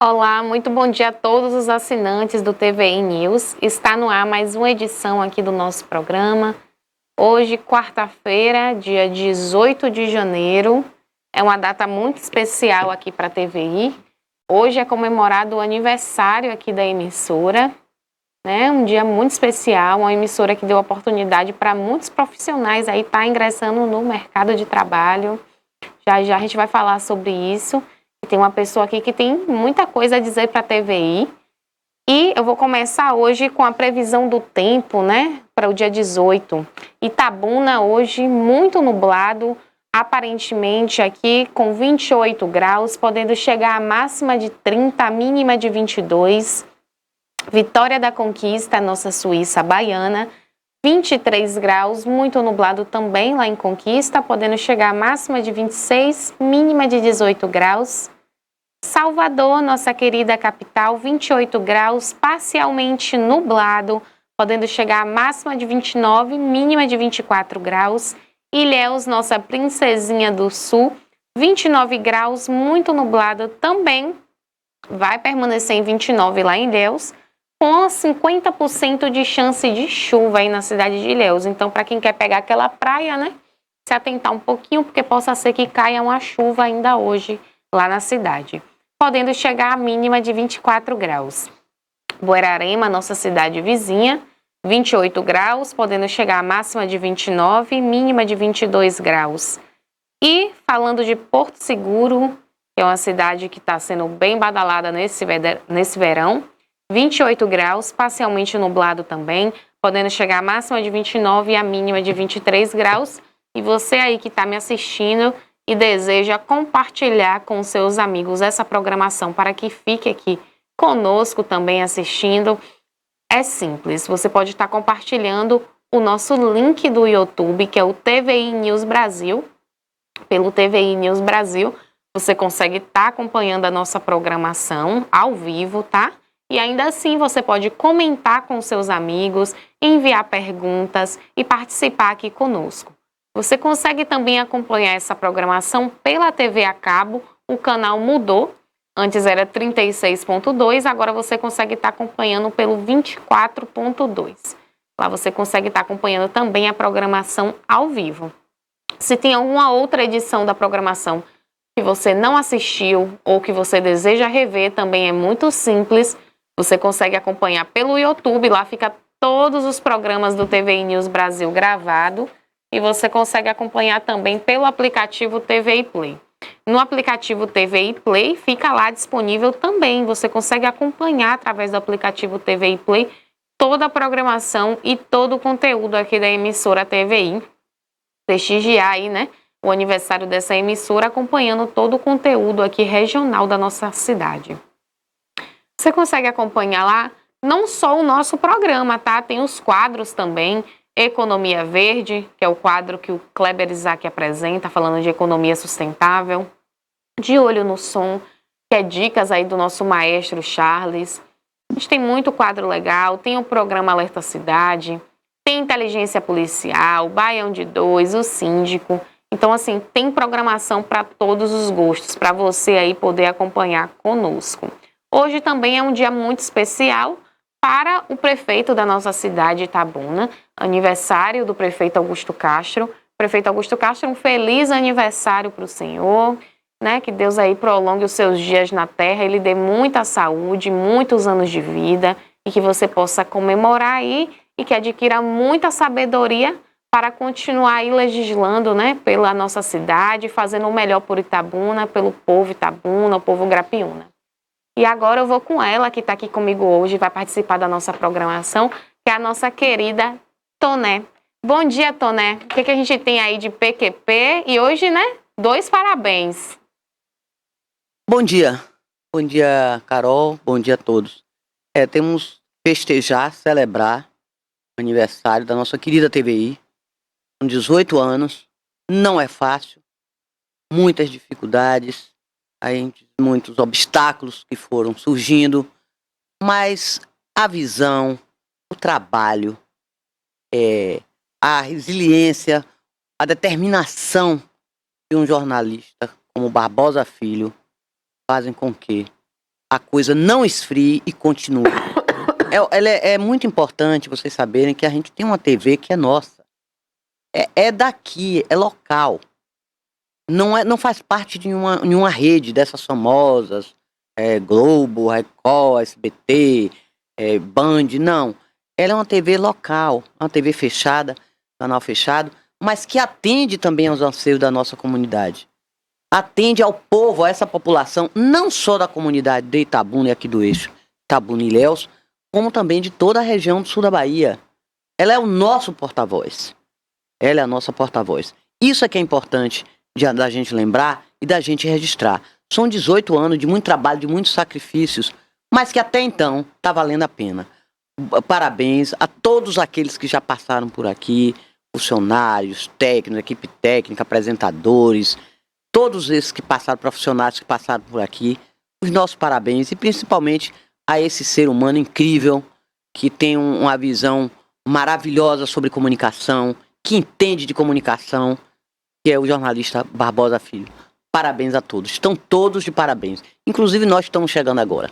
Olá, muito bom dia a todos os assinantes do TVI News. Está no ar mais uma edição aqui do nosso programa. Hoje, quarta-feira, dia 18 de janeiro, é uma data muito especial aqui para a TVI. Hoje é comemorado o aniversário aqui da emissora, né? Um dia muito especial, uma emissora que deu oportunidade para muitos profissionais aí estar ingressando no mercado de trabalho. Já já a gente vai falar sobre isso. Tem uma pessoa aqui que tem muita coisa a dizer para a TVI. E eu vou começar hoje com a previsão do tempo, né? Para o dia 18. Itabuna hoje muito nublado, aparentemente aqui com 28 graus, podendo chegar a máxima de 30, a mínima de 22. Vitória da Conquista, nossa Suíça baiana, 23 graus, muito nublado também lá em Conquista, podendo chegar a máxima de 26, mínima de 18 graus. Salvador, nossa querida capital, 28 graus, parcialmente nublado, podendo chegar a máxima de 29, mínima de 24 graus. Ilhéus, nossa princesinha do sul, 29 graus, muito nublado também, vai permanecer em 29 lá em Ilhéus, com 50% de chance de chuva aí na cidade de Ilhéus. Então, para quem quer pegar aquela praia, né, se atentar um pouquinho, porque possa ser que caia uma chuva ainda hoje lá na cidade, podendo chegar à mínima de 24 graus. Buerarema, nossa cidade vizinha, 28 graus, podendo chegar à máxima de 29, mínima de 22 graus. E falando de Porto Seguro, que é uma cidade que está sendo bem badalada nesse verão, 28 graus, parcialmente nublado também, podendo chegar à máxima de 29 e a mínima de 23 graus. E você aí que está me assistindo e deseja compartilhar com seus amigos essa programação para que fique aqui conosco também assistindo, é simples. Você pode estar compartilhando o nosso link do YouTube, que é o TVI News Brasil. Pelo TVI News Brasil, você consegue estar acompanhando a nossa programação ao vivo, tá? E ainda assim você pode comentar com seus amigos, enviar perguntas e participar aqui conosco. Você consegue também acompanhar essa programação pela TV a cabo, o canal mudou, antes era 36.2, agora você consegue estar acompanhando pelo 24.2. Lá você consegue estar acompanhando também a programação ao vivo. Se tem alguma outra edição da programação que você não assistiu ou que você deseja rever, também é muito simples. Você consegue acompanhar pelo YouTube, lá fica todos os programas do TVI News Brasil gravado. E você consegue acompanhar também pelo aplicativo TVI Play. No aplicativo TVI Play fica lá disponível também. Você consegue acompanhar através do aplicativo TVI Play toda a programação e todo o conteúdo aqui da emissora TVI. Prestigiar aí, né, o aniversário dessa emissora, acompanhando todo o conteúdo aqui regional da nossa cidade. Você consegue acompanhar lá não só o nosso programa, tá? Tem os quadros também. Economia Verde, que é o quadro que o Kleber Isaac apresenta, falando de economia sustentável. De Olho no Som, que é dicas aí do nosso maestro Charles. A gente tem muito quadro legal, tem o programa Alerta Cidade, tem inteligência policial, Baião de Dois, o Síndico. Então, assim, tem programação para todos os gostos, para você aí poder acompanhar conosco. Hoje também é um dia muito especial para o prefeito da nossa cidade, Itabuna, aniversário do prefeito Augusto Castro. Prefeito Augusto Castro, um feliz aniversário para o senhor, né? Que Deus aí prolongue os seus dias na terra, ele dê muita saúde, muitos anos de vida e que você possa comemorar aí e que adquira muita sabedoria para continuar aí legislando, né, pela nossa cidade, fazendo o melhor por Itabuna, pelo povo Itabuna, o povo Grapiúna. E agora eu vou com ela, que está aqui comigo hoje, vai participar da nossa programação, que é a nossa querida Toné. Bom dia, Toné. O que a gente tem aí de PQP? E hoje, né, 2 parabéns. Bom dia. Bom dia, Carol. Bom dia a todos. Temos festejar, celebrar o aniversário da nossa querida TVI, com 18 anos. Não é fácil, muitas dificuldades, muitos obstáculos que foram surgindo, mas a visão, o trabalho, a resiliência, a determinação de um jornalista como Barbosa Filho fazem com que a coisa não esfrie e continue. É muito importante vocês saberem que a gente tem uma TV que é nossa. É daqui, é local. Não faz parte de nenhuma rede dessas famosas, Globo, Record, SBT, Band, não. Ela é uma TV local, uma TV fechada, canal fechado, mas que atende também aos anseios da nossa comunidade. Atende ao povo, a essa população, não só da comunidade de Itabuna e aqui do eixo, Itabuna e Ilhéus, como também de toda a região do sul da Bahia. Ela é o nosso porta-voz. Ela é a nossa porta-voz. Isso é que é importante da gente lembrar e da gente registrar. São 18 anos de muito trabalho, de muitos sacrifícios, mas que até então está valendo a pena. Parabéns a todos aqueles que já passaram por aqui, funcionários, técnicos, equipe técnica, apresentadores, todos esses que passaram, profissionais que passaram por aqui, os nossos parabéns e principalmente a esse ser humano incrível que tem uma visão maravilhosa sobre comunicação, que entende de comunicação, que é o jornalista Barbosa Filho. Parabéns a todos. Estão todos de parabéns. Inclusive nós estamos chegando agora.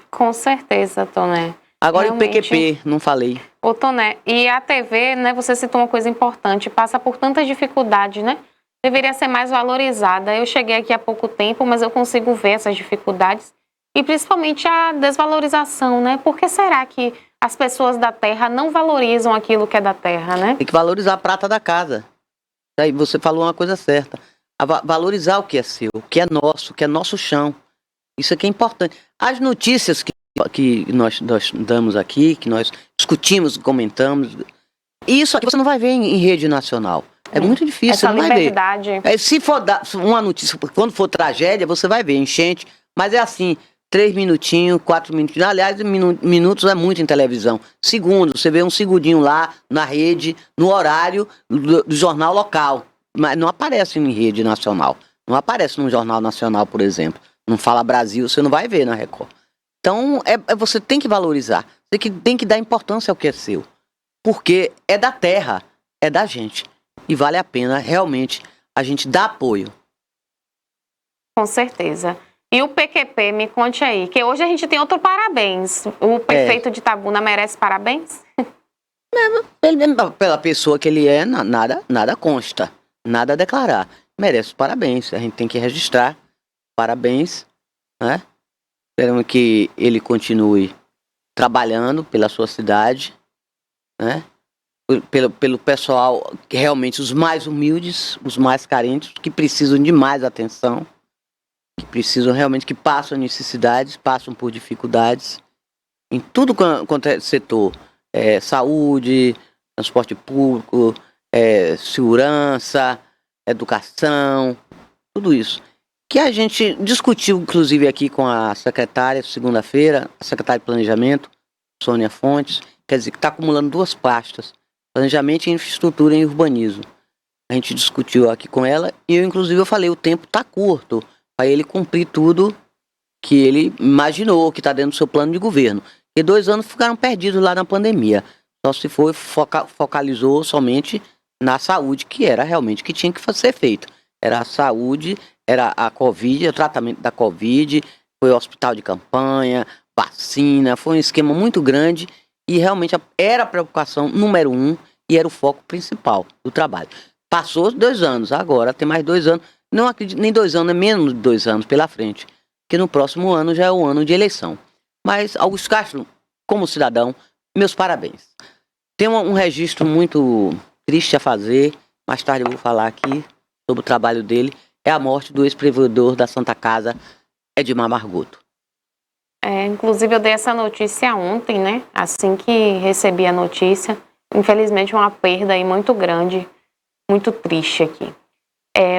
Com certeza, Toné. Agora Realmente, o PQP, não falei. Ô, Toné, e a TV, né, você citou uma coisa importante, passa por tantas dificuldades, né? Deveria ser mais valorizada. Eu cheguei aqui há pouco tempo, mas eu consigo ver essas dificuldades e principalmente a desvalorização, né? Por que será que as pessoas da terra não valorizam aquilo que é da terra, né? Tem que valorizar a prata da casa. Aí você falou uma coisa certa. Valorizar o que é seu, o que é nosso chão. Isso aqui é importante. As notícias que nós damos aqui, que nós discutimos, comentamos, isso aqui você não vai ver em rede nacional. É muito difícil, Essa você não vai ver. liberdade. Se for dar uma notícia, quando for tragédia, você vai ver, enchente. Mas é assim, 3 minutinhos, 4 minutinhos. Aliás, minutos é muito em televisão. Segundos, você vê um segundinho lá na rede, no horário do jornal local. Mas não aparece em rede nacional. Não aparece num jornal nacional, por exemplo. Não fala Brasil, você não vai ver na Record. Então, você tem que valorizar. Você tem que dar importância ao que é seu. Porque é da terra, é da gente. E vale a pena, realmente, a gente dar apoio. Com certeza. E o PQP, me conte aí, que hoje a gente tem outro parabéns. O prefeito de Itabuna merece parabéns? Pela pessoa que ele é, nada consta. Nada a declarar. Merece parabéns. A gente tem que registrar. Parabéns, né? Esperamos que ele continue trabalhando pela sua cidade, né? Pelo pessoal, realmente os mais humildes, os mais carentes, que precisam de mais atenção, que precisam realmente, que passam necessidades, passam por dificuldades, em tudo quanto é setor, saúde, transporte público, segurança, educação, tudo isso. Que a gente discutiu, inclusive, aqui com a secretária, segunda-feira, a secretária de Planejamento, Sônia Fontes, quer dizer, que está acumulando 2 pastas, Planejamento e Infraestrutura e Urbanismo. A gente discutiu aqui com ela e eu, inclusive, eu falei, o tempo está curto para ele cumprir tudo que ele imaginou, que está dentro do seu plano de governo. E 2 anos ficaram perdidos lá na pandemia. Só se foi, focalizou somente na saúde, que era realmente o que tinha que ser feito. Era a saúde, era a Covid, o tratamento da Covid, foi o hospital de campanha, vacina, foi um esquema muito grande e realmente era a preocupação número 1 e era o foco principal do trabalho. Passou 2 anos, agora tem mais 2 anos, não acredito, nem 2 anos, é menos de 2 anos pela frente, porque no próximo ano já é o ano de eleição. Mas, Augusto Castro, como cidadão, meus parabéns. Tem um registro muito triste a fazer, mais tarde eu vou falar aqui sobre o trabalho dele, é a morte do ex-provedor da Santa Casa, Edmar Margoto. Inclusive eu dei essa notícia ontem, né? Assim que recebi a notícia, infelizmente uma perda aí muito grande, muito triste aqui.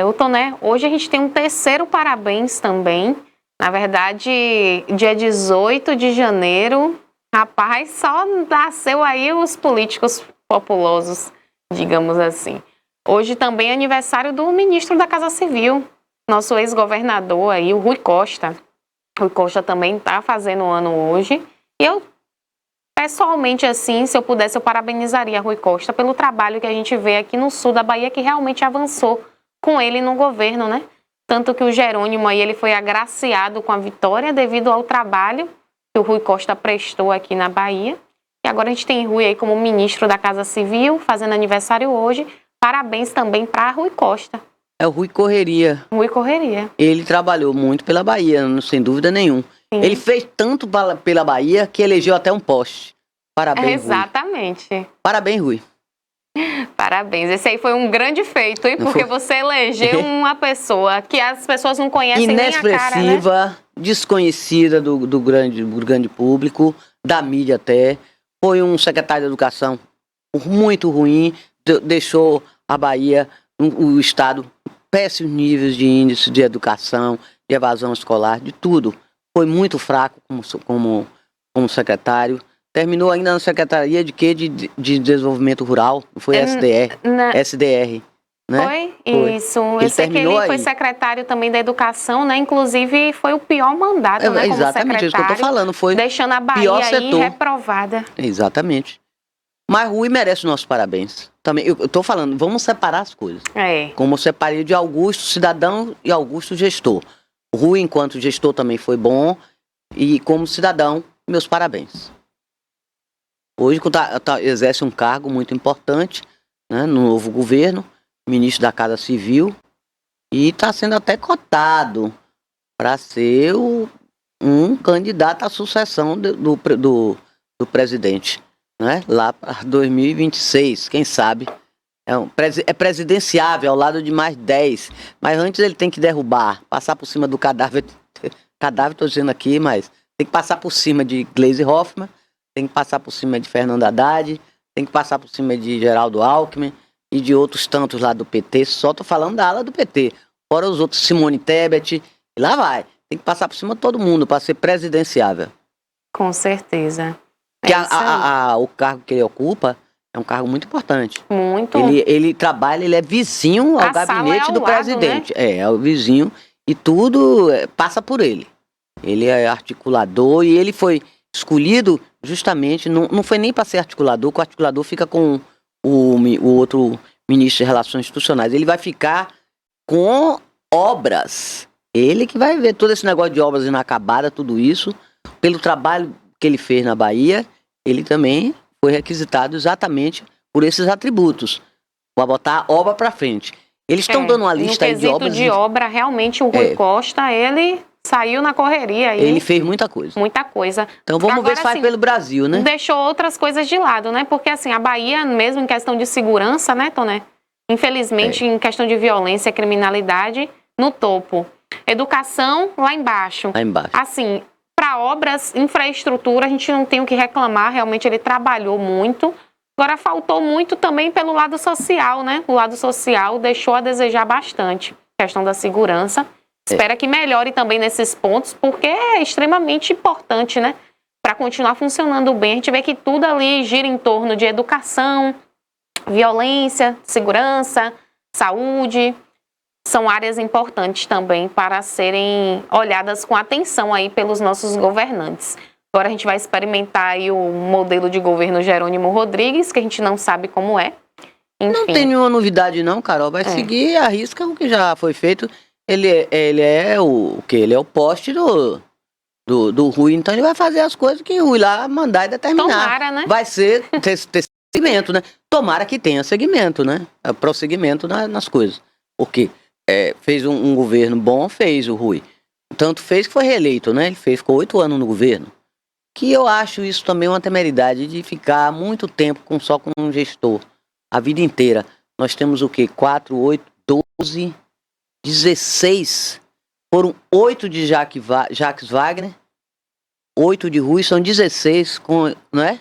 O Toné, hoje a gente tem um terceiro parabéns também. Na verdade, dia 18 de janeiro, rapaz, só nasceu aí os políticos populosos, digamos assim. Hoje também é aniversário do ministro da Casa Civil, nosso ex-governador aí, o Rui Costa. Rui Costa também está fazendo ano hoje. E eu, pessoalmente, assim, se eu pudesse, eu parabenizaria Rui Costa pelo trabalho que a gente vê aqui no sul da Bahia, que realmente avançou com ele no governo, né? tanto que o Jerônimo aí ele foi agraciado com a vitória devido ao trabalho que o Rui Costa prestou aqui na Bahia. E agora a gente tem Rui aí como ministro da Casa Civil, fazendo aniversário hoje. Parabéns também para Rui Costa. É o Rui Correria. Rui Correria. Ele trabalhou muito pela Bahia, sem dúvida nenhuma. Sim. Ele fez tanto pela Bahia que elegeu até um poste. Parabéns, Exatamente. Rui. Parabéns, Rui. Parabéns. Esse aí foi um grande feito, hein? Porque você elegeu uma pessoa que as pessoas não conhecem nem a cara, né? Inexpressiva, desconhecida do grande público, da mídia até. Foi um secretário de educação muito ruim, deixou a Bahia, o estado, péssimos níveis de índice de educação, de evasão escolar, de tudo. Foi muito fraco como secretário. Terminou ainda na Secretaria de quê? De Desenvolvimento Rural, foi SDR, né? Foi, isso. Eu sei que ele foi secretário também da Educação, né? Inclusive foi o pior mandato, né? Como exatamente, isso que eu tô falando. Foi deixando a Bahia aí reprovada. Exatamente. Mas Rui merece nossos parabéns. Também, eu tô falando, vamos separar as coisas. Como eu separei de Augusto cidadão e Augusto gestor. O Rui, enquanto gestor, também foi bom. E como cidadão, meus parabéns. Hoje exerce um cargo muito importante, né, no novo governo, ministro da Casa Civil, e está sendo até cotado para ser um candidato à sucessão do presidente, né, lá para 2026, quem sabe. É presidenciável ao lado de mais 10, mas antes ele tem que derrubar, passar por cima do cadáver, estou dizendo aqui, mas tem que passar por cima de Gleisi Hoffmann, tem que passar por cima de Fernando Haddad, tem que passar por cima de Geraldo Alckmin e de outros tantos lá do PT. Só tô falando da ala do PT. Fora os outros, Simone Tebet, e lá vai. Tem que passar por cima de todo mundo para ser presidenciável. Com certeza. Que o cargo que ele ocupa é um cargo muito importante. Muito. Ele trabalha, ele é vizinho ao gabinete do presidente. Né? É o vizinho e tudo passa por ele. Ele é articulador e ele foi escolhido justamente, não foi nem para ser articulador, que o articulador fica com o outro ministro de Relações Institucionais. Ele vai ficar com obras. Ele que vai ver todo esse negócio de obras inacabadas, tudo isso. Pelo trabalho que ele fez na Bahia, ele também foi requisitado exatamente por esses atributos. Para botar a obra para frente. Eles estão dando uma lista aí de obras. De obra, realmente, o Rui Costa, ele saiu na correria aí. Ele fez muita coisa. Muita coisa. Então vamos ver se faz pelo Brasil, né? Deixou outras coisas de lado, né? Porque assim, a Bahia, mesmo em questão de segurança, né, Toné? Infelizmente, em questão de violência e criminalidade, no topo. Educação, lá embaixo. Lá embaixo. Assim, para obras, infraestrutura, a gente não tem o que reclamar. Realmente, ele trabalhou muito. Agora, faltou muito também pelo lado social, né? O lado social deixou a desejar bastante. Questão da segurança. Espera que melhore também nesses pontos, porque é extremamente importante, né? Para continuar funcionando bem. A gente vê que tudo ali gira em torno de educação, violência, segurança, saúde. São áreas importantes também para serem olhadas com atenção aí pelos nossos governantes. Agora a gente vai experimentar aí o modelo de governo Jerônimo Rodrigues, que a gente não sabe como é. Enfim. Não tem nenhuma novidade não, Carol. Vai seguir a risca o que já foi feito. Ele é o quê? Ele é o poste do Rui, então ele vai fazer as coisas que o Rui lá mandar e determinar. Tomara, né? Vai ter segmento, né? Tomara que tenha segmento, né? Prosseguimento nas coisas. Porque fez um governo bom, fez o Rui. Tanto fez que foi reeleito, né? Ele ficou 8 anos no governo. Que eu acho isso também uma temeridade de ficar muito tempo só com um gestor. A vida inteira. Nós temos o quê? 4, 8, 12... 16, foram 8 de Jacques Wagner, 8 de Rui, são 16, não é?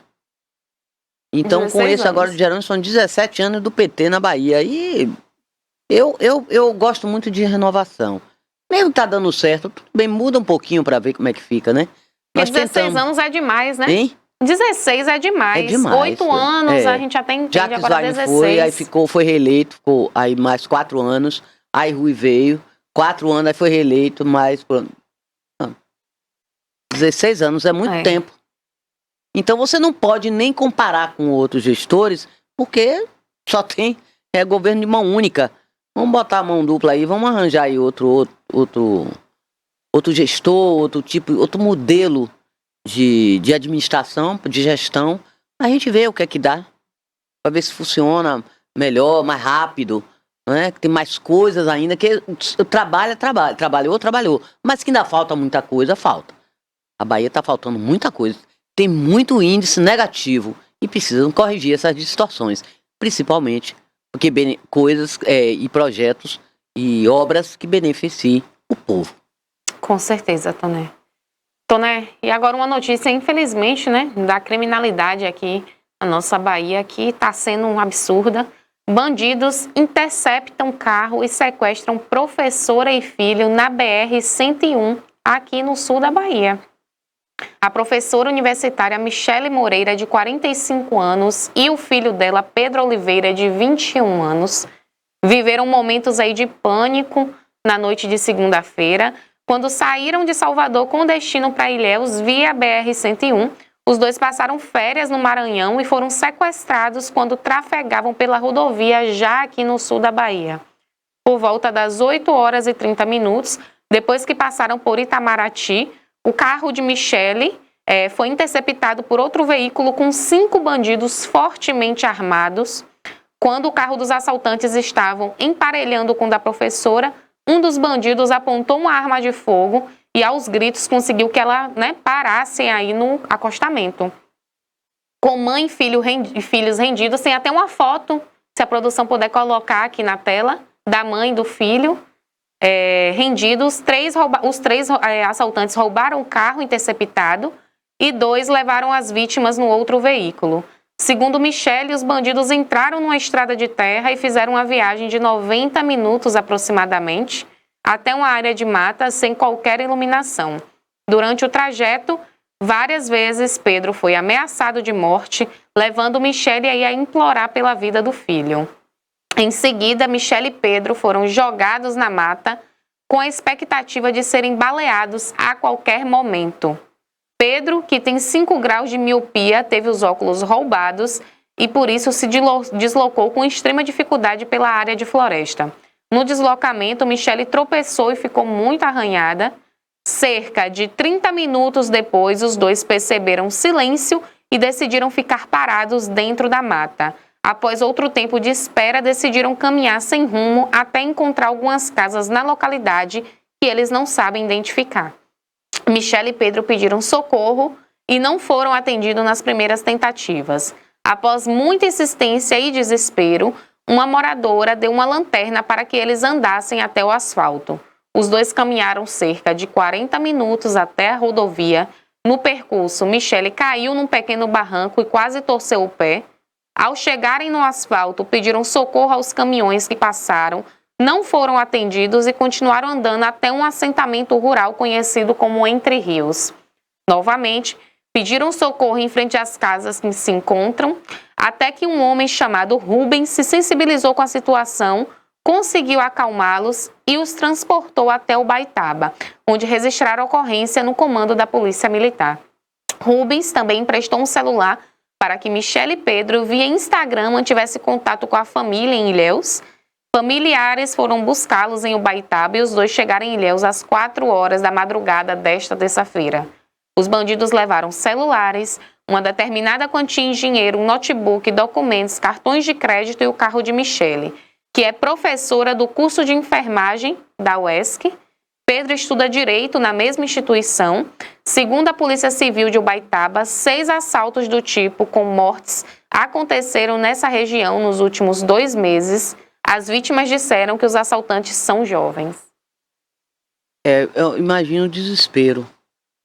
Então, com esse anos. Agora de Jerônimo, são 17 anos do PT na Bahia. E eu gosto muito de renovação. Mesmo que tá dando certo, tudo bem, muda um pouquinho para ver como é que fica, né? Porque 16 anos é demais, né? Hein? 16 é demais. 8 anos a gente até entende, Jacques agora Wagner 16. Foi, aí foi reeleito, ficou aí mais 4 anos. Aí Rui veio, 4 anos, aí foi reeleito, mas 16 anos é muito tempo. Então você não pode nem comparar com outros gestores, porque só tem governo de mão única. Vamos botar a mão dupla aí, vamos arranjar aí outro outro gestor, outro modelo de administração, de gestão, a gente vê o que é que dá, para ver se funciona melhor, mais rápido, né? Que tem mais coisas ainda, que trabalhou, mas que ainda falta muita coisa, falta. A Bahia está faltando muita coisa, tem muito índice negativo e precisam corrigir essas distorções, principalmente porque coisas e projetos e obras que beneficiem o povo. Com certeza, Toné. Toné, e agora uma notícia, infelizmente, né, da criminalidade aqui na nossa Bahia, que está sendo absurda. Bandidos interceptam carro e sequestram professora e filho na BR-101, aqui no sul da Bahia. A professora universitária Michele Moreira, de 45 anos, e o filho dela, Pedro Oliveira, de 21 anos, viveram momentos aí de pânico na noite de segunda-feira, quando saíram de Salvador com destino para Ilhéus via BR-101. Os dois passaram férias no Maranhão e foram sequestrados quando trafegavam pela rodovia já aqui no sul da Bahia. Por volta das 8h30, depois que passaram por Itamaraty, o carro de Michele foi interceptado por outro veículo com 5 bandidos fortemente armados. Quando o carro dos assaltantes estavam emparelhando com o da professora, um dos bandidos apontou uma arma de fogo e, aos gritos, conseguiu que ela parasse aí no acostamento. Com mãe e filhos rendidos, tem até uma foto, se a produção puder colocar aqui na tela, da mãe e do filho rendidos. Os três assaltantes roubaram o carro interceptado e 2 levaram as vítimas no outro veículo. Segundo Michele, os bandidos entraram numa estrada de terra e fizeram uma viagem de 90 minutos aproximadamente até uma área de mata sem qualquer iluminação. Durante o trajeto, várias vezes Pedro foi ameaçado de morte, levando Michele a implorar pela vida do filho. Em seguida, Michele e Pedro foram jogados na mata com a expectativa de serem baleados a qualquer momento. Pedro, que tem 5 graus de miopia, teve os óculos roubados e por isso se deslocou com extrema dificuldade pela área de floresta. No deslocamento, Michele tropeçou e ficou muito arranhada. Cerca de 30 minutos depois, os dois perceberam silêncio e decidiram ficar parados dentro da mata. Após outro tempo de espera, decidiram caminhar sem rumo até encontrar algumas casas na localidade que eles não sabem identificar. Michele e Pedro pediram socorro e não foram atendidos nas primeiras tentativas. Após muita insistência e desespero, uma moradora deu uma lanterna para que eles andassem até o asfalto. Os dois caminharam cerca de 40 minutos até a rodovia. No percurso, Michele caiu num pequeno barranco e quase torceu o pé. Ao chegarem no asfalto, pediram socorro aos caminhões que passaram, não foram atendidos e continuaram andando até um assentamento rural conhecido como Entre Rios. Novamente, pediram socorro em frente às casas que se encontram, até que um homem chamado Rubens se sensibilizou com a situação, conseguiu acalmá-los e os transportou até Ubaitaba, onde registraram a ocorrência no comando da Polícia Militar. Rubens também emprestou um celular para que Michele e Pedro, via Instagram, mantivessem contato com a família em Ilhéus. Familiares foram buscá-los em Ubaitaba e os dois chegaram em Ilhéus às 4h da madrugada desta terça-feira. Os bandidos levaram celulares, uma determinada quantia em dinheiro, um notebook, documentos, cartões de crédito e o carro de Michele, que é professora do curso de enfermagem da UESC. Pedro estuda Direito na mesma instituição. Segundo a Polícia Civil de Ubaitaba, 6 assaltos do tipo com mortes aconteceram nessa região nos últimos 2 meses. As vítimas disseram que os assaltantes são jovens. Eu imagino o desespero.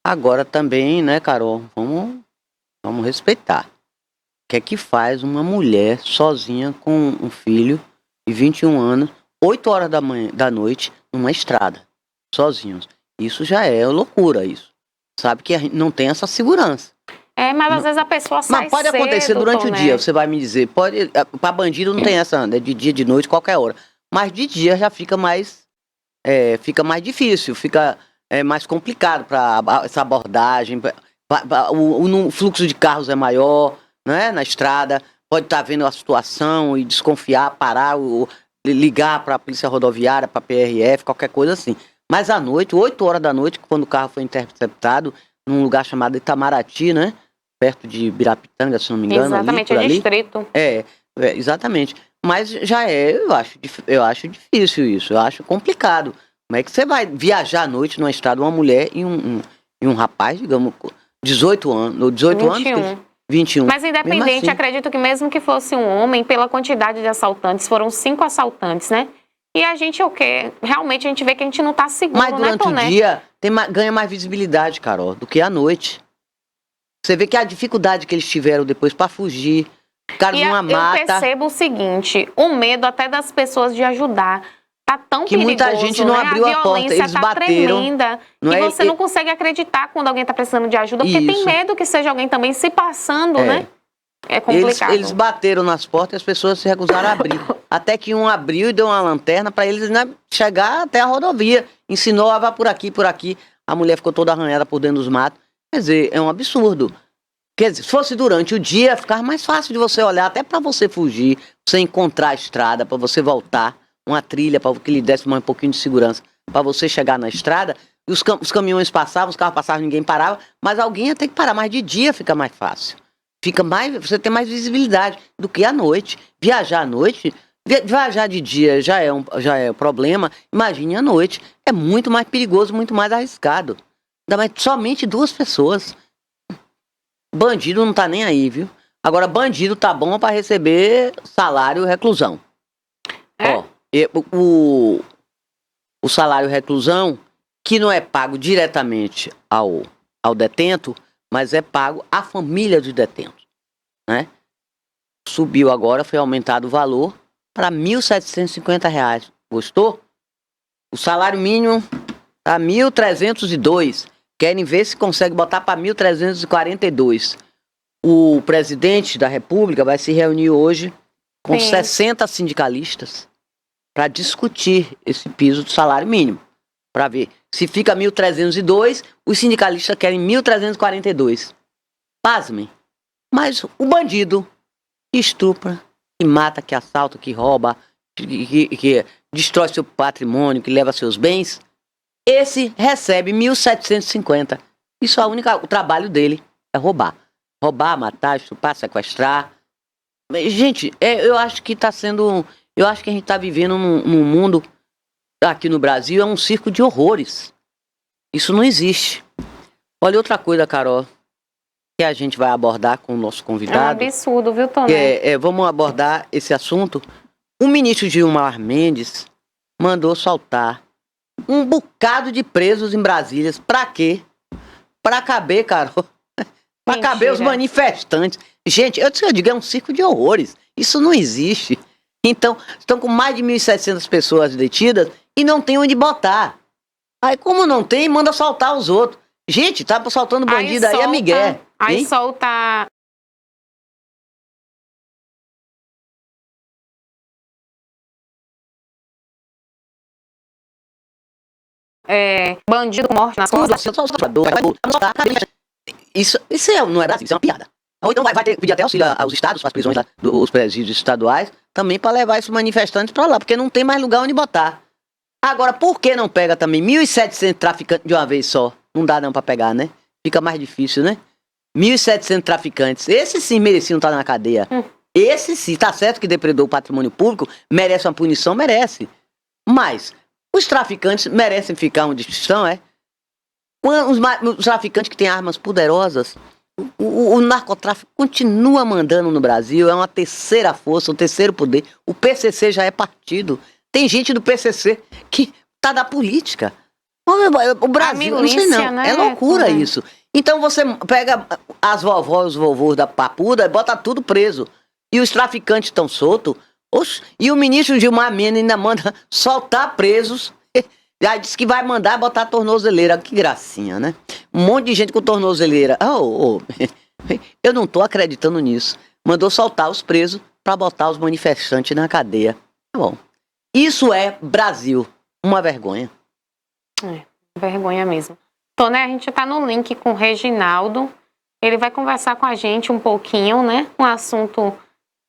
Agora também, né, Carol? Vamos respeitar. O que é que faz uma mulher sozinha com um filho de 21 anos, 8h da noite, numa estrada, sozinhos? Isso já é loucura, isso. Sabe que a gente não tem essa segurança. Mas às vezes a pessoa sai cedo. Mas pode acontecer durante o dia, você vai me dizer. Para bandido não tem essa, né, de dia, de noite, qualquer hora. Mas de dia já fica mais difícil, fica mais complicado para essa abordagem. O fluxo de carros é maior, né, na estrada. Pode estar vendo a situação e desconfiar, parar, ligar para a polícia rodoviária, para a PRF, qualquer coisa assim. Mas à noite, 8 horas da noite, quando o carro foi interceptado num lugar chamado Itamaraty, né? Perto de Birapitanga, se não me engano. Exatamente, ali, por é ali. distrito. Exatamente. Mas já eu acho difícil isso, eu acho complicado. Como é que você vai viajar à noite numa estrada, uma mulher e um rapaz, digamos, 18 anos, ou 18 anos, 21. 21. Mas independente, assim. acredito que mesmo que fosse um homem, pela quantidade de assaltantes, foram 5 assaltantes, né? E a gente, o quê? Realmente a gente vê que a gente não tá seguro, Mas né, durante o Toné? dia ganha mais visibilidade, Carol, do que à noite. Você vê que a dificuldade que eles tiveram depois para fugir, ficaram E numa eu mata, percebo o seguinte, o medo até das pessoas de ajudar tá tão que perigoso, muita gente não né? abriu a porta, violência eles tá bateram. tremenda, Não que é? você não consegue acreditar quando alguém tá precisando de ajuda, porque tem Isso. medo que seja alguém também se passando, É. né? É complicado. Eles bateram nas portas e as pessoas se recusaram a abrir. Até que um abriu e deu uma lanterna para eles, né, chegar até a rodovia. Ensinou a vá por aqui, por aqui. A mulher ficou toda arranhada por dentro dos matos. Quer dizer, é um absurdo. Quer dizer, se fosse durante o dia, ficava mais fácil de você olhar, até para você fugir, você encontrar a estrada, para você voltar, uma trilha para que lhe desse um pouquinho de segurança, para você chegar na estrada. E os caminhões passavam, os carros passavam, ninguém parava, mas alguém ia ter que parar. Mas de dia fica mais fácil. Você tem mais visibilidade do que à noite. Viajar à noite, viajar de dia já é um problema. Imagine à noite. É muito mais perigoso, muito mais arriscado. Ainda mais somente 2 pessoas. Bandido não tá nem aí, viu? Agora, bandido tá bom para receber salário e reclusão. É? Ó, o salário reclusão, que não é pago diretamente ao detento, mas é pago à família dos detentos, né? Subiu agora, foi aumentado o valor para R$ 1.750. Gostou? O salário mínimo tá 1.302. Querem ver se consegue botar para 1.342. O presidente da República vai se reunir hoje com 60 sindicalistas para discutir esse piso do salário mínimo. Para ver se fica 1.302, os sindicalistas querem 1.342. Pasmem. Mas o bandido que estupra, que mata, que assalta, que rouba, que destrói seu patrimônio, que leva seus bens, esse recebe 1.750. Isso é o trabalho dele é roubar. Roubar, matar, estuprar, sequestrar. Gente, eu acho que está sendo... Eu acho que a gente está vivendo num mundo, aqui no Brasil, é um circo de horrores. Isso não existe. Olha outra coisa, Carol, que a gente vai abordar com o nosso convidado. É um absurdo, viu, Toné? Vamos abordar esse assunto. O ministro Gilmar Mendes mandou soltar um bocado de presos em Brasília. Pra quê? Pra caber, Carol. Pra caber os manifestantes. Gente, eu digo, é um circo de horrores. Isso não existe. Então, estão com mais de 1.700 pessoas detidas e não tem onde botar. Aí, como não tem, manda soltar os outros. Gente, tá soltando bandido aí, é migué. Aí solta... bandido com morte nas costas. Isso não é Brasil, isso é uma piada. Ou então vai ter que pedir até auxílio aos estados, para as prisões lá, dos presídios estaduais, também para levar esses manifestantes para lá, porque não tem mais lugar onde botar. Agora, por que não pega também 1.700 traficantes de uma vez só? Não dá não para pegar, né? Fica mais difícil, né? 1.700 traficantes. Esses sim mereciam estar na cadeia. Esse sim, tá certo que depredou o patrimônio público, merece uma punição, merece. Mas os traficantes merecem ficar onde estão, é? Os traficantes que têm armas poderosas, o narcotráfico continua mandando no Brasil, é uma terceira força, um terceiro poder. O PCC já é partido. Tem gente do PCC que tá da política. O Brasil, não sei não, né? É loucura isso. Então você pega as vovós e os vovôs da papuda e bota tudo preso. E os traficantes estão soltos. E o ministro Gilmar Mendes ainda manda soltar presos. Já disse que vai mandar botar tornozeleira. Que gracinha, né? Um monte de gente com tornozeleira. Eu não tô acreditando nisso. Mandou soltar os presos para botar os manifestantes na cadeia. Tá bom. Isso é Brasil. Uma vergonha. Vergonha mesmo. Toné, a gente tá no link com o Reginaldo. Ele vai conversar com a gente um pouquinho, né? Um assunto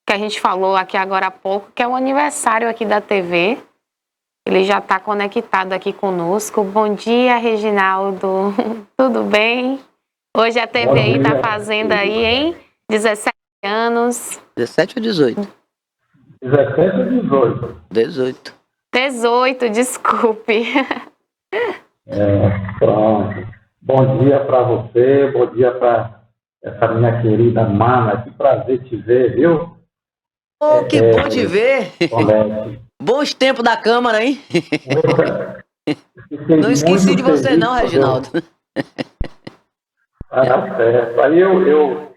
que a gente falou aqui agora há pouco, que é o aniversário aqui da TV. Ele já está conectado aqui conosco. Bom dia, Reginaldo. Tudo bem? Hoje a TVI está fazendo aí, hein? 17 anos. 17 ou 18? 17 ou 18? 18. 18, desculpe. Pronto. Bom dia para você, bom dia para essa minha querida mana. Que prazer te ver, viu? Oh, que bom te ver! Colete. Bons tempos da Câmara, hein? Fiquei Não esqueci muito de você feliz não, quando Reginaldo. certo. Aí eu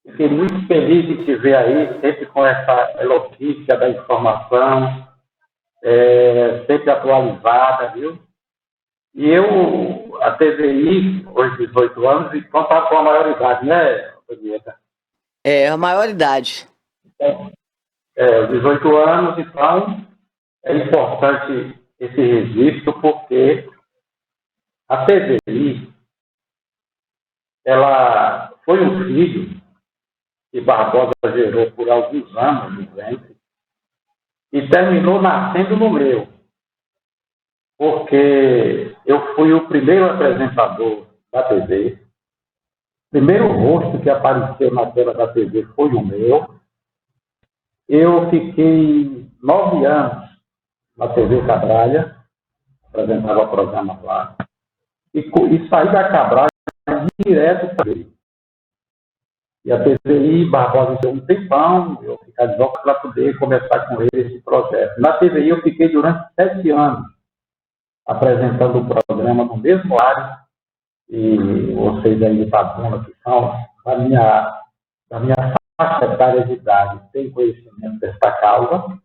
fiquei muito feliz de te ver aí, sempre com essa eloquência da informação, sempre atualizada, viu? E a TVI, hoje 18 anos, e contar com a maioridade, né, Antonieta? É, a maioridade. Então, 18 anos, então, é importante esse registro, porque a TVI, ela foi um filho que Barbosa gerou por alguns anos no ventre, e terminou nascendo no meu, porque eu fui o primeiro apresentador da TV, o primeiro rosto que apareceu na tela da TV foi o meu. Eu fiquei 9 anos na TV Cabralha, apresentava programa lá, e saí da Cabralha direto para ele. E a TVI, Barbosa deu um tempão, eu ficar de volta para poder começar com ele esse projeto. Na TVI eu fiquei durante 7 anos apresentando o programa no mesmo horário, e vocês aí de Itabuna, que são da minha faixa etária de idade, têm conhecimento dessa causa.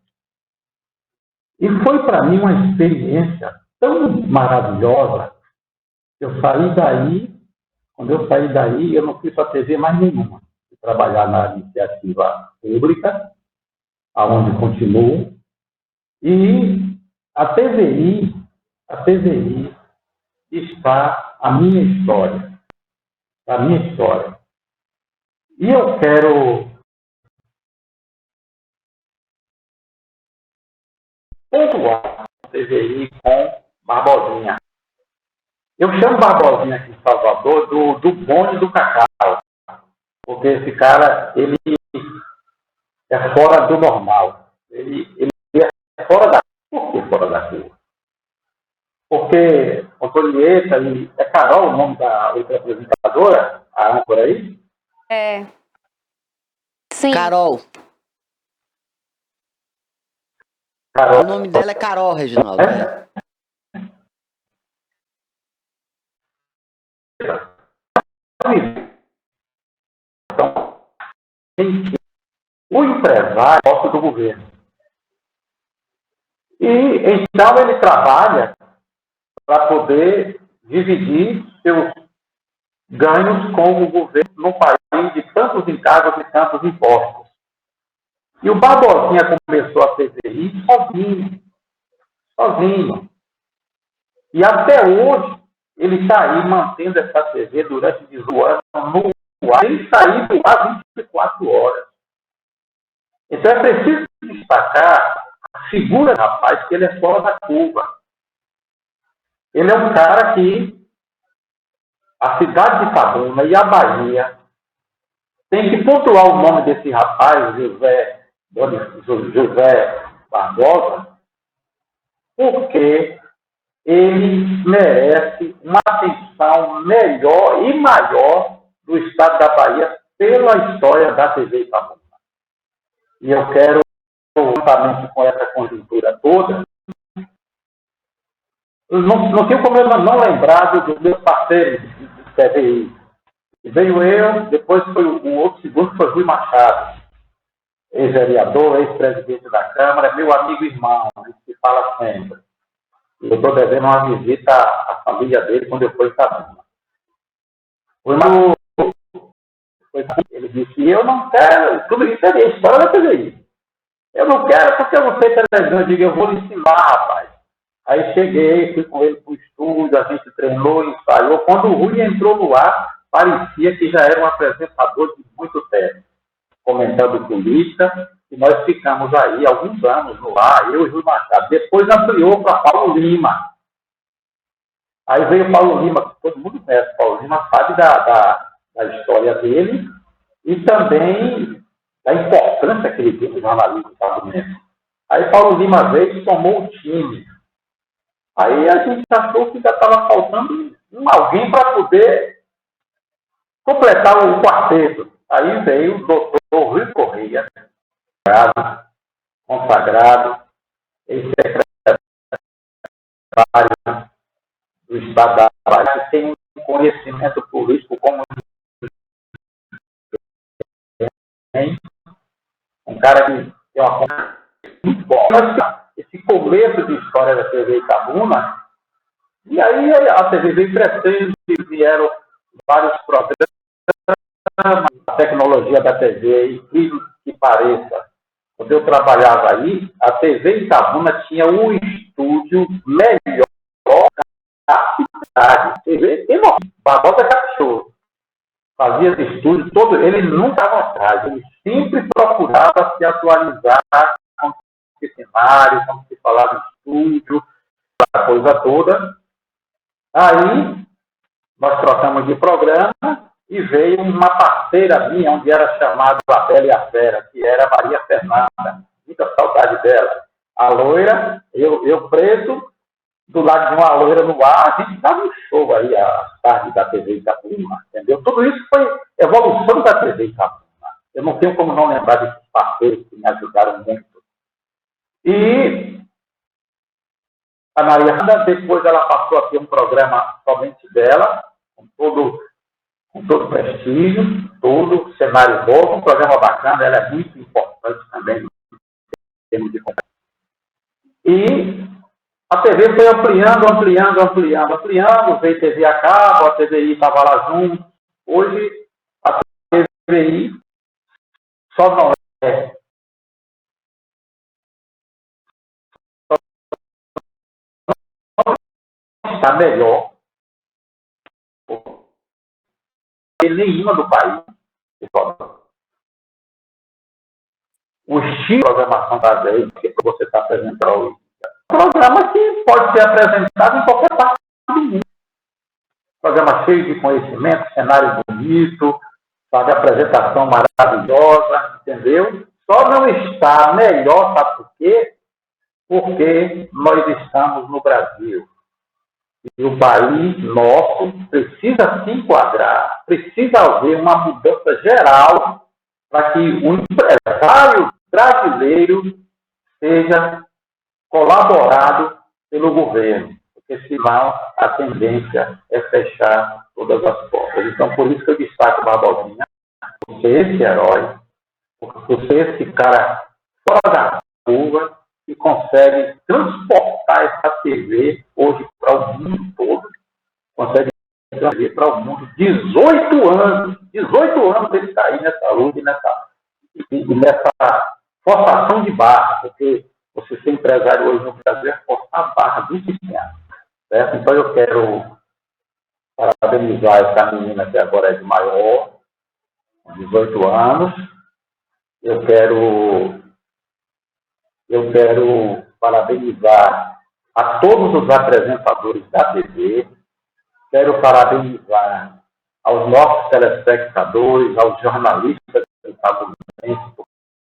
E foi para mim uma experiência tão maravilhosa. Eu saí daí, quando eu saí daí, eu não fui para a TV mais nenhuma. Fui trabalhar na iniciativa pública, aonde continuo, e a TVI está a minha história. A minha história. E eu quero pontuar a TVI com Barbosinha. Eu chamo Barbosinha aqui em Salvador do bonde do cacau, porque esse cara, ele é fora do normal. Ele é fora da curva. Por que fora da curva? Porque Antonieta e é Carol o nome da outra apresentadora, a âncora aí? É. Sim. Carol. Carol. O nome dela é Carol, Reginaldo. É. Então, o empresário gosta do governo. E então ele trabalha para poder dividir seus ganhos com o governo num país de tantos encargos e tantos impostos. E o Barbosinha começou a TVI sozinho. E até hoje, ele está aí mantendo essa TV durante 18 anos no ar, sem sair do ar 24 horas. Então é preciso destacar a figura do rapaz, que ele é fora da curva. Ele é um cara que a cidade de Itabuna e a Bahia tem que pontuar o nome desse rapaz, José Barbosa, porque ele merece uma atenção melhor e maior do estado da Bahia pela história da TV Itabuna. E eu quero, juntamente com essa conjuntura toda, não tenho como eu não lembrar dos meus parceiros de TVI. Veio eu, depois foi o outro segundo, que foi Rui Machado, ex-vereador, ex-presidente da Câmara, meu amigo e irmão, a gente se fala sempre. Eu estou devendo uma visita à família dele quando eu fui em Itabuna. Ele disse, eu não quero, tudo isso é a história da TVI. Eu não quero porque eu não sei televisão. Eu digo, eu vou lhe ensinar, rapaz. Aí cheguei, fui com ele para o estúdio, a gente treinou, ensaiou. Quando o Rui entrou no ar, parecia que já era um apresentador de muito tempo, comentando política e nós ficamos aí alguns anos no ar, eu e Rui Machado. Depois ampliou para Paulo Lima. Aí veio Paulo Lima, que todo mundo conhece. Paulo Lima sabe da história dele e também da importância que ele tem no jornalismo estadunidense. Aí Paulo Lima veio e tomou o time. Aí a gente achou que já estava faltando alguém para poder completar o quarteto. Aí veio o doutor Rui Correia, consagrado, ex-secretário do Estado da Bahia, que tem um conhecimento político como um cara que tem uma conversa muito bom. Esse começo de história da TV Itabuna, e aí a TV veio crescendo, vieram vários programas, a tecnologia da TV, incrível que pareça. Quando eu trabalhava aí, a TV Itabuna tinha um estúdio melhor da cidade. TV enorme. Barbosa Caprichoso. Fazia esse estúdio todo, ele nunca estava atrás, ele sempre procurava se atualizar com o cenário, como se falava em estúdio, a coisa toda. Aí, nós trocamos de programa e veio uma parceira minha, onde era chamada A Bela e a Fera, que era a Maria Fernanda. Muita saudade dela. A loira, eu preto, do lado de uma loira no ar, a gente dava um show aí à tarde da TV Itabuna, entendeu? Tudo isso foi evolução da TV Itabuna. Eu não tenho como não lembrar desses parceiros que me ajudaram muito. E a Maria Fernanda, depois ela passou a ter um programa somente dela, com todo prestígio, todo cenário novo, um programa bacana, ela é muito importante também em termos de conversa. E a TV foi ampliando, veio TV a cabo, a TVI estava lá junto. Hoje, a TVI só não está melhor que nenhuma do país. O estilo de programação da vez que você está apresentando hoje, é um programa que pode ser apresentado em qualquer parte do mundo. Programa cheio de conhecimento, cenário bonito, sabe, apresentação maravilhosa, entendeu? Só não está melhor, sabe por quê? Porque nós estamos no Brasil. E o país nosso precisa se enquadrar, precisa haver uma mudança geral para que o empresário brasileiro seja colaborado pelo governo, porque senão a tendência é fechar todas as portas. Então, por isso que eu destaco o Barbosinha, por ser esse herói, por ser esse cara fora da curva, que consegue transportar essa TV hoje para o mundo todo, consegue trazer para o mundo 18 anos ele está aí nessa luta e nessa forçação de barra, porque você ser empresário hoje no Brasil é forçar a barra do sistema, certo? Então eu quero parabenizar essa menina que agora é de maior, 18 anos, eu quero parabenizar a todos os apresentadores da TV, quero parabenizar aos nossos telespectadores, aos jornalistas itabunenses,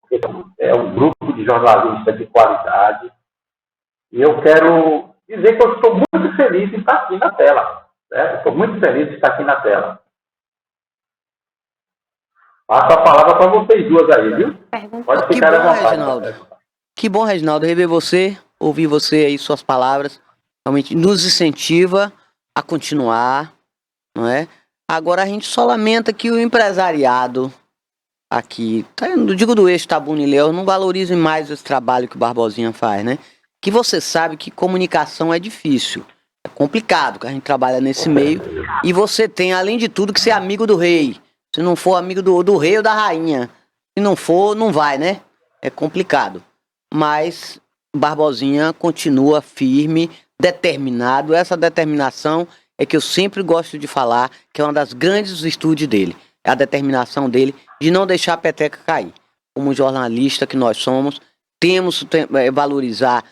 porque é um grupo de jornalistas de qualidade, e eu quero dizer que eu estou muito feliz em estar aqui na tela, certo? Estou muito feliz em estar aqui na tela. Passo a palavra para vocês duas aí, viu? Pode ficar à vontade. Reginaldo. Que bom, Reginaldo, rever você, ouvir você aí, suas palavras, realmente nos incentiva a continuar, não é? Agora a gente só lamenta que o empresariado aqui, não digo do eixo Itabuna e Ilhéus, não valorize mais esse trabalho que o Barbosinha faz, né? Que você sabe que comunicação é difícil, é complicado, que a gente trabalha nesse meio, e você tem, além de tudo, que ser amigo do rei. Se não for amigo do rei ou da rainha, se não for, não vai, né? É complicado. Mas Barbosinha continua firme, determinado. Essa determinação é que eu sempre gosto de falar, que é uma das grandes virtudes dele. É a determinação dele de não deixar a peteca cair. como jornalista que nós somos, temos que valorizar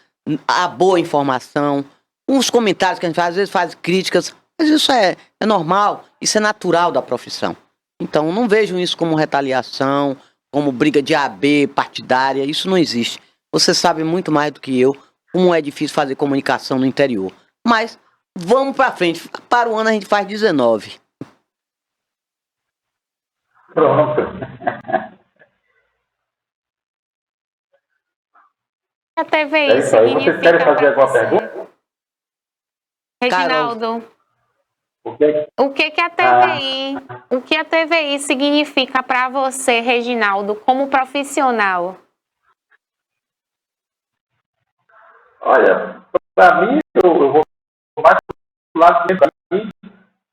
a boa informação, uns comentários que a gente faz, às vezes faz críticas, mas isso é normal, isso é natural da profissão. Então, não vejo isso como retaliação, como briga de AB, partidária, isso não existe. Você sabe muito mais do que eu como é difícil fazer comunicação no interior. Mas, vamos para frente. Para o ano a gente faz 19. Pronto. A TVI É isso aí. Vocês querem significa fazer para alguma você, pergunta? Reginaldo? O que O que a TVI significa para você, Reginaldo, como profissional? Olha, para mim, eu vou mais do lado de mim,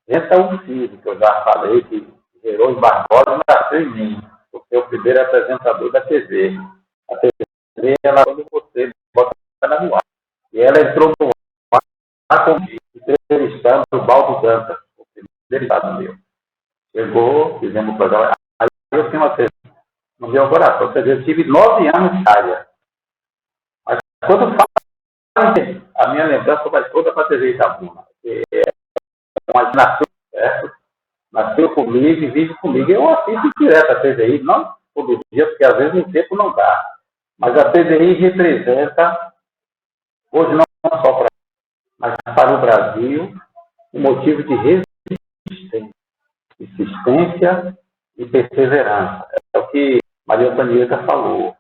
esse é um filho que eu já falei, que gerou em Barbosa e nasceu em mim, porque é o primeiro apresentador da TV. A TV, ela, quando você bota ela no ar, e ela entrou no ar comigo, entrevistando o Baldo Dantas, o primeiro estado meu. Chegou, fizemos o programa, aí eu tinha uma TV no meu coração, ou seja, eu tive 9 anos de área. Mas quando a minha lembrança vai toda para a TV Itabuna. Mas nasceu, certo? Nasceu comigo e vive comigo. Eu assisto direto a TVI, não todo dia, porque às vezes o tempo não dá. Mas a TVI representa, hoje não só para mas para o Brasil, um motivo de resistência, insistência e perseverança. É o que Maria Antonieta falou,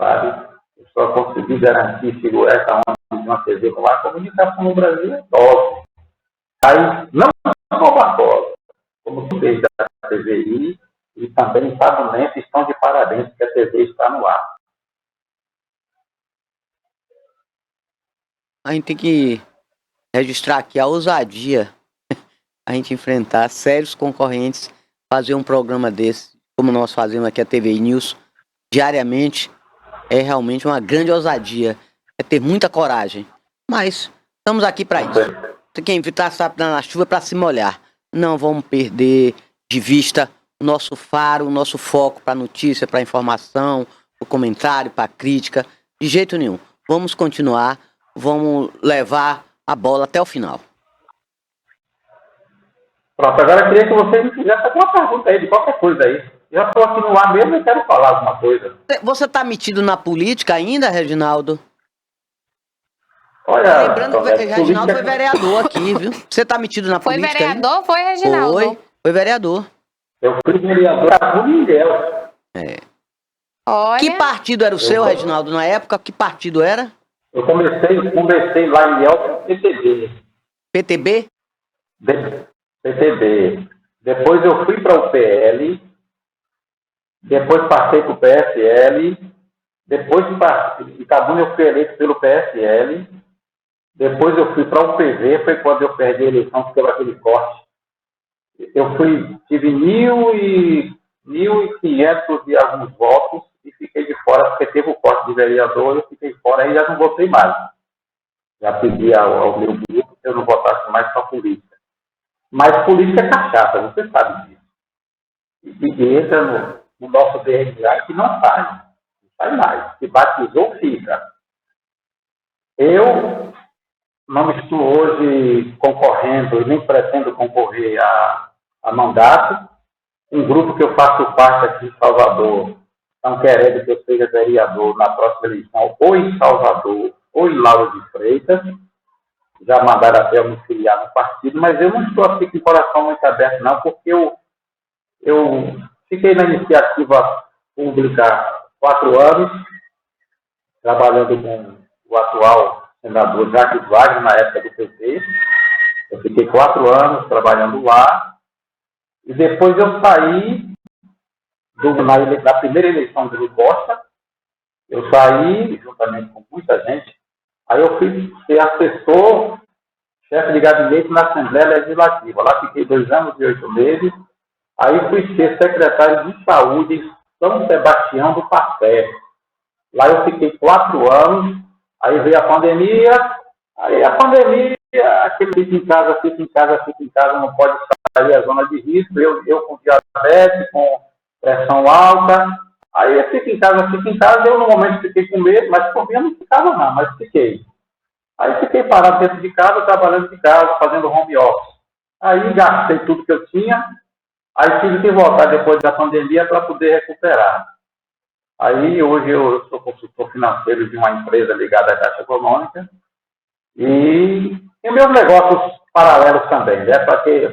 sabe? Eu só consegui garantir segurar essa onda de uma TV com a comunicação no Brasil é dose. Aí, não só Barbosa, como vocês da TVI e também Sabonense estão de parabéns porque a TV está no ar. A gente tem que registrar aqui a ousadia, a gente enfrentar sérios concorrentes, fazer um programa desse, como nós fazemos aqui a TVI News, diariamente, é realmente uma grande ousadia, é ter muita coragem. Mas estamos aqui para isso. Você quer invitar na chuva para se molhar. Não vamos perder de vista o nosso faro, o nosso foco para a notícia, para a informação, para o comentário, para a crítica. De jeito nenhum. Vamos continuar, vamos levar a bola até o final. Pronto, agora eu queria que vocês me fizessem alguma pergunta aí, de qualquer coisa aí. Já estou aqui no ar mesmo e quero falar alguma coisa. Você está metido na política ainda, Reginaldo? Olha, lembrando que o Reginaldo foi vereador aqui, viu? Você está metido na política ainda? Foi vereador? Ainda? Foi, Reginaldo? Foi vereador. Eu fui vereador da Unindel. Olha. Que partido era o seu, Reginaldo, na época? Que partido era? Eu comecei lá em Ilhéus, PTB. PTB? PTB. Depois eu fui para o PL, depois passei para o PSL, depois em Itabuna eu fui eleito pelo PSL, depois eu fui para o PV, foi quando eu perdi a eleição, porque teve aquele corte. Eu tive 1.500 e alguns votos e fiquei de fora, porque teve o corte de vereador, eu fiquei fora e já não votei mais. Já pedi ao meu grupo que eu não votasse mais para política. Mas política é cachaça, você sabe disso. E entra no nosso DNA que não sai mais. Se batizou, fica. Eu não estou hoje concorrendo, e nem pretendo concorrer a mandato. Um grupo que eu faço parte aqui em Salvador estão querendo que eu seja vereador na próxima eleição, ou em Salvador, ou em Lauro de Freitas. Já mandaram até eu me filiar no partido, mas eu não estou aqui com o coração muito aberto, não, porque eu fiquei na iniciativa pública 4 anos, trabalhando com o atual senador Jacques Wagner, na época do PT. Eu fiquei 4 anos trabalhando lá, e depois eu saí na primeira eleição do Rui Costa, eu saí, juntamente com muita gente, aí eu fui ser assessor, chefe de gabinete na Assembleia Legislativa. Lá fiquei 2 anos e 8 meses. Aí fui ser secretário de Saúde em São Sebastião do Passé. Lá eu fiquei 4 anos. Aí veio a pandemia. Aí a pandemia, aquele fica em casa, não pode sair da zona de risco. Eu com diabetes, com pressão alta. Aí fica em casa, eu no momento fiquei com medo, mas por mim eu não ficava não, mas fiquei. Aí fiquei parado dentro de casa, trabalhando de casa, fazendo home office. Aí gastei tudo que eu tinha, aí tive que voltar depois da pandemia para poder recuperar. Aí hoje eu sou consultor financeiro de uma empresa ligada à Caixa Econômica e tem meus negócios paralelos também, né?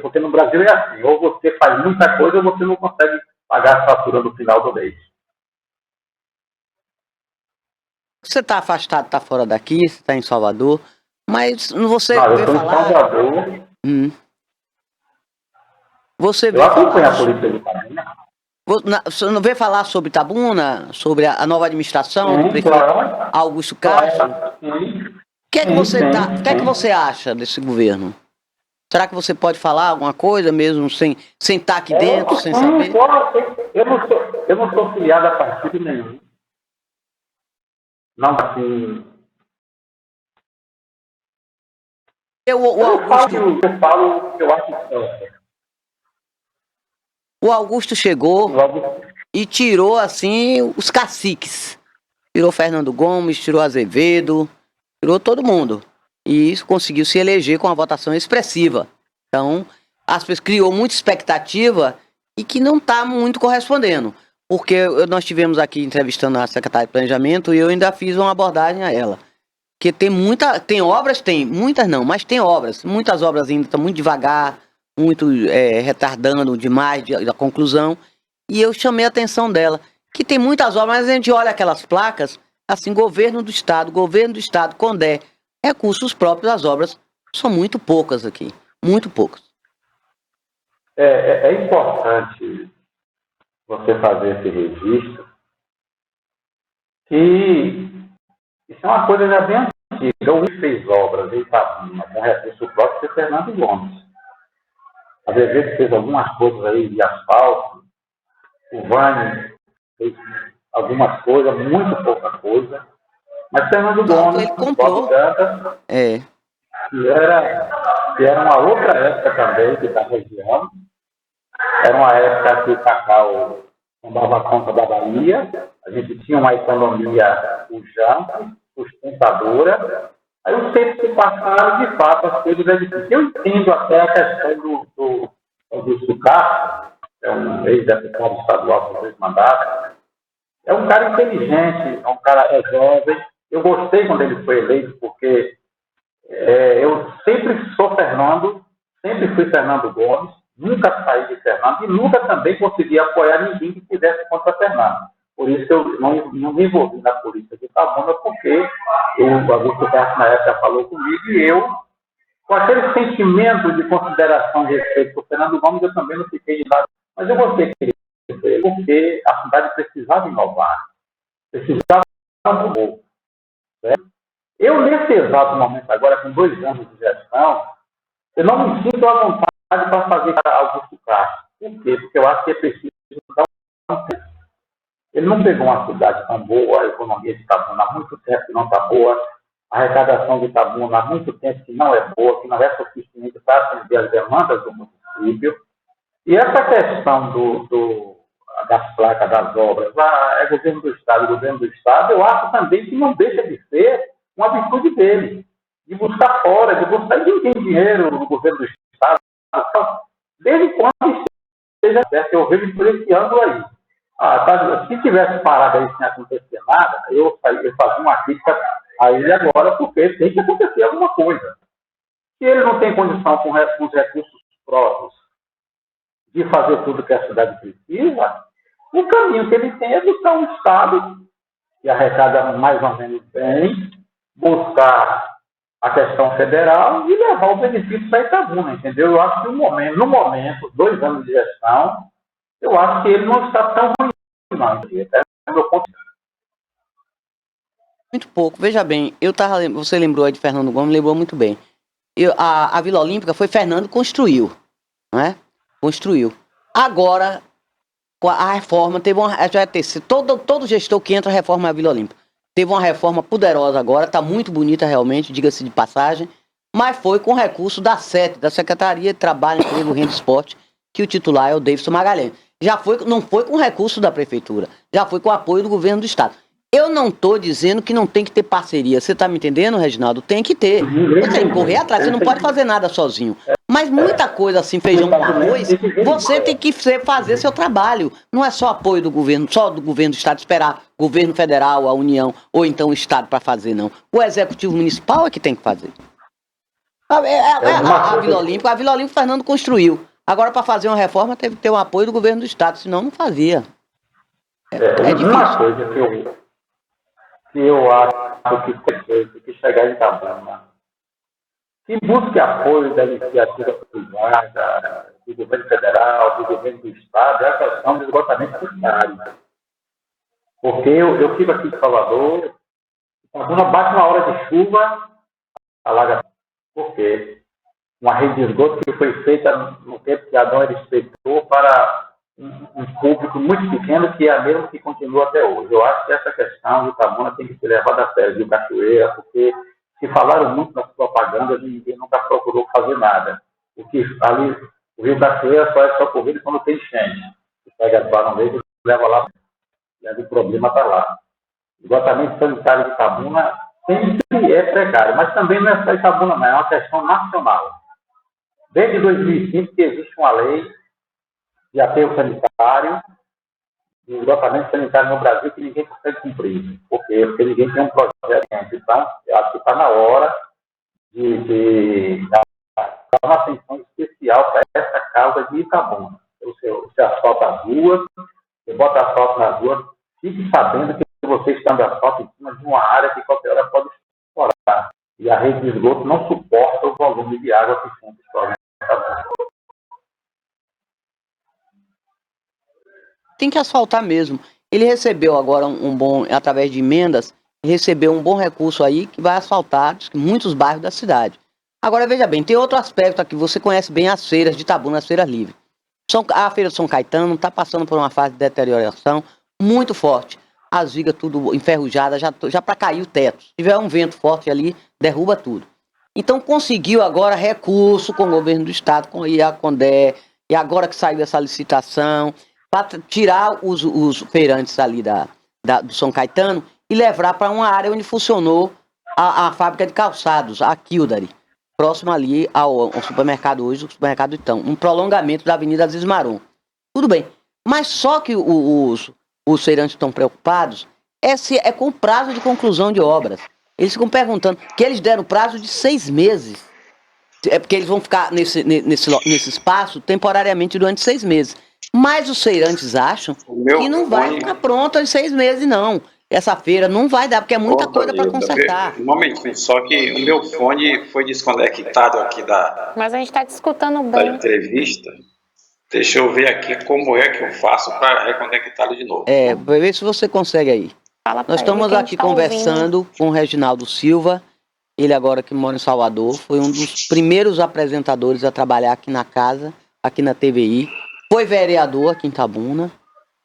Porque no Brasil é assim, ou você faz muita coisa ou você não consegue pagar a fatura no final do mês. Você está afastado, está fora daqui, você está em Salvador, mas você Não, eu vê estou em falar. Salvador. Você vê Eu acompanho falar. a polícia de Itabuna. Você não vê falar sobre Itabuna, sobre a nova administração do Sim, prefeito claro. Augusto Castro? Sim. O que é que você acha desse governo? Será que você pode falar alguma coisa mesmo sem estar aqui dentro, sem saber? Eu não sou filiado a partido nenhum. Não, assim. Eu falo o que eu acho certo. O Augusto chegou e tirou, assim, os caciques. Tirou Fernando Gomes, tirou Azevedo, tirou todo mundo. E isso conseguiu se eleger com uma votação expressiva. Então, as pessoas criou muita expectativa e que não está muito correspondendo. Porque nós tivemos aqui entrevistando a secretária de Planejamento e eu ainda fiz uma abordagem a ela. Porque tem obras, muitas não, mas tem obras. Muitas obras ainda estão muito devagar, muito retardando demais a conclusão. E eu chamei a atenção dela, que tem muitas obras, mas a gente olha aquelas placas, assim, governo do Estado, CONDE, recursos próprios, as obras são muito poucas aqui, muito poucas. É importante você fazer esse registro, que isso é uma coisa já bem antiga. O que fez obras em Itabuna com recurso próprio foi Fernando Gomes. A Azevedo fez algumas coisas aí de asfalto, o Vânia fez algumas coisas, muito pouca coisa, mas Fernando Gomes, ele comprou. Que era uma outra época também da região, era uma época que o cacau tomava conta da Bahia, a gente tinha uma economia pujante, sustentadora. Aí os tempos se passaram, de fato, as coisas é difícil. Eu entendo até a questão do Augusto Castro, é um ex-deputado estadual por 2 mandatos. É um cara inteligente, é um cara jovem. Eu gostei quando ele foi eleito, porque eu sempre sou Fernando, sempre fui Fernando Gomes, nunca saí de Fernando e nunca também consegui apoiar ninguém que fizesse contra Fernando. Por isso eu não me envolvi na política de Itabuna, porque o Augusto Castro na época falou comigo e eu, com aquele sentimento de consideração e respeito por Fernando Gomes, eu também não fiquei de lado. Mas eu gostei que ele fez, porque a cidade precisava inovar, precisava mudar. Eu, nesse exato momento agora, com 2 anos de gestão, eu não me sinto à vontade para fazer Augusto Castro. Por quê? Porque eu acho que é preciso dar um tempo. Ele não pegou uma cidade tão boa, a economia de Itabuna há muito tempo que não está boa, a arrecadação de Itabuna há muito tempo que não é boa, que não é suficiente para atender as demandas do município. E essa questão das placas, das obras, é governo do Estado, eu acho também que não deixa de ser uma virtude dele, de buscar fora, de buscar ninguém tem dinheiro no governo do Estado, desde quando esteja certo, eu vejo influenciando aí. Se tivesse parado aí sem acontecer nada, eu fazia uma crítica a ele agora, porque tem que acontecer alguma coisa. Se ele não tem condição com os recursos próprios de fazer tudo que a cidade precisa, o caminho que ele tem é buscar um Estado que arrecada mais ou menos bem, buscar a questão federal e levar o benefício para Itabuna, entendeu? Eu acho que no momento, 2 anos de gestão, eu acho que ele não está tão ruim, não. É meu ponto de vista. Muito pouco. Veja bem, você lembrou aí de Fernando Gomes, lembrou muito bem. A Vila Olímpica foi Fernando que construiu, não é? Construiu. Agora, com a reforma, todo gestor que entra reforma a Vila Olímpica. Teve uma reforma poderosa agora, está muito bonita realmente, diga-se de passagem, mas foi com recurso da SET, da Secretaria de Trabalho, Emprego, Renda e Esporte, que o titular é o Davidson Magalhães. não foi com recurso da prefeitura, já foi com o apoio do governo do estado. Eu não estou dizendo que não tem que ter parceria. Você está me entendendo, Reginaldo? Tem que ter. Você tem que correr atrás, você não pode fazer nada sozinho. Mas muita coisa assim, feijão com arroz, você tem que fazer seu trabalho. Não é só apoio do governo, só do governo do estado, esperar o governo federal, a União, ou então o estado para fazer, não. O executivo municipal é que tem que fazer. A Vila Olímpica o Fernando construiu. Agora, para fazer uma reforma, teve que ter o apoio do governo do estado, senão não fazia. É difícil. Uma coisa que eu acho que tem que chegar em Itabuna, que busque apoio da iniciativa privada, do governo federal, do governo do estado, é a questão do esgotamento sanitário. Porque eu fico aqui em Salvador, Itabuna bate uma hora de chuva, alaga. Por quê? Uma rede de esgoto que foi feita no tempo que Adão era inspetor para um público muito pequeno, que é a mesma que continua até hoje. Eu acho que essa questão de Itabuna tem que ser levada a sério, de Cachoeira, porque se falaram muito nas propagandas e ninguém nunca procurou fazer nada. O que ali, o Rio Cachoeira só é socorrido quando tem enchente. Você pega as barões e leva lá, e o problema está lá. O esgotamento sanitário de Itabuna sempre é precário, mas também não é só Itabuna, não, é uma questão nacional. Desde 2005 que existe uma lei de aterro sanitário, de esgotamento sanitário no Brasil, que ninguém consegue cumprir. Por quê? Porque ninguém tem um projeto. Então, acho que está na hora de dar uma atenção especial para essa causa de Itabuna. Você asfalta as ruas, você bota asfalto nas ruas, fique sabendo que você está dando asfalto em cima de uma área que qualquer hora pode estourar. E a rede de esgoto não suporta o volume de água que sempre estoura em Itabuna. Tem que asfaltar mesmo. Ele recebeu agora através de emendas, ele recebeu um bom recurso aí que vai asfaltar muitos bairros da cidade. Agora, veja bem, tem outro aspecto aqui, você conhece bem as feiras de Itabuna, as feiras livres. A feira de São Caetano está passando por uma fase de deterioração muito forte. As vigas tudo enferrujadas, já para cair o teto. Se tiver um vento forte ali, derruba tudo. Então conseguiu agora recurso com o governo do estado, com a IACONDE, e agora que saiu essa licitação, para tirar os feirantes ali do São Caetano e levar para uma área onde funcionou a fábrica de calçados, a Kildare, próximo ali ao supermercado hoje, o supermercado Itão, um prolongamento da Avenida Aziz Maron. Tudo bem, mas só que os feirantes estão preocupados é com o prazo de conclusão de obras. Eles ficam perguntando, que eles deram prazo de 6 meses, é porque eles vão ficar nesse espaço temporariamente durante 6 meses. Mas os feirantes acham que não vai ficar pronto em 6 meses, não. Essa feira não vai dar, porque é muita coisa para consertar. Um momentinho, só que o meu fone foi desconectado aqui Mas a gente está discutando da bem. entrevista. Deixa eu ver aqui como é que eu faço para reconectá-lo de novo. Vai ver se você consegue aí. Nós estamos aqui conversando com o Reginaldo Silva, ele agora que mora em Salvador, foi um dos primeiros apresentadores a trabalhar aqui na casa, aqui na TVI. Foi vereador aqui em Itabuna,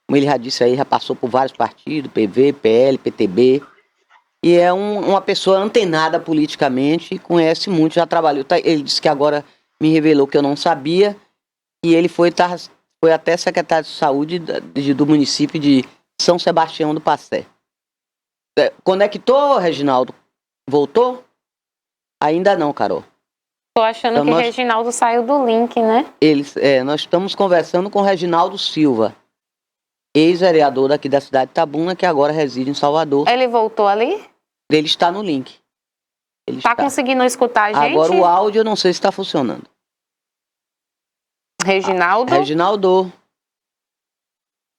como ele já disse aí, já passou por vários partidos, PV, PL, PTB, e é uma pessoa antenada politicamente, conhece muito, já trabalhou. Ele disse que agora me revelou que eu não sabia, e ele foi até secretário de saúde do município de São Sebastião do Passé. Conectou, Reginaldo? Voltou? Ainda não, Carol. Tô achando que Reginaldo saiu do link, né? Nós estamos conversando com o Reginaldo Silva, ex-vereador aqui da cidade de Itabuna, que agora reside em Salvador. Ele voltou ali? Ele está no link. Tá conseguindo escutar a gente? Agora o áudio eu não sei se está funcionando. Reginaldo.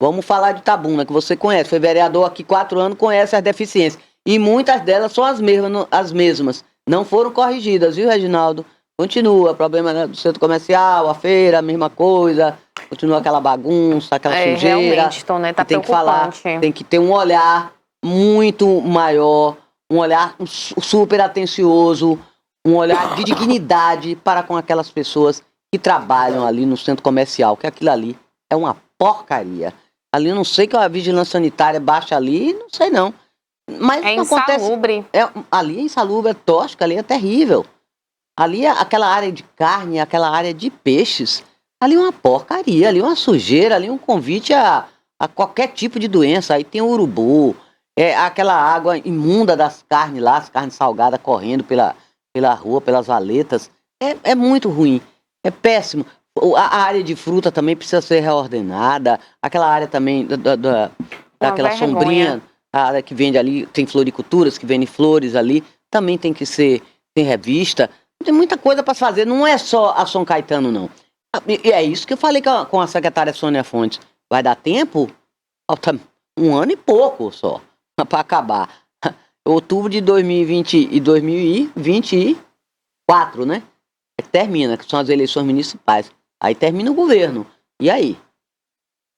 Vamos falar de Itabuna, que você conhece. Foi vereador aqui 4 anos, conhece as deficiências. E muitas delas são as mesmas. Não foram corrigidas, viu, Reginaldo? Continua, problema do centro comercial, a feira, a mesma coisa, continua aquela bagunça, aquela sujeira. Realmente, Toné, tá tem que falar, tem que ter um olhar muito maior, um olhar super atencioso, um olhar de dignidade para com aquelas pessoas que trabalham ali no centro comercial, que aquilo ali é uma porcaria. Ali eu não sei que a vigilância sanitária baixa ali, não sei não. Mas é insalubre. Ali é insalubre, é tóxico, ali é terrível. Ali, aquela área de carne, aquela área de peixes, Ali é uma porcaria, ali é uma sujeira, ali é um convite a qualquer tipo de doença. Aí tem o urubu, aquela água imunda das carnes lá, as carnes salgadas correndo pela rua, pelas valetas. É muito ruim, é péssimo. A área de fruta também precisa ser reordenada, aquela área também daquela sombrinha, a área que vende ali, tem floriculturas que vendem flores ali, também tem que ser revista. Tem muita coisa para fazer, não é só a São Caetano, não. E é isso que eu falei com a secretária Sônia Fontes. Vai dar tempo? Falta 1 ano e pouco só para acabar. Outubro de 2020 e 2024, né? Termina, que são as eleições municipais. Aí termina o governo. E aí?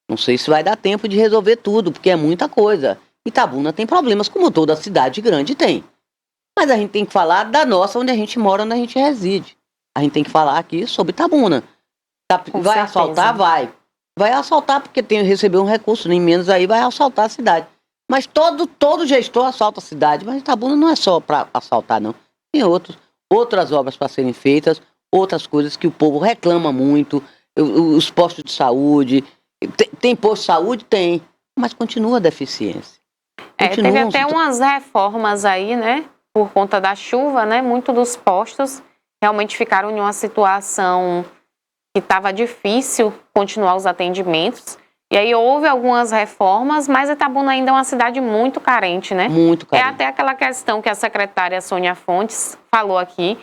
Não sei se vai dar tempo de resolver tudo, porque é muita coisa. Itabuna tem problemas, como toda cidade grande tem. Mas a gente tem que falar da nossa, onde a gente mora, onde a gente reside. A gente tem que falar aqui sobre Itabuna. Vai assaltar? Vai. Vai assaltar porque recebeu um recurso, nem menos aí, vai assaltar a cidade. Mas todo gestor assalta a cidade. Mas Itabuna não é só para assaltar, não. Tem outras obras para serem feitas, outras coisas que o povo reclama muito. Os postos de saúde. Tem posto de saúde? Tem. Mas continua a deficiência. Teve até umas reformas aí, né? Por conta da chuva, né? Muitos dos postos realmente ficaram em uma situação que estava difícil continuar os atendimentos. E aí houve algumas reformas, mas Itabuna ainda é uma cidade muito carente, né? Muito carente. É até aquela questão que a secretária Sônia Fontes falou aqui.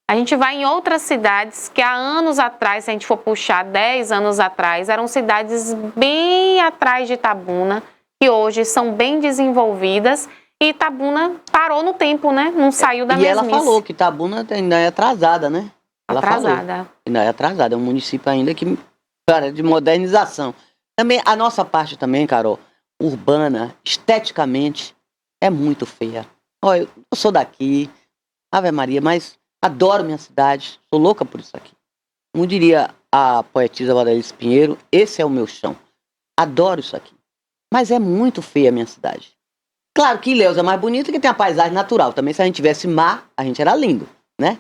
A gente vai em outras cidades que há anos atrás, se a gente for puxar 10 anos atrás, eram cidades bem atrás de Itabuna, que hoje são bem desenvolvidas. E Itabuna parou no tempo, né? Não saiu da mesmice. E ela falou que Itabuna ainda é atrasada, né? Atrasada. Ainda é atrasada. É um município ainda que, cara, de modernização. Também, a nossa parte também, Carol, urbana, esteticamente, é muito feia. Olha, eu sou daqui, Ave Maria, mas adoro minha cidade. Sou louca por isso aqui. Como diria a poetisa Vadalice Pinheiro, esse é o meu chão. Adoro isso aqui. Mas é muito feia a minha cidade. Claro que Ilhéus é mais bonita que tem a paisagem natural. Também se a gente tivesse mar, a gente era lindo, né?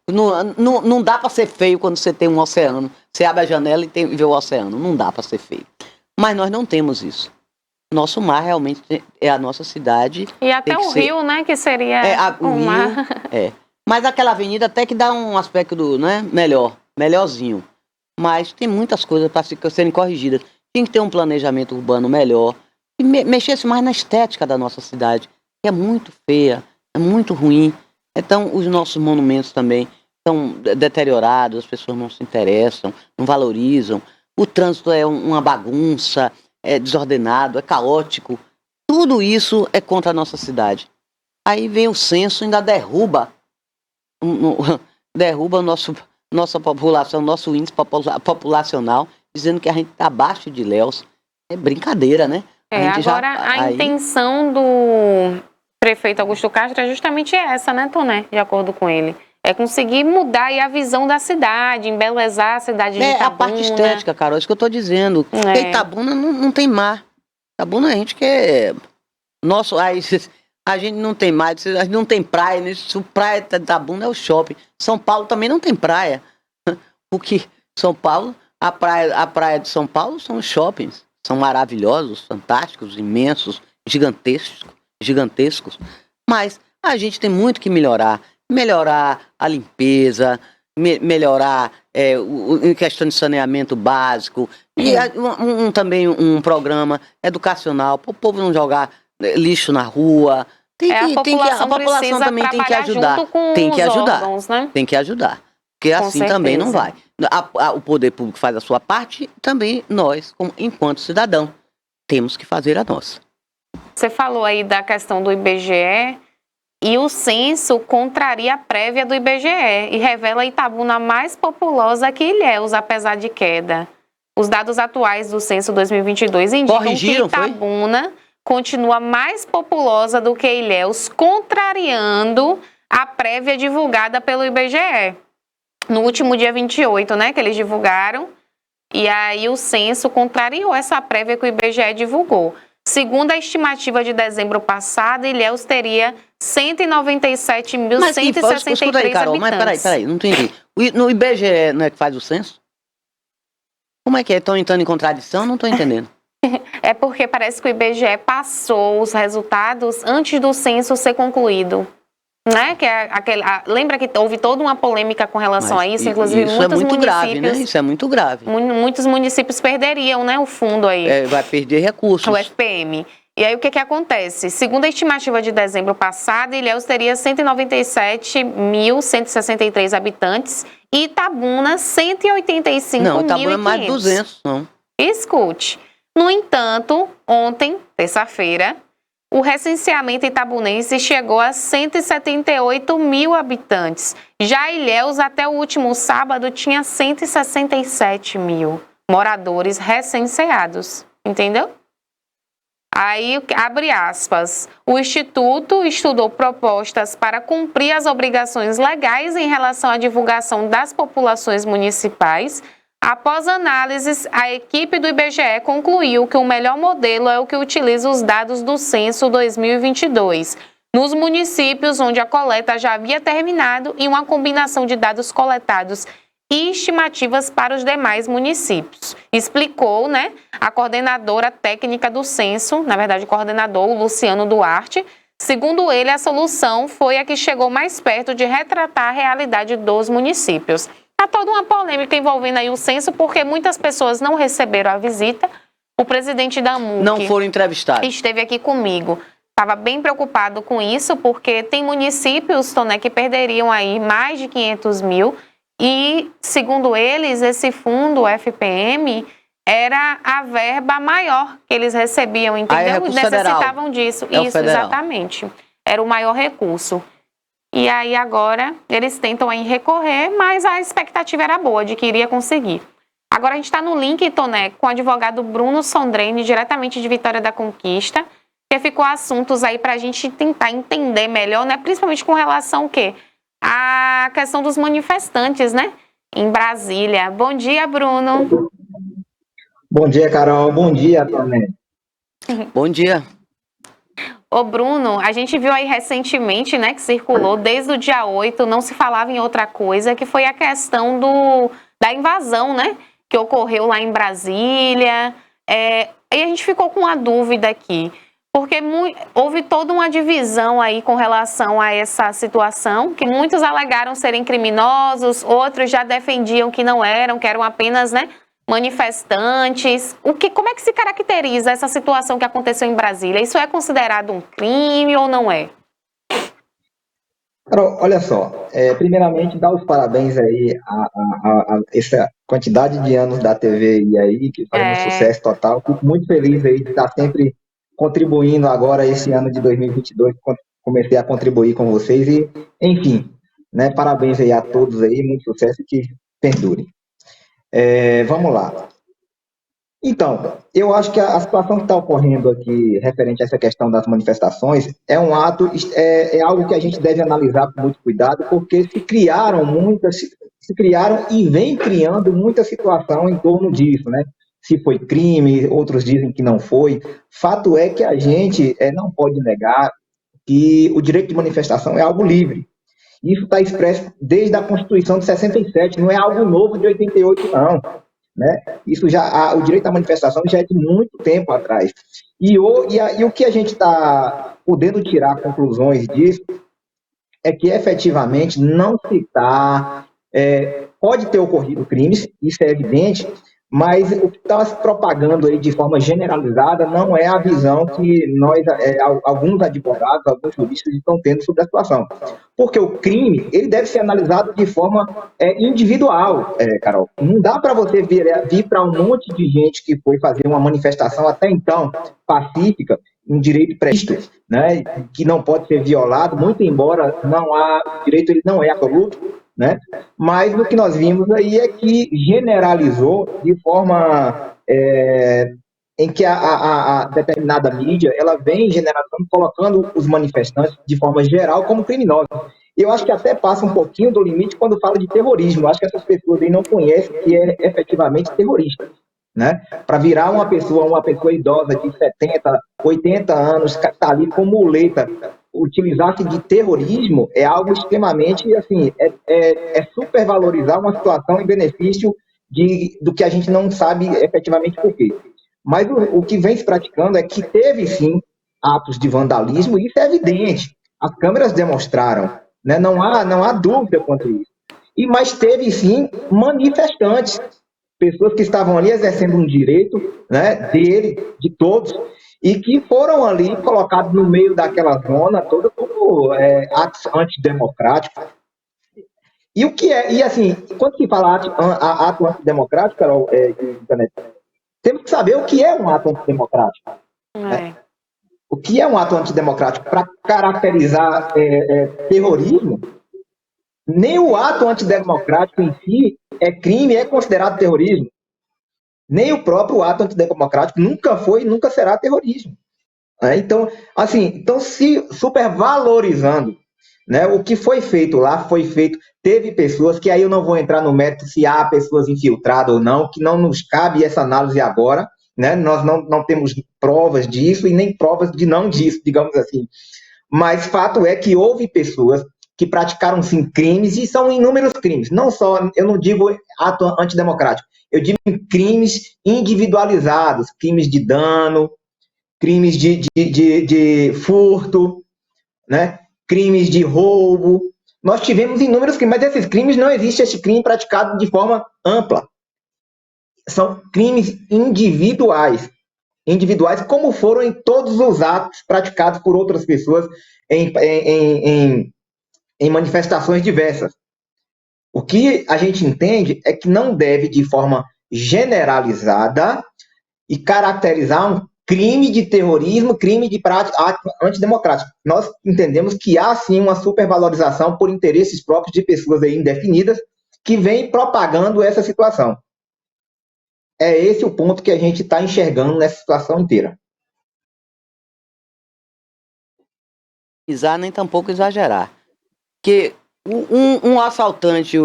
Não dá para ser feio quando você tem um oceano. Você abre a janela e vê o oceano. Não dá para ser feio. Mas nós não temos isso. Nosso mar realmente é a nossa cidade. E até o rio, né? Que seria o rio, mar. Mas aquela avenida até que dá um aspecto, né, melhorzinho. Mas tem muitas coisas para serem corrigidas. Tem que ter um planejamento urbano melhor. E mexesse mais na estética da nossa cidade, que é muito feia, é muito ruim. Então, os nossos monumentos também estão deteriorados, as pessoas não se interessam, não valorizam. O trânsito é uma bagunça, é desordenado, é caótico. Tudo isso é contra a nossa cidade. Aí vem o censo e ainda derruba nossa população, nosso índice populacional, dizendo que a gente está abaixo de Ilhéus. É brincadeira, né? A intenção do prefeito Augusto Castro é justamente essa, né, Toné? De acordo com ele. É conseguir mudar aí a visão da cidade, embelezar a cidade de Itabuna. É a parte estética, Carol, isso que eu tô dizendo. Porque Itabuna não tem mar. Itabuna a gente quer... Nosso, aí, a gente não tem mar, a gente não tem praia, né? Praia de Itabuna é o shopping. São Paulo também não tem praia. Porque São Paulo, a praia de São Paulo são os shoppings. São maravilhosos, fantásticos, imensos, gigantescos. Mas a gente tem muito que melhorar. Melhorar a limpeza, melhorar em questão de saneamento básico. E também um programa educacional para o povo não jogar lixo na rua. A população também tem que ajudar. Órgãos, né? Tem que ajudar. Porque assim também não vai. O poder público faz a sua parte, também nós, enquanto cidadão, temos que fazer a nossa. Você falou aí da questão do IBGE e o censo contraria a prévia do IBGE e revela Itabuna mais populosa que Ilhéus, apesar de queda. Os dados atuais do censo 2022 indicam que Itabuna continua mais populosa do que Ilhéus, contrariando a prévia divulgada pelo IBGE. No último dia 28, né, que eles divulgaram, e aí o censo contrariou essa prévia que o IBGE divulgou. Segundo a estimativa de dezembro passado, Ilhéus teria 197.163 habitantes. Mas, Carol, mas peraí, não entendi. No IBGE não é que faz o censo? Como é que é? Estão entrando em contradição? Não estou entendendo. É porque parece que o IBGE passou os resultados antes do censo ser concluído. Né? Que é lembra que houve toda uma polêmica com relação a isso, inclusive isso muitos é muito grave, né? municípios. Isso é muito grave. Muitos municípios perderiam, né, o fundo aí. Vai perder recursos. O FPM. E aí o que acontece? Segundo a estimativa de dezembro passado, Ilhéus teria 197.163 habitantes e Itabuna 185.500. Não, Itabuna é mais de 200, não. Escute. No entanto, ontem, terça-feira, o recenseamento itabunense chegou a 178 mil habitantes. Já Ilhéus, até o último sábado, tinha 167 mil moradores recenseados. Entendeu? Aí, abre aspas, o Instituto estudou propostas para cumprir as obrigações legais em relação à divulgação das populações municipais. Após análises, a equipe do IBGE concluiu que o melhor modelo é o que utiliza os dados do Censo 2022, nos municípios onde a coleta já havia terminado e uma combinação de dados coletados e estimativas para os demais municípios. Explicou, né, a coordenadora técnica do censo, na verdade o coordenador, o Luciano Duarte. Segundo ele, a solução foi a que chegou mais perto de retratar a realidade dos municípios. Há toda uma polêmica envolvendo aí o censo, porque muitas pessoas não receberam a visita. O presidente da AMUC não foram entrevistados. Esteve aqui comigo. Estava bem preocupado com isso, porque tem municípios, Toné, que perderiam aí mais de 500 mil. E, segundo eles, esse fundo, o FPM, era a verba maior que eles recebiam, entendeu? Necessitavam disso. Isso, exatamente. Era o maior recurso. E aí agora eles tentam aí recorrer, mas a expectativa era boa de que iria conseguir. Agora a gente está no link, Toné, com o advogado Bruno Sondreni, diretamente de Vitória da Conquista, que ficou assuntos aí para a gente tentar entender melhor, né? Principalmente com relação ao quê? A questão dos manifestantes, né? Em Brasília. Bom dia, Bruno. Bom dia, Carol. Bom dia, Toné. Bom dia. Ô Bruno, a gente viu aí recentemente, né, que circulou desde o dia 8, não se falava em outra coisa, que foi a questão da invasão, né, que ocorreu lá em Brasília. E a gente ficou com uma dúvida aqui, porque houve toda uma divisão aí com relação a essa situação, que muitos alegaram serem criminosos, outros já defendiam que não eram, que eram apenas, né, manifestantes. Como é que se caracteriza essa situação que aconteceu em Brasília? Isso é considerado um crime ou não é? Carol, olha só, primeiramente dar os parabéns aí a essa quantidade de anos da TVI aí, que faz um sucesso total. Fico muito feliz aí de estar sempre contribuindo agora esse ano de 2022, comecei a contribuir com vocês e, enfim, né, parabéns aí a todos aí, muito sucesso e que perdure. Vamos lá. Então, eu acho que a situação que está ocorrendo aqui, referente a essa questão das manifestações, é um ato, é algo que a gente deve analisar com muito cuidado, porque se criaram e vem criando muita situação em torno disso, né? Se foi crime, outros dizem que não foi. Fato é que a gente não pode negar que o direito de manifestação é algo livre. Isso está expresso desde a Constituição de 67, não é algo novo de 88, não. Né? Isso o direito à manifestação já é de muito tempo atrás. E o que a gente está podendo tirar conclusões disso é que efetivamente não se está. Pode ter ocorrido crimes, isso é evidente, mas o que está se propagando aí de forma generalizada não é a visão que alguns advogados, alguns juristas estão tendo sobre a situação. Porque o crime, ele deve ser analisado de forma individual, Carol. Não dá para você vir para um monte de gente que foi fazer uma manifestação até então pacífica, um direito previsto, né, que não pode ser violado, muito embora o direito ele não é absoluto, né? Mas o que nós vimos aí é que generalizou de forma em que a determinada mídia ela vem generalizando, colocando os manifestantes de forma geral como criminosos. Eu acho que até passa um pouquinho do limite quando fala de terrorismo. Eu acho que essas pessoas aí não conhecem que é efetivamente terrorista. Né? Para virar uma pessoa idosa de 70, 80 anos, que está ali com muleta, utilizar-se de terrorismo é algo extremamente, assim, supervalorizar uma situação em benefício do que a gente não sabe efetivamente por quê. Mas o que vem se praticando é que teve, sim, atos de vandalismo, e isso é evidente. As câmeras demonstraram, né? Não há dúvida quanto a isso. Mas teve, sim, manifestantes, pessoas que estavam ali exercendo um direito, né, de todos, e que foram ali colocados no meio daquela zona toda como atos antidemocráticos. E o que é, e assim, quando se fala ato antidemocrático, Carol, internet, temos que saber o que é um ato antidemocrático. Né? O que é um ato antidemocrático? Para caracterizar terrorismo, nem o ato antidemocrático em si é crime, é considerado terrorismo. Nem o próprio ato antidemocrático nunca foi e nunca será terrorismo. Né? Então, assim, se supervalorizando, né, o que foi feito lá, foi feito. Teve pessoas que aí eu não vou entrar no mérito se há pessoas infiltradas ou não, que não nos cabe essa análise agora, né? Nós não temos provas disso e nem provas de não disso, digamos assim. Mas fato é que houve pessoas que praticaram sim crimes, e são inúmeros crimes. Não só, eu não digo ato antidemocrático, eu digo crimes individualizados, crimes de dano, crimes de furto, né? Crimes de roubo. Nós tivemos inúmeros crimes, mas esses crimes não existe esse crime praticado de forma ampla. São crimes individuais, como foram em todos os atos praticados por outras pessoas em manifestações diversas. O que a gente entende é que não deve, de forma generalizada, e caracterizar um crime de terrorismo, crime de prática antidemocrática. Nós entendemos que há, sim, uma supervalorização por interesses próprios de pessoas aí indefinidas que vêm propagando essa situação. É esse o ponto que a gente está enxergando nessa situação inteira. Nem tampouco exagerar. Que um assaltante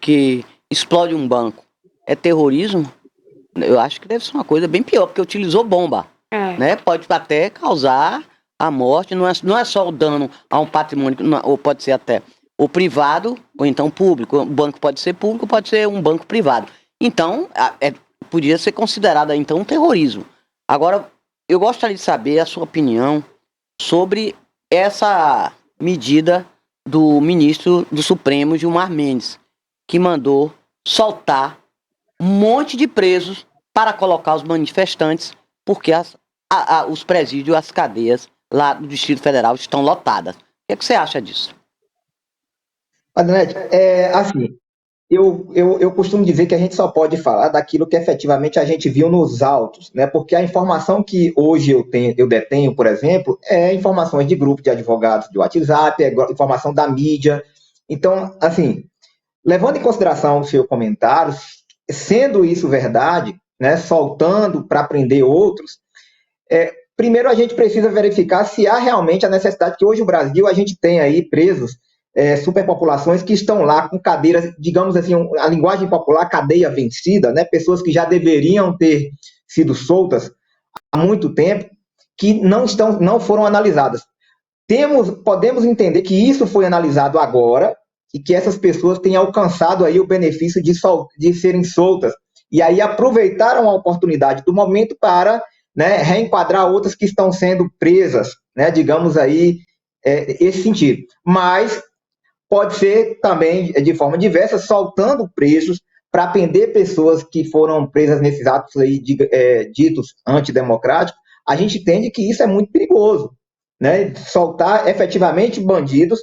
que explode um banco é terrorismo? Eu acho que deve ser uma coisa bem pior, porque utilizou bomba. Né? Pode até causar a morte, não é só o dano a um patrimônio, ou pode ser até o privado, ou então público. O banco pode ser público, pode ser um banco privado. Então, podia ser considerado então um terrorismo. Agora, eu gostaria de saber a sua opinião sobre essa medida do ministro do Supremo, Gilmar Mendes, que mandou soltar um monte de presos para colocar os manifestantes, porque os presídios, as cadeias lá do Distrito Federal estão lotadas. O que você acha disso? Adnet, assim, eu costumo dizer que a gente só pode falar daquilo que efetivamente a gente viu nos autos, né? Porque a informação que hoje eu detenho, por exemplo, é informações de grupo de advogados de WhatsApp, é informação da mídia. Então, assim, levando em consideração o seu comentário, sendo isso verdade, né, soltando para prender outros, primeiro a gente precisa verificar se há realmente a necessidade, que hoje no Brasil a gente tem aí presos, superpopulações que estão lá com cadeiras, digamos assim, a linguagem popular, cadeia vencida, né, pessoas que já deveriam ter sido soltas há muito tempo, que não foram analisadas. Podemos entender que isso foi analisado agora, e que essas pessoas têm alcançado aí o benefício de serem soltas, e aí aproveitaram a oportunidade do momento para, né, reenquadrar outras que estão sendo presas, né, digamos aí, esse sentido. Mas pode ser também de forma diversa, soltando presos para prender pessoas que foram presas nesses atos aí ditos antidemocráticos. A gente entende que isso é muito perigoso, né? Soltar efetivamente bandidos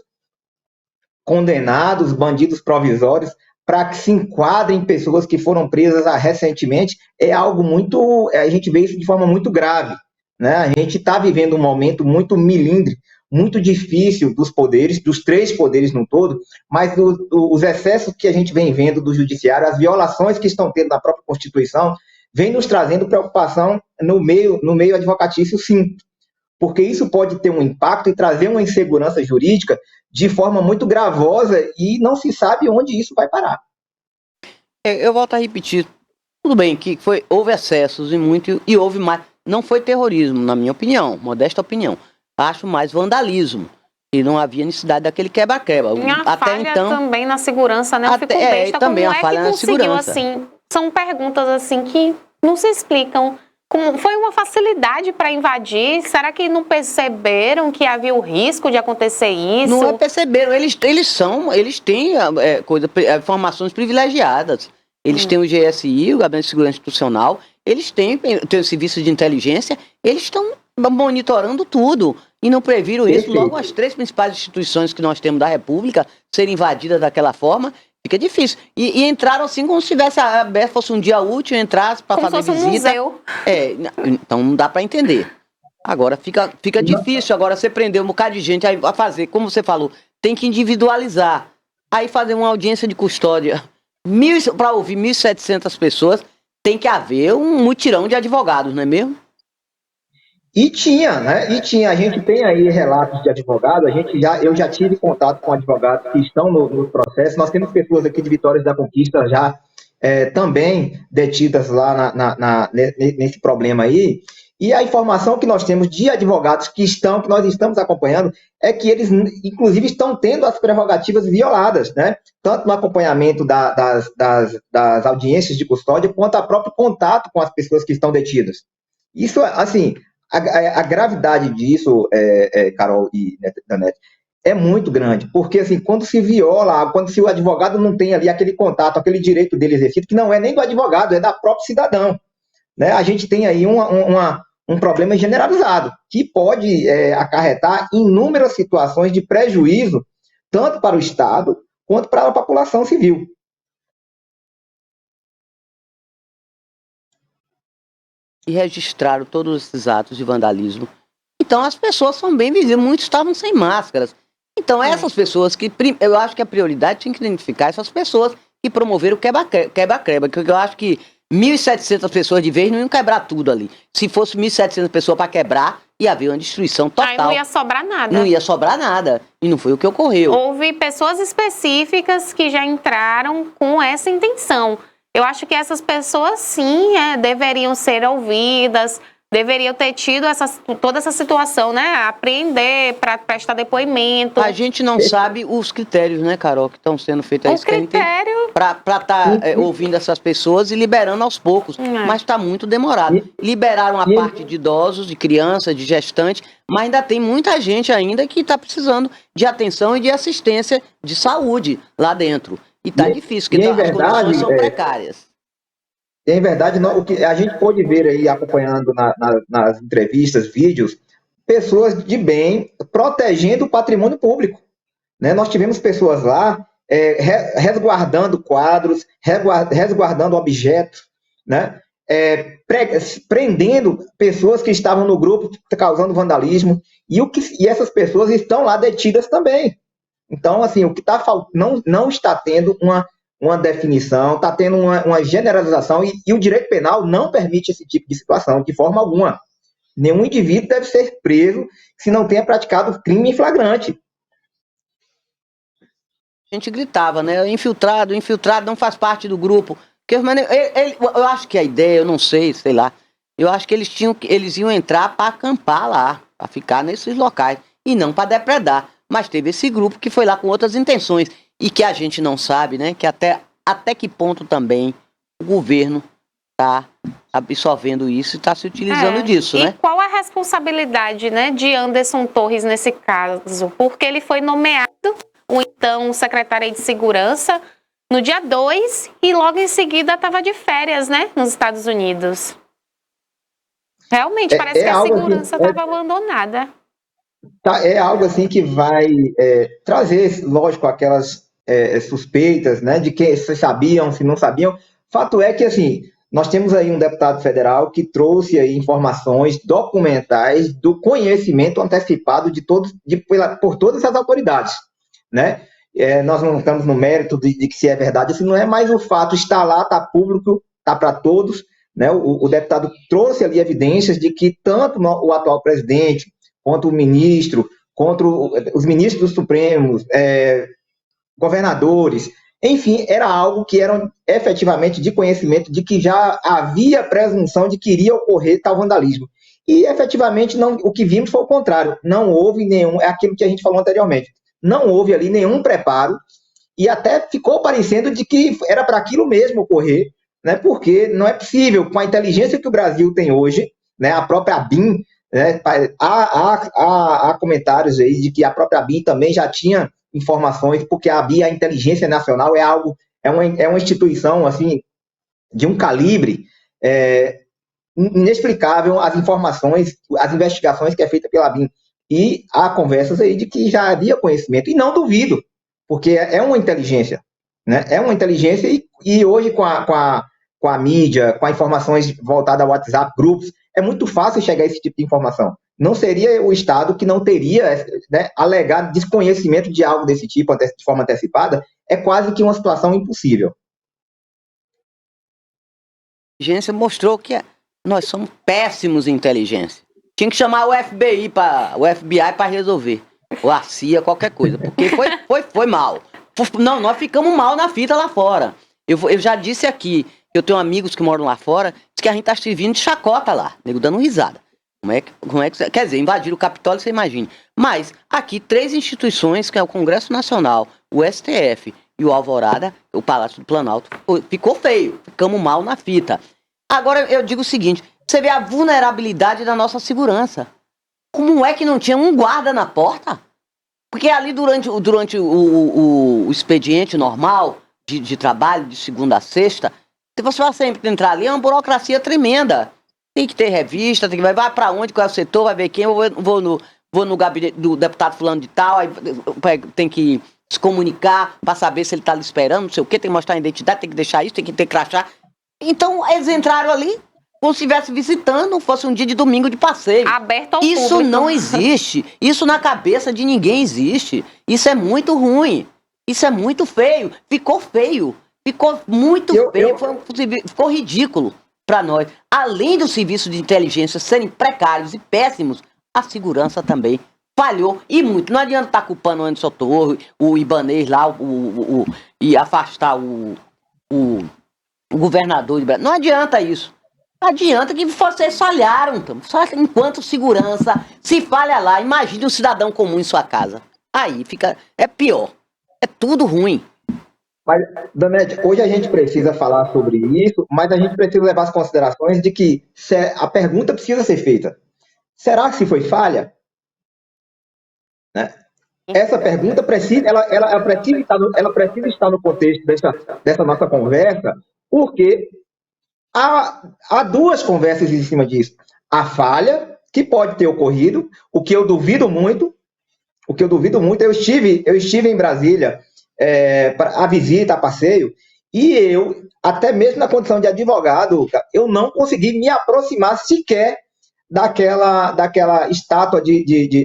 condenados, bandidos provisórios, para que se enquadrem pessoas que foram presas recentemente, é algo muito, a gente vê isso de forma muito grave, né? A gente está vivendo um momento muito milíndrico, muito difícil dos poderes, dos três poderes no todo, mas os excessos que a gente vem vendo do judiciário, as violações que estão tendo na própria Constituição, vem nos trazendo preocupação no meio advocatício, sim, porque isso pode ter um impacto e trazer uma insegurança jurídica de forma muito gravosa e não se sabe onde isso vai parar. Eu volto a repetir, tudo bem que houve excessos e houve mais, não foi terrorismo, na minha opinião, modesta opinião, acho mais vandalismo, e não havia necessidade daquele quebra-quebra. Até falha então também na segurança, né? Eu fico besta, também como a falha que na conseguiu segurança. assim são perguntas assim que não se explicam. Foi uma facilidade para invadir? Será que não perceberam que havia o risco de acontecer isso? Não perceberam, eles têm informações privilegiadas. Eles têm o GSI, o Gabinete de Segurança Institucional, eles têm o Serviço de Inteligência, eles estão monitorando tudo. E não previram isso. Logo, as 3 principais instituições que nós temos da República serem invadidas daquela forma, fica difícil. E entraram assim como se tivesse aberto, fosse um dia útil, entrasse para fazer visita. Como se fosse um museu. Então não dá para entender. Agora fica difícil. Agora você prender um bocado de gente a fazer, como você falou, tem que individualizar. Aí fazer uma audiência de custódia para ouvir 1.700 pessoas, tem que haver um mutirão de advogados, não é mesmo? E tinha, né? A gente tem aí relatos de advogados, eu já tive contato com advogados que estão no processo. Nós temos pessoas aqui de Vitória da Conquista já também detidas lá nesse problema aí. E a informação que nós temos de advogados que nós estamos acompanhando, é que eles, inclusive, estão tendo as prerrogativas violadas, né? Tanto no acompanhamento das audiências de custódia, quanto a próprio contato com as pessoas que estão detidas. Isso, assim, a gravidade disso, Carol e Danete, é muito grande, porque assim, quando se o advogado não tem ali aquele contato, aquele direito dele exercido, que não é nem do advogado, é da próprio cidadão, né? A gente tem aí um problema generalizado, que pode acarretar inúmeras situações de prejuízo, tanto para o Estado, quanto para a população civil. E registraram todos esses atos de vandalismo. Então as pessoas são bem visíveis, muitos estavam sem máscaras. Então essas pessoas eu acho que a prioridade tinha que identificar essas pessoas que promoveram o quebra-quebra, porque eu acho que 1.700 pessoas de vez não iam quebrar tudo ali. Se fosse 1.700 pessoas para quebrar, ia haver uma destruição total. Aí não ia sobrar nada. Não ia sobrar nada. E não foi o que ocorreu. Houve pessoas específicas que já entraram com essa intenção. Eu acho que essas pessoas, sim, deveriam ser ouvidas, deveriam ter tido toda essa situação, né? Apreender para prestar depoimento. A gente não sabe os critérios, né, Carol, que estão sendo feitos. O critério... Para estar ouvindo essas pessoas e liberando aos poucos. Mas está muito demorado. Liberaram a parte de idosos, de crianças, de gestantes, mas ainda tem muita gente ainda que está precisando de atenção e de assistência de saúde lá dentro. E está difícil, porque as condições são precárias. Em verdade, o que a gente pode ver aí, acompanhando nas entrevistas, vídeos, pessoas de bem protegendo o patrimônio público, né? Nós tivemos pessoas lá resguardando quadros, resguardando objetos, né? Prendendo pessoas que estavam no grupo causando vandalismo, e essas pessoas estão lá detidas também. Então, assim, o que não está tendo uma definição, está tendo uma generalização, e o direito penal não permite esse tipo de situação, de forma alguma. Nenhum indivíduo deve ser preso se não tenha praticado crime em flagrante. A gente gritava, né? Infiltrado não faz parte do grupo. Eu acho que a ideia, eu não sei lá, eu acho que eles iam entrar para acampar lá, para ficar nesses locais, e não para depredar. Mas teve esse grupo que foi lá com outras intenções, e que a gente não sabe, né? Que até que ponto também o governo está absorvendo isso e está se utilizando disso, né? E qual a responsabilidade, né, de Anderson Torres nesse caso? Porque ele foi nomeado, o então secretário de Segurança, no dia 2, e logo em seguida estava de férias, né, nos Estados Unidos. Realmente, parece que a segurança estava abandonada. É algo assim que vai trazer, lógico, aquelas suspeitas, né, de que se sabiam, se não sabiam. Fato é que, assim, nós temos aí um deputado federal que trouxe aí informações documentais do conhecimento antecipado por todas as autoridades, né? Nós não estamos no mérito de que se é verdade, se não é, mas o fato está lá, está público, está para todos, né? O deputado trouxe ali evidências de que tanto o atual presidente, quanto o ministro, contra os ministros do Supremo, governadores, enfim, era algo que era efetivamente de conhecimento de que já havia presunção de que iria ocorrer tal vandalismo. E efetivamente o que vimos foi o contrário, não houve nenhum, é aquilo que a gente falou anteriormente, não houve ali nenhum preparo, e até ficou parecendo de que era para aquilo mesmo ocorrer, né? Porque não é possível, com a inteligência que o Brasil tem hoje, né? A própria BIM, né? Há comentários aí de que a própria BIM também já tinha informações, porque a BIM, a inteligência nacional, é uma instituição assim de um calibre inexplicável, as informações, as investigações que é feita pela BIM. E há conversas aí de que já havia conhecimento, e não duvido, porque é uma inteligência, né? É uma inteligência, e hoje com a mídia, com as informações voltadas ao WhatsApp, grupos, é muito fácil chegar a esse tipo de informação. Não seria o Estado que não teria, né, alegar desconhecimento de algo desse tipo, de forma antecipada, é quase que uma situação impossível. A inteligência mostrou que nós somos péssimos em inteligência. Tinha que chamar o FBI para resolver. Ou a CIA, qualquer coisa. Porque foi mal. Não, nós ficamos mal na fita lá fora. Eu já disse aqui, eu tenho amigos que moram lá fora, diz que a gente tá servindo de chacota lá, nego dando risada. Como é que quer dizer, invadir o Capitólio, você imagina. Mas aqui 3 instituições, que é o Congresso Nacional, o STF e o Alvorada, o Palácio do Planalto, ficou feio, ficamos mal na fita. Agora eu digo o seguinte, você vê a vulnerabilidade da nossa segurança. Como é que não tinha um guarda na porta? Porque ali durante o expediente normal de trabalho, de segunda a sexta, se você vai sempre entrar ali, é uma burocracia tremenda. Tem que ter revista, vai para onde, qual é o setor, vai ver quem, eu vou no gabinete do deputado fulano de tal, aí tem que se comunicar para saber se ele está ali esperando, não sei o quê, tem que mostrar a identidade, tem que deixar isso, tem que ter crachá. Então, eles entraram ali, como se estivesse visitando, fosse um dia de domingo de passeio. Aberto ao Isso público. não existe. Isso na cabeça de ninguém existe. Isso é muito ruim. Isso é muito feio. Ficou feio. Ficou muito feio. Ficou ridículo para nós. Além do serviço de inteligência serem precários e péssimos, a segurança também falhou e muito. Não adianta estar culpando o Anderson Torre, o Ibanez lá, e afastar o governador de Brasília. Não adianta isso. Adianta que vocês falharam, só enquanto segurança, se falha lá, imagine um cidadão comum em sua casa. Aí é pior, é tudo ruim. Mas, Danete, hoje a gente precisa falar sobre isso, mas a gente precisa levar as considerações de que a pergunta precisa ser feita. Será que se foi falha? Né? Essa pergunta precisa, ela precisa estar no contexto dessa nossa conversa, porque há 2 conversas em cima disso. A falha, que pode ter ocorrido, o que eu duvido muito, eu estive em Brasília a visita, a passeio, e eu, até mesmo na condição de advogado, eu não consegui me aproximar sequer daquela estátua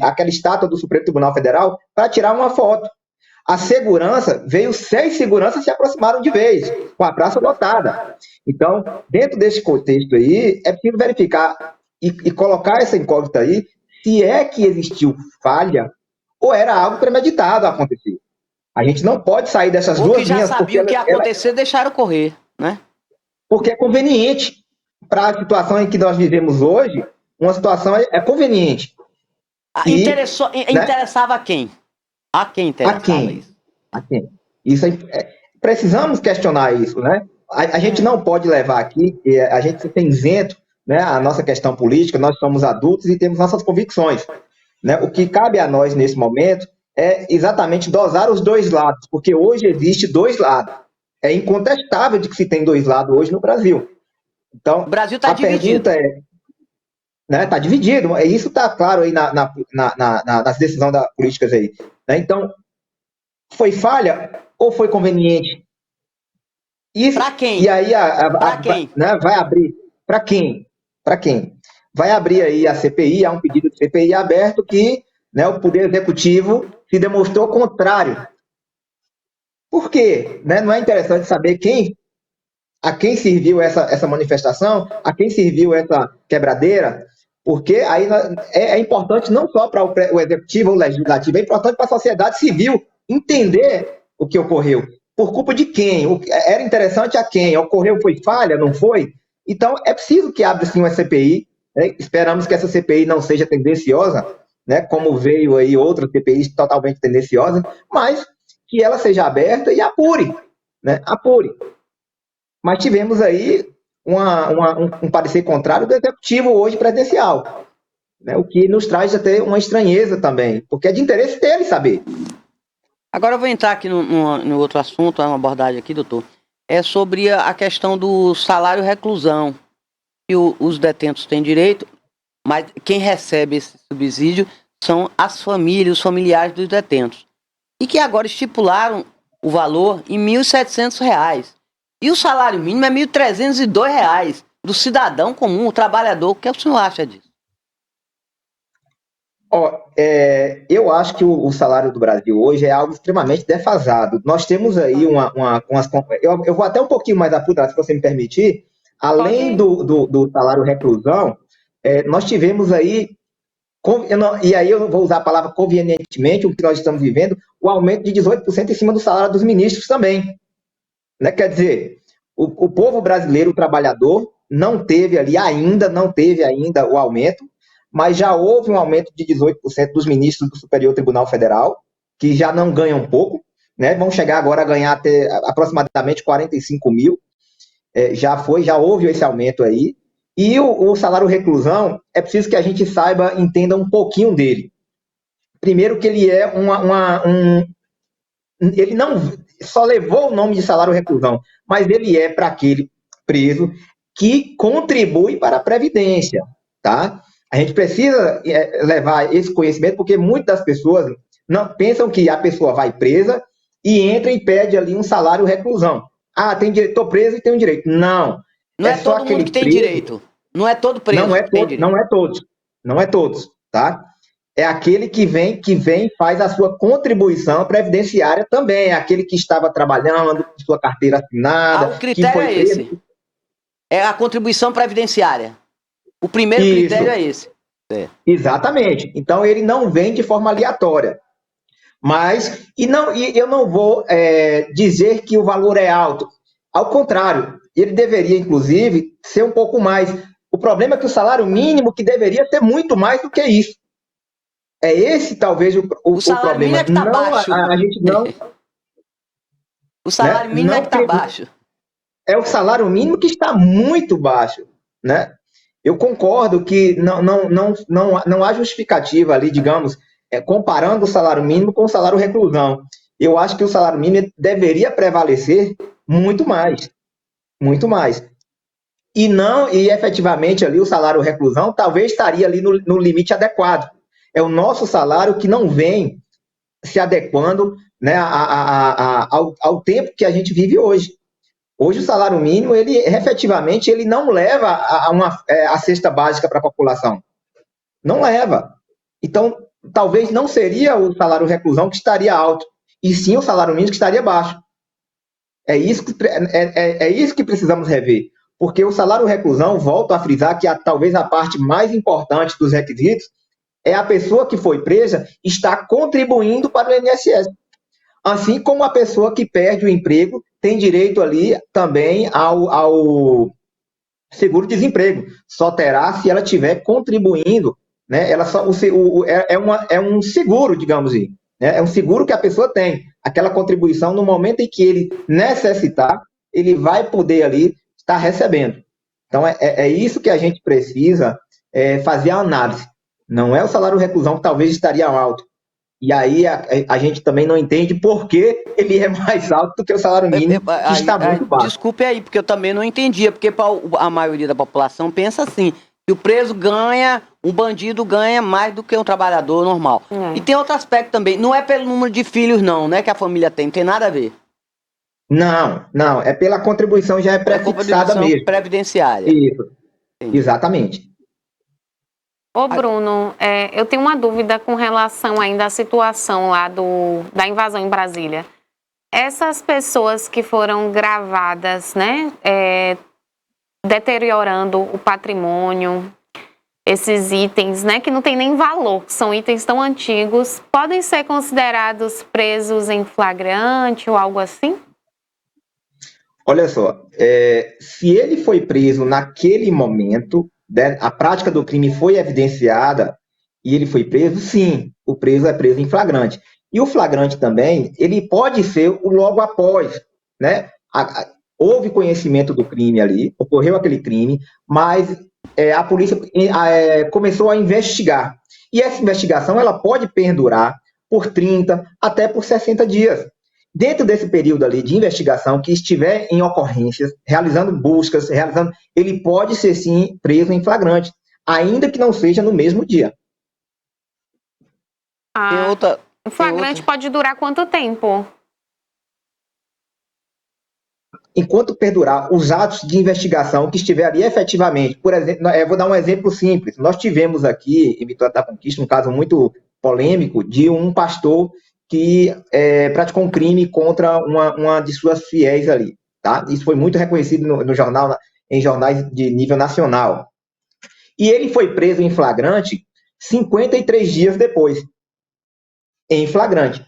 aquela estátua do Supremo Tribunal Federal para tirar uma foto. A segurança, 6 seguranças se aproximaram de vez, com a praça lotada. Então, dentro desse contexto aí, é preciso verificar e colocar essa incógnita aí, se é que existiu falha ou era algo premeditado a acontecer. A gente não pode sair dessas duas linhas. Ou que já sabiam o que ia acontecer, deixaram correr, né? Porque é conveniente. Para a situação em que nós vivemos hoje, uma situação é conveniente. Interessava a quem? A quem interessava isso? A quem? Precisamos questionar isso, né? A gente não pode levar aqui, a gente tem isento, né, a nossa questão política, nós somos adultos e temos nossas convicções. Né? O que cabe a nós nesse momento é exatamente dosar os 2 lados, porque hoje existe 2 lados. É incontestável de que se tem 2 lados hoje no Brasil. Então, o Brasil está dividido. Pergunta está dividido. Isso está claro aí nas decisões das políticas aí. Né? Então, foi falha ou foi conveniente? Para quem? E aí quem? Né, vai abrir. Para quem? Para quem? Vai abrir aí a CPI, há um pedido de CPI aberto que, né, o Poder Executivo se demonstrou contrário. Por quê? Né? Não é interessante saber a quem serviu essa manifestação, a quem serviu essa quebradeira? Porque aí é importante não só para o Executivo ou o Legislativo, é importante para a sociedade civil entender o que ocorreu. Por culpa de quem? Era interessante a quem? Ocorreu, foi falha, não foi? Então, é preciso que abra sim uma CPI, né? Esperamos que essa CPI não seja tendenciosa, né? Como veio aí outras CPIs totalmente tendenciosas, mas que ela seja aberta e apure, né? Apure. mas tivemos aí um parecer contrário do executivo hoje presidencial, né? O que nos traz até uma estranheza também, porque é de interesse dele saber. Agora eu vou entrar aqui no outro assunto, uma abordagem aqui, doutor. É sobre a questão do salário reclusão, que os detentos têm direito, mas quem recebe esse subsídio são as famílias, os familiares dos detentos. E que agora estipularam o valor em R$ 1.700. E o salário mínimo é R$ 1.302 do cidadão comum, o trabalhador. O que o senhor acha disso? Eu acho que o salário do Brasil hoje é algo extremamente defasado. Nós temos aí eu vou até um pouquinho mais apurado, se você me permitir. Além do salário reclusão, nós tivemos aí, e aí eu vou usar a palavra convenientemente, o que nós estamos vivendo, o aumento de 18% em cima do salário dos ministros também. Né? Quer dizer, o povo brasileiro, o trabalhador, não teve ainda o aumento, mas já houve um aumento de 18% dos ministros do Superior Tribunal Federal, que já não ganham pouco, né? Vão chegar agora a ganhar até aproximadamente 45 mil. Já houve esse aumento aí. E o salário reclusão, é preciso que a gente entenda um pouquinho dele. Primeiro que ele é ele não só levou o nome de salário reclusão, mas ele é para aquele preso que contribui para a Previdência, tá? A gente precisa levar esse conhecimento, porque muitas das pessoas não pensam que a pessoa vai presa e entra e pede ali um salário reclusão. Tem direito, estou preso e tenho direito. Não. Não é todo mundo que tem direito. Não é todo preso que tem direito. Não é todos, tá? É aquele que vem e faz a sua contribuição previdenciária também. É aquele que estava trabalhando, com sua carteira assinada. O critério é esse. É a contribuição previdenciária. O primeiro critério é esse. Exatamente. Então, ele não vem de forma aleatória. Eu não vou dizer que o valor é alto. Ao contrário, ele deveria, inclusive, ser um pouco mais. O problema é que o salário mínimo que deveria ser muito mais do que isso. É esse, talvez, o salário problema. Mínimo é que tá baixo. A gente não... O salário mínimo é que está baixo. É o salário mínimo que está muito baixo, né? Eu concordo que não há justificativa ali, digamos, comparando o salário mínimo com o salário reclusão. Eu acho que o salário mínimo deveria prevalecer muito mais. Muito mais. E efetivamente ali o salário reclusão talvez estaria ali no limite adequado. É o nosso salário que não vem se adequando, né, ao tempo que a gente vive hoje. Hoje o salário mínimo, ele efetivamente não leva a cesta básica para a população. Não leva. Então, talvez não seria o salário reclusão que estaria alto, e sim o salário mínimo que estaria baixo. É isso que precisamos rever. Porque o salário reclusão, volto a frisar que talvez a parte mais importante dos requisitos é a pessoa que foi presa estar contribuindo para o INSS. Assim como a pessoa que perde o emprego tem direito ali também ao seguro-desemprego. Só terá se ela estiver contribuindo, né? É um seguro, digamos assim. Né? É um seguro que a pessoa tem. Aquela contribuição, no momento em que ele necessitar, ele vai poder ali estar recebendo. Então, é isso que a gente precisa fazer a análise. Não é o salário reclusão que talvez estaria alto. E aí a gente também não entende por que ele é mais alto do que o salário mínimo, que está muito baixo. Desculpe aí, porque eu também não entendia, porque a maioria da população pensa assim, que o preso ganha, um bandido ganha mais do que um trabalhador normal. E tem outro aspecto também, não é pelo número de filhos não, né, que a família tem, não tem nada a ver. Não, é pela contribuição já prefixada mesmo. Previdenciária. Isso, exatamente. Ô Bruno, eu tenho uma dúvida com relação ainda à situação lá da invasão em Brasília. Essas pessoas que foram gravadas, né, deteriorando o patrimônio, esses itens, né, que não tem nem valor, são itens tão antigos, podem ser considerados presos em flagrante ou algo assim? Olha só, se ele foi preso naquele momento, né, a prática do crime foi evidenciada e ele foi preso, sim, o preso é preso em flagrante. E o flagrante também, ele pode ser o logo após, né? houve conhecimento do crime ali, ocorreu aquele crime, mas a polícia começou a investigar. E essa investigação ela pode perdurar por 30 até por 60 dias. Dentro desse período ali de investigação, que estiver em ocorrências, realizando buscas, ele pode ser sim preso em flagrante, ainda que não seja no mesmo dia. O flagrante pode durar quanto tempo? Enquanto perdurar os atos de investigação que estiver ali efetivamente, por exemplo, eu vou dar um exemplo simples. Nós tivemos aqui, em Vitória da Conquista, um caso muito polêmico de um pastor que praticou um crime contra uma de suas fiéis ali, tá? Isso foi muito reconhecido em jornais de nível nacional. E ele foi preso em flagrante 53 dias depois. Em flagrante.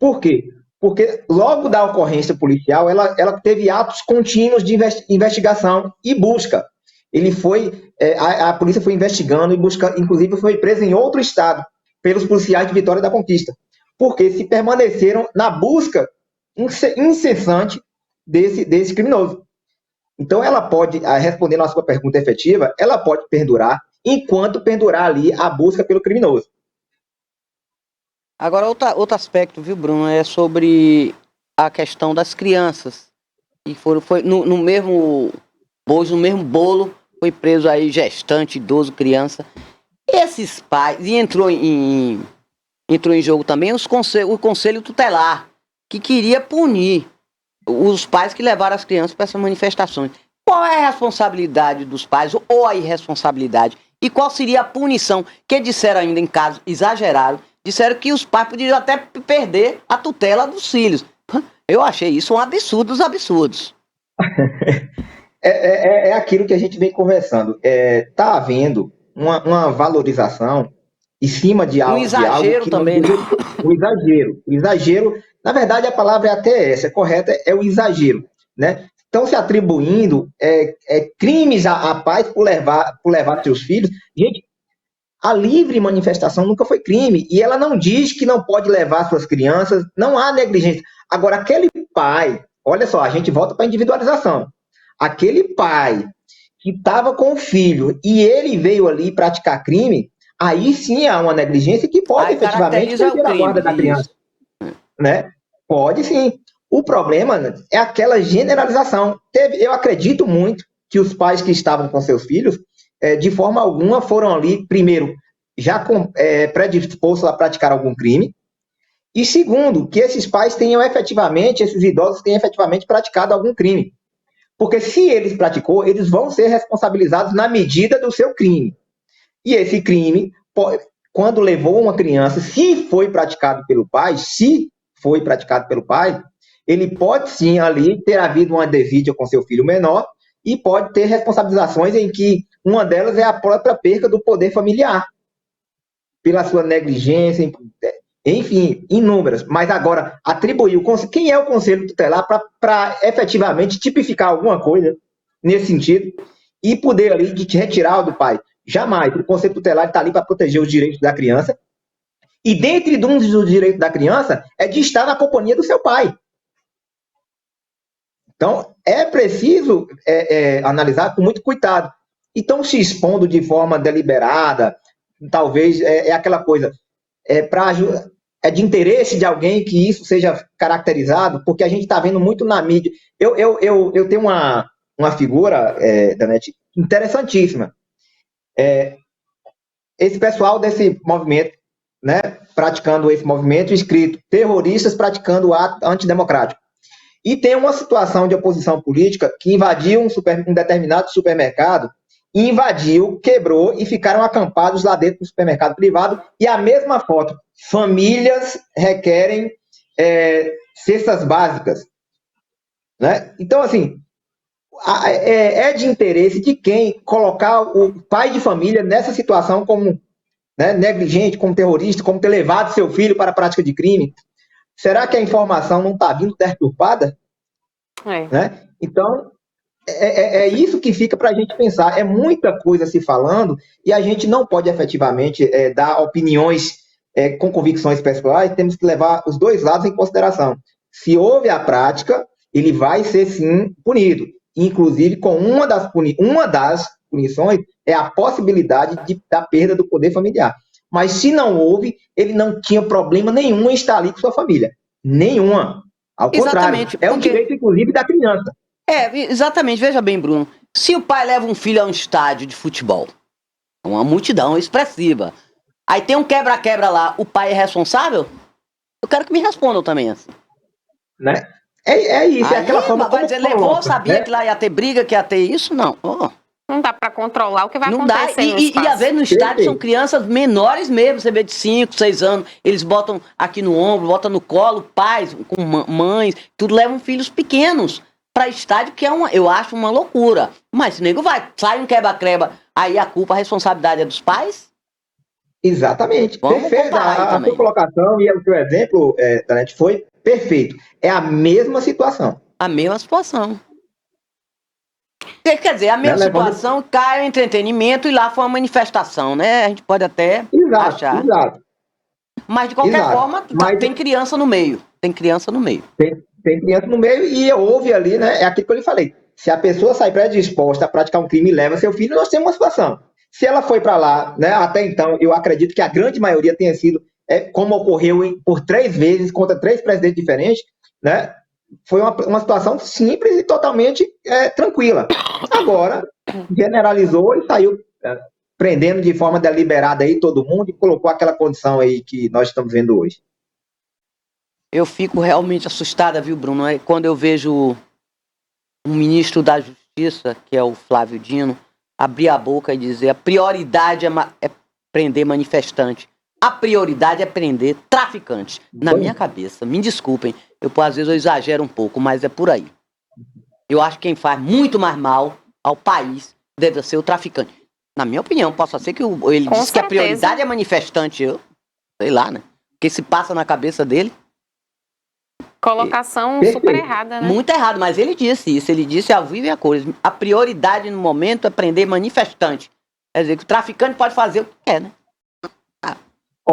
Por quê? Porque logo da ocorrência policial, ela teve atos contínuos de investigação e busca. A polícia foi investigando e buscando, inclusive foi preso em outro estado pelos policiais de Vitória da Conquista, porque se permaneceram na busca incessante desse criminoso. Então, ela pode, respondendo à sua pergunta efetiva, ela pode perdurar enquanto perdurar ali a busca pelo criminoso. Agora, outro aspecto, viu, Bruno, é sobre a questão das crianças. E foi no mesmo bolo, foi preso aí gestante, idoso, criança. Esses pais, e entrou em jogo também o conselho tutelar, que queria punir os pais que levaram as crianças para essas manifestações. Qual é a responsabilidade dos pais ou a irresponsabilidade? E qual seria a punição? Que disseram ainda em casos, exageraram, disseram que os pais podiam até perder a tutela dos filhos. Eu achei isso um absurdo dos absurdos. É aquilo que a gente vem conversando. Está havendo uma valorização em cima de algo. Um exagero que também. O exagero, na verdade, a palavra é até essa, correta, é o exagero, né? Estão se atribuindo crimes a pais por levar seus filhos. Gente, a livre manifestação nunca foi crime. E ela não diz que não pode levar suas crianças, não há negligência. Agora, aquele pai, olha só, a gente volta para a individualização. Aquele pai que estava com o filho e ele veio ali praticar crime, aí sim há uma negligência que pode efetivamente perder a guarda da criança. Né? Pode sim. O problema é aquela generalização. Eu acredito muito que os pais que estavam com seus filhos, de forma alguma, foram ali, primeiro, já predispostos a praticar algum crime, e segundo, que esses pais esses idosos tenham efetivamente praticado algum crime. Porque se eles praticou, eles vão ser responsabilizados na medida do seu crime. E esse crime, quando levou uma criança, se foi praticado pelo pai, ele pode sim ali ter havido uma desídia com seu filho menor e pode ter responsabilizações em que uma delas é a própria perda do poder familiar, pela sua negligência, enfim, inúmeras. Mas agora, atribuir quem é o conselho tutelar para efetivamente tipificar alguma coisa nesse sentido e poder ali de retirar do pai? Jamais. O conselho tutelar está ali para proteger os direitos da criança. E dentre dos direitos da criança é de estar na companhia do seu pai. Então, é preciso analisar com muito cuidado. Então, se expondo de forma deliberada, talvez aquela coisa, é de interesse de alguém que isso seja caracterizado, porque a gente está vendo muito na mídia. Eu tenho uma figura, Danete, interessantíssima. Esse pessoal desse movimento, né, praticando esse movimento, escrito terroristas praticando ato antidemocrático. E tem uma situação de oposição política que invadiu um determinado supermercado, invadiu, quebrou e ficaram acampados lá dentro do supermercado privado. E a mesma foto, famílias requerem cestas básicas. Né? Então, assim, é de interesse de quem colocar o pai de família nessa situação como negligente, como terrorista, como ter levado seu filho para a prática de crime. Será que a informação não está vindo deturpada? Né? Então, é isso que fica para a gente pensar. É muita coisa se falando e a gente não pode efetivamente dar opiniões com convicções pessoais. Temos que levar os dois lados em consideração. Se houve a prática ele vai ser, sim, punido. Inclusive, com uma das punições é a possibilidade da perda do poder familiar. Mas se não houve, ele não tinha problema nenhum em estar ali com sua família. Nenhuma. Ao contrário, Exatamente, é um porque... direito, inclusive, da criança. Exatamente. Veja bem, Bruno. Se o pai leva um filho a um estádio de futebol, uma multidão expressiva, aí tem um quebra-quebra lá, o pai é responsável? Eu quero que me respondam também assim. Né? É isso, Aí, é aquela forma vai como dizer, levou, coloca, sabia né? que lá ia ter briga, que ia ter isso? Não. Não dá para controlar o que vai Não dá. acontecer no E espaço. às vezes no estádio Perfeito. são crianças menores mesmo, você vê de 5, 6 anos, eles botam aqui no ombro, botam no colo, pais com mães, tudo levam filhos pequenos para estádio, que eu acho uma loucura. Mas se o nego sai um quebra-quebra, aí a culpa, a responsabilidade é dos pais? Exatamente. Vamos Perfeito. comparar aí A também. sua colocação e o seu exemplo, Tanete, foi perfeito. É a mesma situação. A mesma situação. Quer dizer, a mesma Né? situação cai o entretenimento e lá foi uma manifestação, né? A gente pode até achar. Exato. Mas de qualquer Exato. forma, Mas tem criança no meio. Tem criança no meio. tem criança no meio e houve ali, né? É aquilo que eu lhe falei. Se a pessoa sai predisposta a praticar um crime e leva seu filho, nós temos uma situação. Se ela foi para lá, né? Até então, eu acredito que a grande maioria tenha sido, como ocorreu por 3 vezes contra 3 presidentes diferentes, né? Foi uma situação simples e totalmente tranquila. Agora, generalizou e saiu prendendo de forma deliberada aí todo mundo e colocou aquela condição aí que nós estamos vendo hoje. Eu fico realmente assustada, viu, Bruno? Quando eu vejo um ministro da Justiça, que é o Flávio Dino, abrir a boca e dizer a prioridade é prender manifestante. A prioridade é prender traficante. Na minha cabeça, me desculpem, às vezes eu exagero um pouco, mas é por aí. Eu acho que quem faz muito mais mal ao país deve ser o traficante. Na minha opinião, posso ser que ele Com disse que a certeza. prioridade é manifestante. Eu sei lá, né? O que se passa na cabeça dele? Colocação Perfeito. super errada, né? Muito errado, mas ele disse isso. Ele disse ao vivo e a cores. A prioridade no momento é prender manifestante. Quer dizer que o traficante pode fazer o que quer, né?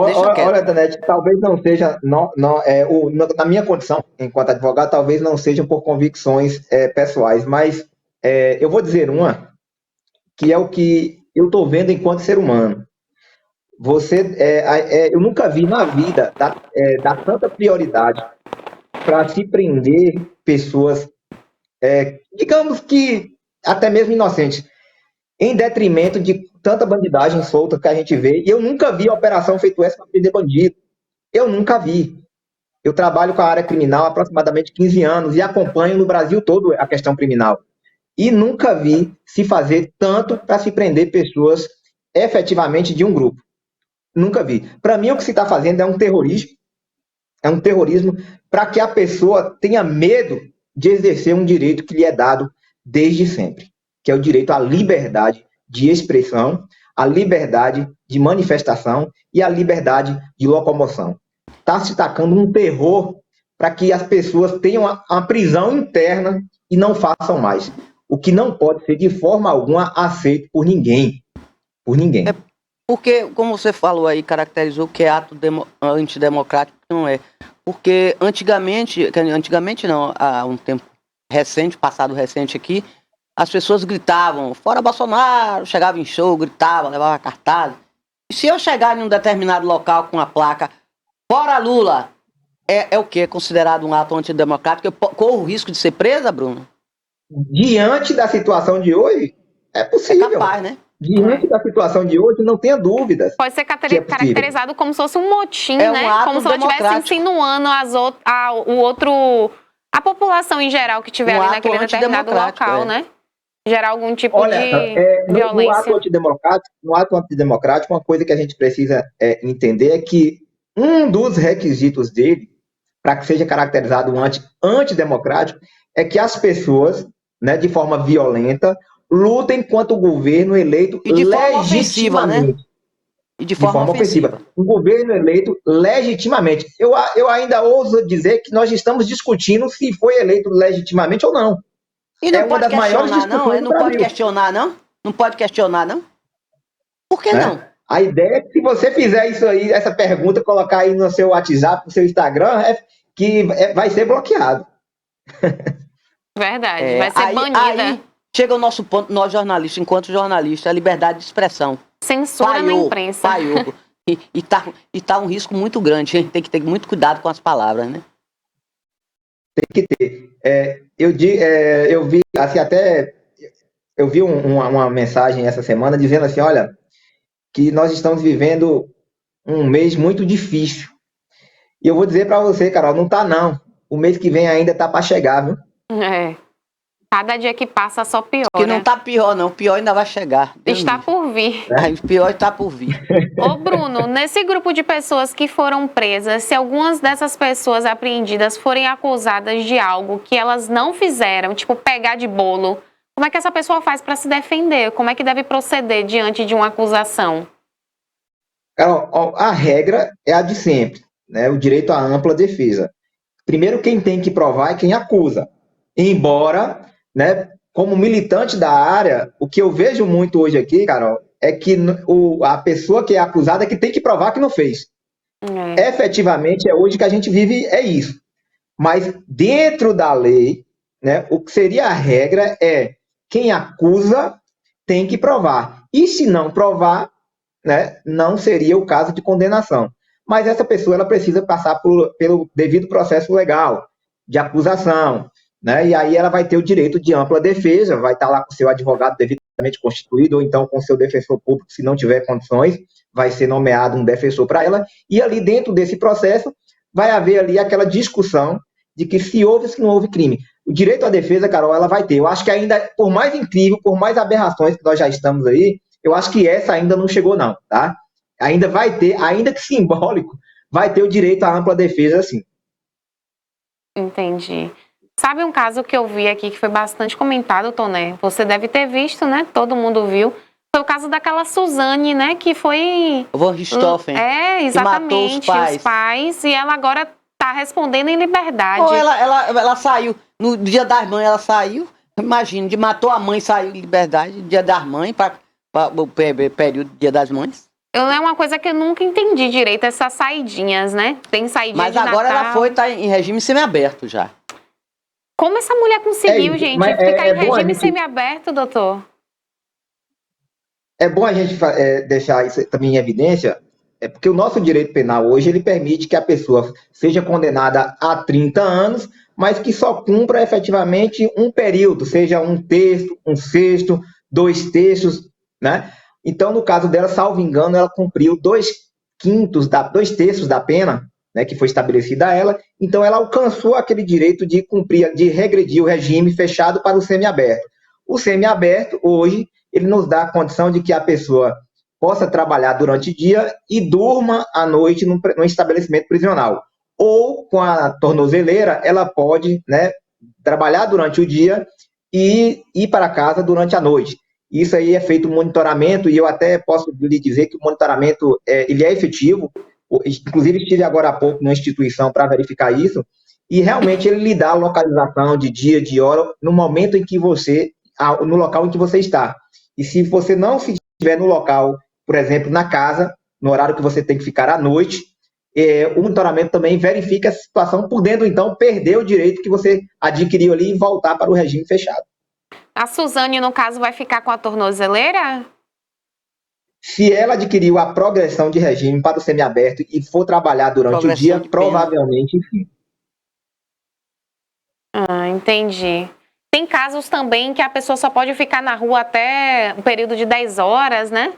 Deixa quieto. Olha, Danete, talvez não seja, na minha condição, enquanto advogado, talvez não seja por convicções pessoais, mas eu vou dizer uma, que é o que eu estou vendo enquanto ser humano. Eu nunca vi na vida dar tanta prioridade para se prender pessoas, digamos que até mesmo inocentes, em detrimento de tanta bandidagem solta que a gente vê. E eu nunca vi a operação feita essa para prender bandido. Eu nunca vi. Eu trabalho com a área criminal há aproximadamente 15 anos e acompanho no Brasil todo a questão criminal. E nunca vi se fazer tanto para se prender pessoas efetivamente de um grupo. Nunca vi. Para mim, o que se está fazendo é um terrorismo. É um terrorismo para que a pessoa tenha medo de exercer um direito que lhe é dado desde sempre, que é o direito à liberdade de expressão, à liberdade de manifestação e à liberdade de locomoção. Está se tacando um terror para que as pessoas tenham a prisão interna e não façam mais. O que não pode ser de forma alguma aceito por ninguém. Por ninguém. Porque, como você falou aí, caracterizou que é ato antidemocrático, não é. Porque antigamente não, há um tempo recente, passado recente aqui, as pessoas gritavam, fora Bolsonaro, chegava em show, gritava, levava cartaz. E se eu chegar em um determinado local com a placa, fora Lula, é o quê? É considerado um ato antidemocrático? Eu corro o risco de ser presa, Bruno? Diante da situação de hoje, é possível. É capaz, né? Diante da situação de hoje, não tenha dúvidas. Pode ser caracterizado como se fosse um motim, É um né? ato Como se ela estivesse democrático. insinuando a população em geral que estiver Um ali ato naquele determinado antidemocrático, local, né? Gerar algum tipo Olha, de violência. no ato antidemocrático, uma coisa que a gente precisa entender é que um dos requisitos dele, para que seja caracterizado um antidemocrático, é que as pessoas, né, de forma violenta, lutem contra o governo eleito E de forma ofensiva, né? legitimamente. E de forma ofensiva. Um governo eleito legitimamente. Eu ainda ouso dizer que nós estamos discutindo se foi eleito legitimamente ou não. E não É uma pode das maiores questionar, não? discussões do Não pode Brasil. questionar, não? Não pode questionar, não? Por que Né? não? A ideia é que se você fizer isso aí, essa pergunta, colocar aí no seu WhatsApp, no seu Instagram, vai ser bloqueado. Verdade, vai ser banida. Aí chega o nosso ponto, nós jornalistas, enquanto jornalistas, a liberdade de expressão. Censura na imprensa. Falhou. E tá um risco muito grande. A gente tem que ter muito cuidado com as palavras, né? Tem que ter. Eu vi, assim, até eu vi uma mensagem essa semana dizendo assim, olha, que nós estamos vivendo um mês muito difícil. E eu vou dizer para você, Carol, não tá não. O mês que vem ainda tá para chegar, viu? Cada dia que passa só piora. Que não tá pior, não. O pior ainda vai chegar. Está por vir. O pior está por vir. Ô, Bruno, nesse grupo de pessoas que foram presas, se algumas dessas pessoas apreendidas forem acusadas de algo que elas não fizeram, tipo pegar de bolo, como é que essa pessoa faz para se defender? Como é que deve proceder diante de uma acusação? Carol, a regra é a de sempre, né? O direito à ampla defesa. Primeiro, quem tem que provar é quem acusa. Embora, né, como militante da área, o que eu vejo muito hoje aqui, Carol, é que a pessoa que é acusada é que tem que provar que não fez. Efetivamente, hoje que a gente vive é isso. Mas dentro da lei, né, o que seria a regra é quem acusa tem que provar. E se não provar, né, não seria o caso de condenação. Mas essa pessoa ela precisa passar pelo devido processo legal de acusação, né? E aí ela vai ter o direito de ampla defesa, vai estar lá com seu advogado devidamente constituído, ou então com seu defensor público, se não tiver condições, vai ser nomeado um defensor para ela, e ali dentro desse processo vai haver ali aquela discussão de que se houve ou se não houve crime. O direito à defesa, Carol, ela vai ter. Eu acho que ainda, por mais incrível, por mais aberrações que nós já estamos aí, eu acho que essa ainda não chegou não, tá? Ainda vai ter, ainda que simbólico, vai ter o direito à ampla defesa, sim. Entendi. Sabe um caso que eu vi aqui que foi bastante comentado, Toné? Você deve ter visto, né? Todo mundo viu. Foi o caso daquela Suzane, né? Que foi... Von Richthofen. Exatamente. Que matou os pais. E ela agora tá respondendo em liberdade. Ela saiu. No Dia das Mães ela saiu. Imagina, matou a mãe, saiu em liberdade. Dia das Mães, para o período do Dia das Mães. É uma coisa que eu nunca entendi direito, essas saidinhas, né? Tem saidinha Mas de agora Natal. ela tá em regime semiaberto já. Como essa mulher conseguiu, gente, ficar em regime semiaberto, doutor? É bom a gente deixar isso também em evidência, porque o nosso direito penal hoje, ele permite que a pessoa seja condenada a 30 anos, mas que só cumpra efetivamente um período, seja um terço, um sexto, 2 terços, né? Então, no caso dela, salvo engano, ela cumpriu 2 terços da pena, né, que foi estabelecida a ela. Então, ela alcançou aquele direito de cumprir, de regredir o regime fechado para o semiaberto. O semiaberto, hoje, ele nos dá a condição de que a pessoa possa trabalhar durante o dia e durma à noite num estabelecimento prisional. Ou, com a tornozeleira, ela pode, né, trabalhar durante o dia e ir para casa durante a noite. Isso aí é feito um monitoramento, e eu até posso lhe dizer que o monitoramento ele é efetivo. Inclusive, estive agora há pouco numa instituição para verificar isso, e realmente ele lhe dá a localização de dia, de hora, no momento em que no local em que você está. E se você não estiver no local, por exemplo, na casa, no horário que você tem que ficar à noite, o monitoramento também verifica a situação, podendo, então, perder o direito que você adquiriu ali e voltar para o regime fechado. A Suzane, no caso, vai ficar com a tornozeleira? Se ela adquiriu a progressão de regime para o semiaberto e for trabalhar durante o dia, provavelmente sim. Entendi. Tem casos também que a pessoa só pode ficar na rua até um período de 10 horas, né?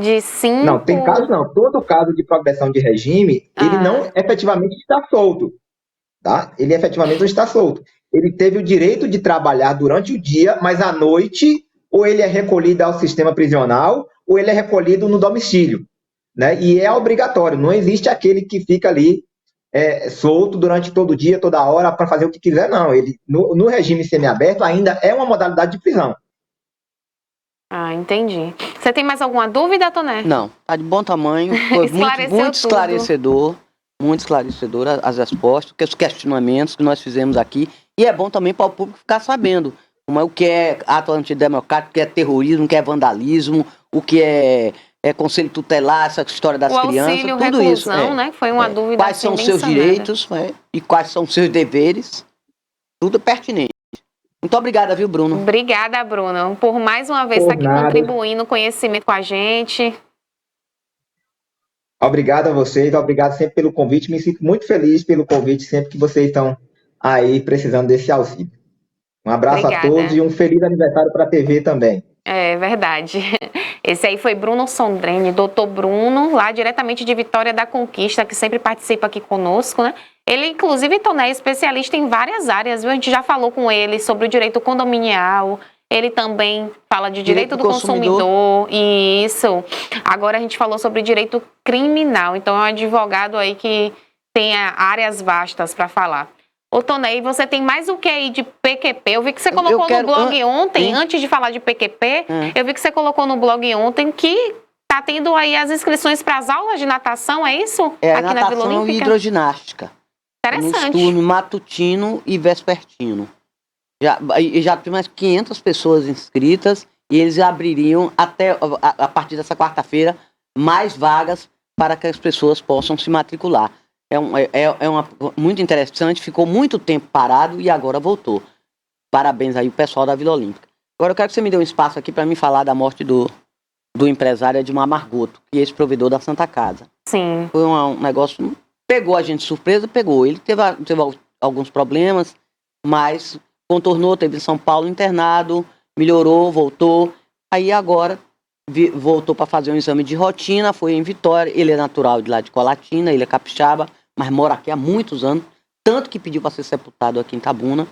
De 5... Não, tem casos não. Todo caso de progressão de regime, ele não efetivamente está solto. Tá? Ele efetivamente não está solto. Ele teve o direito de trabalhar durante o dia, mas à noite, ou ele é recolhido ao sistema prisional, ou ele é recolhido no domicílio, né? E é obrigatório, não existe aquele que fica ali solto durante todo o dia, toda hora, para fazer o que quiser, não. Ele, no regime semiaberto, ainda é uma modalidade de prisão. Entendi. Você tem mais alguma dúvida, Toné? Não, tá de bom tamanho, foi muito esclarecedor. Muito esclarecedor as respostas, os questionamentos que nós fizemos aqui. E é bom também para o público ficar sabendo o que é ato antidemocrático, o que é terrorismo, o que é vandalismo, o que é conselho tutelar, essa história das crianças, auxílio, tudo reclusão, isso. Né? Foi uma dúvida. Quais são os seus direitos e quais são os seus deveres, tudo pertinente. Muito obrigada, viu, Bruno? Obrigada, Bruno, por mais uma vez Por estar aqui nada. contribuindo conhecimento com a gente. Obrigado a vocês, obrigado sempre pelo convite. Me sinto muito feliz pelo convite sempre que vocês estão aí precisando desse auxílio. Um abraço a todos Obrigada. e um feliz aniversário para a TV também. É verdade. Esse aí foi Bruno Sondreni, doutor Bruno, lá diretamente de Vitória da Conquista, que sempre participa aqui conosco, né? Ele, inclusive, Toné, é especialista em várias áreas, viu? A gente já falou com ele sobre o direito condominial, ele também fala de direito do consumidor. Isso. Agora a gente falou sobre direito criminal, então é um advogado aí que tem áreas vastas para falar. Ô, Tonei, você tem mais o que aí de PQP? Eu vi que você colocou no blog ontem, antes de falar de PQP, eu vi que você colocou no blog ontem que tá tendo aí as inscrições para as aulas de natação, é isso? Aqui natação na Vila Olímpica? E hidroginástica. Interessante. No turno matutino e vespertino. Já tem mais 500 pessoas inscritas e eles abririam até a partir dessa quarta-feira mais vagas para que as pessoas possam se matricular. Muito interessante, ficou muito tempo parado e agora voltou. Parabéns aí o pessoal da Vila Olímpica. Agora eu quero que você me dê um espaço aqui para mim falar da morte do empresário Edmar Margoto, que é ex-provedor da Santa Casa. Sim. Foi um negócio, pegou a gente de surpresa, pegou. Ele teve alguns problemas, mas contornou, teve em São Paulo internado, melhorou, voltou. Aí agora voltou para fazer um exame de rotina, foi em Vitória. Ele é natural de lá de Colatina, ele é capixaba, mas mora aqui há muitos anos, tanto que pediu para ser sepultado aqui em Itabuna.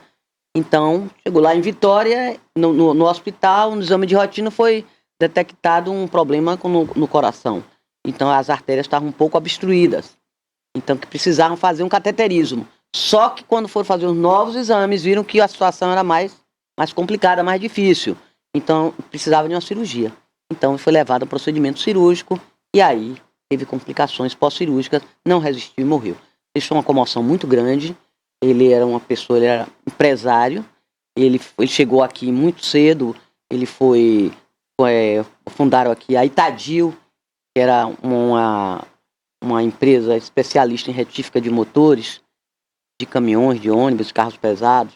Então, chegou lá em Vitória, no hospital, no exame de rotina foi detectado um problema no coração. Então, as artérias estavam um pouco obstruídas. Então, que precisavam fazer um cateterismo. Só que quando foram fazer os novos exames, viram que a situação era mais complicada, mais difícil. Então, precisava de uma cirurgia. Então, foi levado ao procedimento cirúrgico e aí teve complicações pós-cirúrgicas, não resistiu e morreu. Deixou uma comoção muito grande. Ele era uma pessoa, ele era empresário. Ele chegou aqui muito cedo. Ele fundaram aqui a Itadil, que era uma empresa especialista em retífica de motores, de caminhões, de ônibus, carros pesados.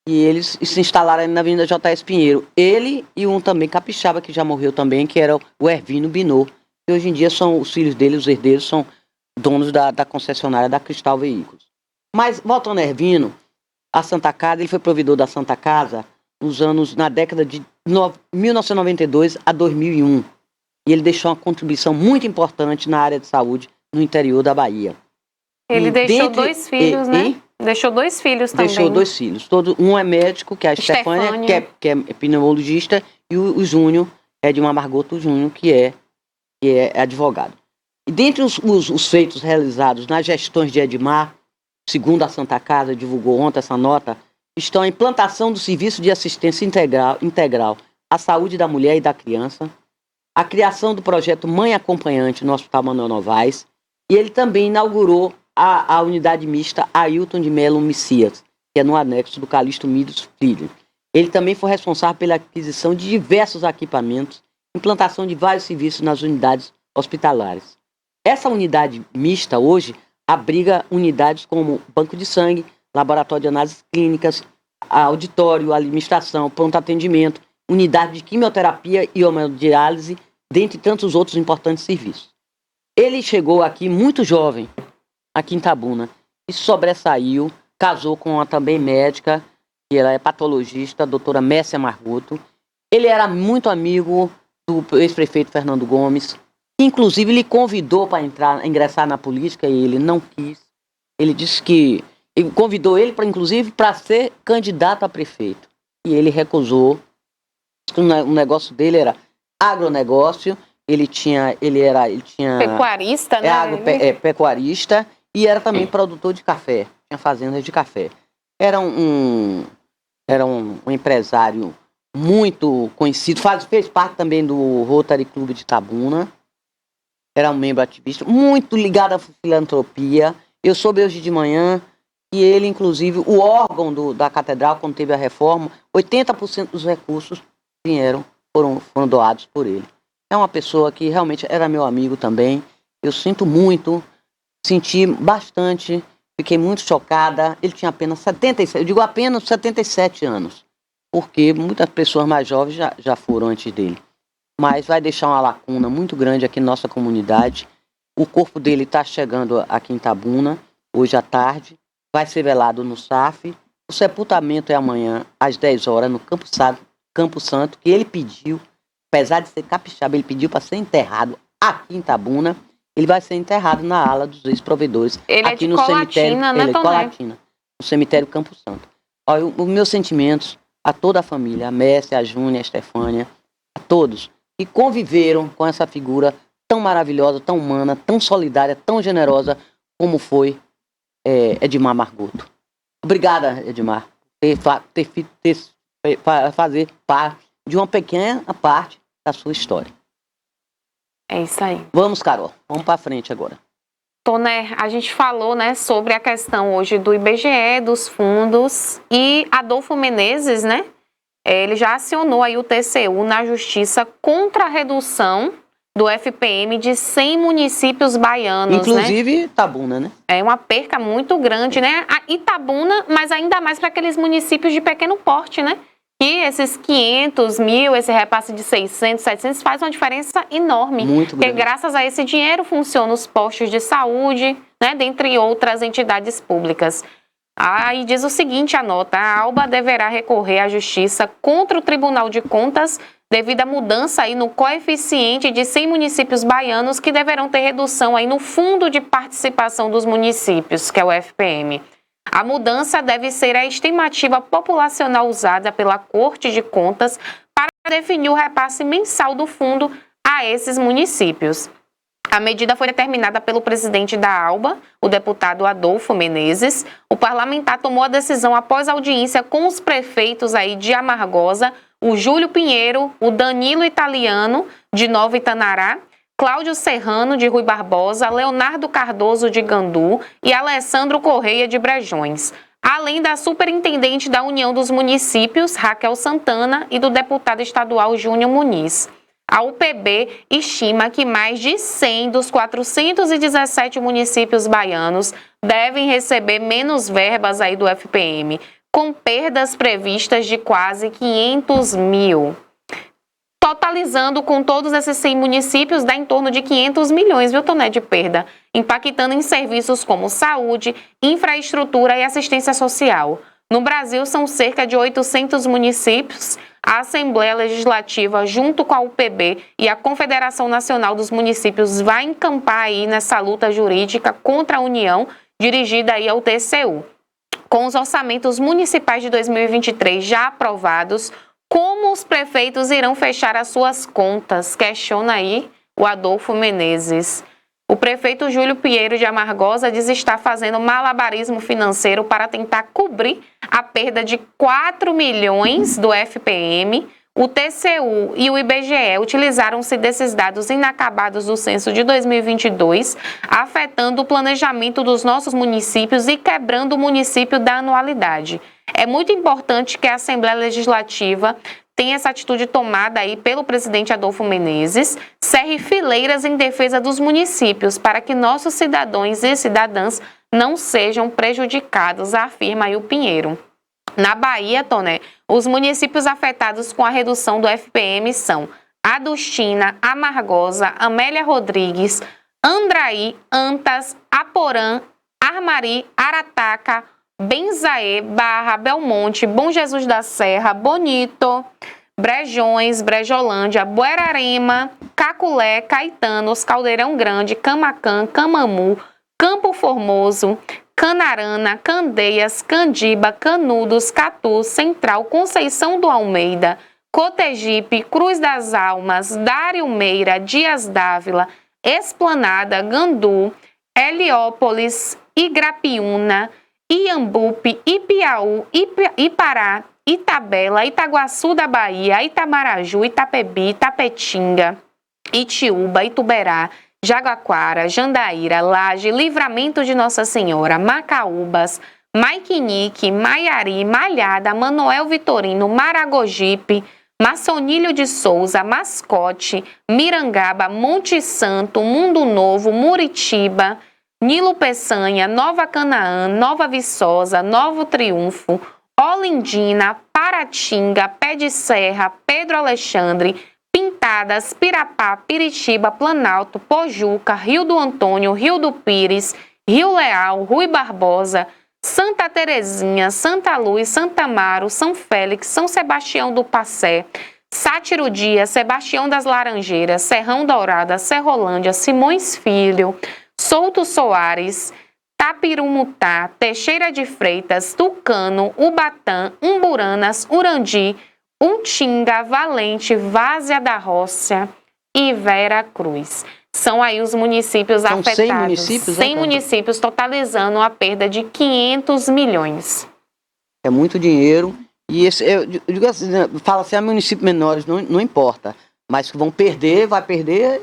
E eles se instalaram na Avenida J.S. Pinheiro. Ele e um também capixaba, que já morreu também, que era o Ervino Binot. E hoje em dia são os filhos dele, os herdeiros, são donos da concessionária da Cristal Veículos. Mas, voltando a Ervino, a Santa Casa, ele foi provedor da Santa Casa na década de 1992 a 2001. E ele deixou uma contribuição muito importante na área de saúde no interior da Bahia. Ele deixou 2 filhos, né? Deixou 2 filhos também. Deixou 2 filhos. Um é médico, que é a Estefânia, que é pneumologista, e o Júnior, Edmar Margoto Júnior, que é advogado. E dentre os feitos realizados nas gestões de Edmar, segundo a Santa Casa divulgou ontem essa nota, estão a implantação do serviço de assistência integral à saúde da mulher e da criança, a criação do projeto Mãe Acompanhante no Hospital Manuel Novaes, e ele também inaugurou a unidade mista Ailton de Melo Messias, que é no anexo do Calixto Midos Filho. Ele também foi responsável pela aquisição de diversos equipamentos, implantação de vários serviços nas unidades hospitalares. Essa unidade mista hoje abriga unidades como banco de sangue, laboratório de análises clínicas, auditório, administração, pronto atendimento, unidade de quimioterapia e hemodiálise, dentre tantos outros importantes serviços. Ele chegou aqui muito jovem, aqui em Itabuna, e sobressaiu, casou com uma também médica, que ela é patologista, a doutora Messia Margoto. Ele era muito amigo do ex-prefeito Fernando Gomes, que inclusive lhe convidou para ingressar na política e ele não quis. Ele disse que convidou ele inclusive para ser candidato a prefeito. E ele recusou. O negócio dele era agronegócio, ele tinha pecuarista, né? Pecuarista e era também produtor de café, tinha fazendas de café. Era um empresário muito conhecido, fez parte também do Rotary Clube de Itabuna, era um membro ativista, muito ligado à filantropia. Eu soube hoje de manhã que ele, inclusive, o órgão da catedral, quando teve a reforma, 80% dos recursos foram doados por ele. É uma pessoa que realmente era meu amigo também. Eu senti bastante, fiquei muito chocada. Ele tinha apenas 77 anos. porque muitas pessoas mais jovens já foram antes dele. Mas vai deixar uma lacuna muito grande aqui na nossa comunidade. O corpo dele está chegando aqui em Itabuna, hoje à tarde, vai ser velado no SAF. O sepultamento é amanhã, às 10 horas, no Campo Santo, que ele pediu, apesar de ser capixaba, ele pediu para ser enterrado aqui em Itabuna. Ele vai ser enterrado na ala dos ex-provedores. Ele aqui é de no Colatina, cemitério, né, ele é Toné? Colatina, no cemitério Campo Santo. Olha, os meus sentimentos a toda a família, a Messi, a Júnia, a Estefânia, a todos que conviveram com essa figura tão maravilhosa, tão humana, tão solidária, tão generosa como foi Edmar Margoto. Obrigada, Edmar, por fazer parte de uma pequena parte da sua história. É isso aí. Vamos, Carol, vamos para frente agora. Toné, a gente falou, né, sobre a questão hoje do IBGE, dos fundos, e Adolfo Menezes, né, ele já acionou aí o TCU na justiça contra a redução do FPM de 100 municípios baianos, inclusive Itabuna, né? É uma perca muito grande, né? A Itabuna, mas ainda mais para aqueles municípios de pequeno porte, né? Que esses 500 mil, esse repasse de 600, 700 faz uma diferença enorme. Muito grande. Porque graças a esse dinheiro funcionam os postos de saúde, né? Dentre outras entidades públicas. Aí diz o seguinte, a nota: a ALBA deverá recorrer à justiça contra o Tribunal de Contas devido à mudança aí no coeficiente de 100 municípios baianos que deverão ter redução aí no Fundo de Participação dos Municípios, que é o FPM. A mudança deve ser a estimativa populacional usada pela Corte de Contas para definir o repasse mensal do fundo a esses municípios. A medida foi determinada pelo presidente da ALBA, o deputado Adolfo Menezes. O parlamentar tomou a decisão após audiência com os prefeitos aí de Amargosa, o Júlio Pinheiro, o Danilo Italiano, de Nova Itanará, Cláudio Serrano, de Rui Barbosa, Leonardo Cardoso, de Gandu e Alessandro Correia, de Brejões, além da superintendente da União dos Municípios, Raquel Santana, e do deputado estadual Júnior Muniz. A UPB estima que mais de 100 dos 417 municípios baianos devem receber menos verbas aí do FPM, com perdas previstas de quase 500 mil. Totalizando com todos esses 100 municípios, dá em torno de 500 milhões, viu, Toné, de perda, impactando em serviços como saúde, infraestrutura e assistência social. No Brasil, são cerca de 800 municípios. A Assembleia Legislativa, junto com a UPB e a Confederação Nacional dos Municípios, vai encampar aí nessa luta jurídica contra a União, dirigida aí ao TCU. Com os orçamentos municipais de 2023 já aprovados, como os prefeitos irão fechar as suas contas? Questiona aí o Adolfo Menezes. O prefeito Júlio Pinheiro de Amargosa diz estar fazendo malabarismo financeiro para tentar cobrir a perda de 4 milhões do FPM. O TCU e o IBGE utilizaram-se desses dados inacabados do censo de 2022, afetando o planejamento dos nossos municípios e quebrando o município da anualidade. É muito importante que a Assembleia Legislativa tem essa atitude tomada aí pelo presidente Adolfo Menezes, cerre fileiras em defesa dos municípios para que nossos cidadãos e cidadãs não sejam prejudicados, afirma aí o Pinheiro. Na Bahia, Toné, os municípios afetados com a redução do FPM são Adustina, Amargosa, Amélia Rodrigues, Andraí, Antas, Aporã, Armari, Arataca, Benzaê, Barra, Belmonte, Bom Jesus da Serra, Bonito, Brejões, Brejolândia, Buerarema, Caculé, Caetanos, Caldeirão Grande, Camacan, Camamu, Campo Formoso, Canarana, Candeias, Candiba, Canudos, Catu, Central, Conceição do Almeida, Cotegipe, Cruz das Almas, Dário Meira, Dias Dávila, Esplanada, Gandu, Heliópolis, Igrapiúna, Iambupe, Ipiaú, Ipará, Itabela, Itaguaçu da Bahia, Itamaraju, Itapebi, Itapetinga, Itiúba, Ituberá, Jaguaquara, Jandaíra, Laje, Livramento de Nossa Senhora, Macaúbas, Maiquinique, Maiari, Malhada, Manoel Vitorino, Maragogipe, Maçonilho de Souza, Mascote, Mirangaba, Monte Santo, Mundo Novo, Muritiba, Nilo Peçanha, Nova Canaã, Nova Viçosa, Novo Triunfo, Olindina, Paratinga, Pé de Serra, Pedro Alexandre, Pintadas, Pirapá, Piritiba, Planalto, Pojuca, Rio do Antônio, Rio do Pires, Rio Leal, Rui Barbosa, Santa Terezinha, Santa Luz, Santa Amaro, São Félix, São Sebastião do Passé, Sátiro Dia, Sebastião das Laranjeiras, Serrão Dourada, Serrolândia, Simões Filho, Souto Soares, Tapirumutá, Teixeira de Freitas, Tucano, Ubatã, Umburanas, Urandi, Untinga, Valente, Várzea da Roça e Vera Cruz. São aí os municípios São afetados. 100 municípios, 100 municípios, totalizando a perda de 500 milhões. É muito dinheiro. E esse, eu digo assim, né, fala assim, municípios menores, não importa. Mas que vão perder, vai perder,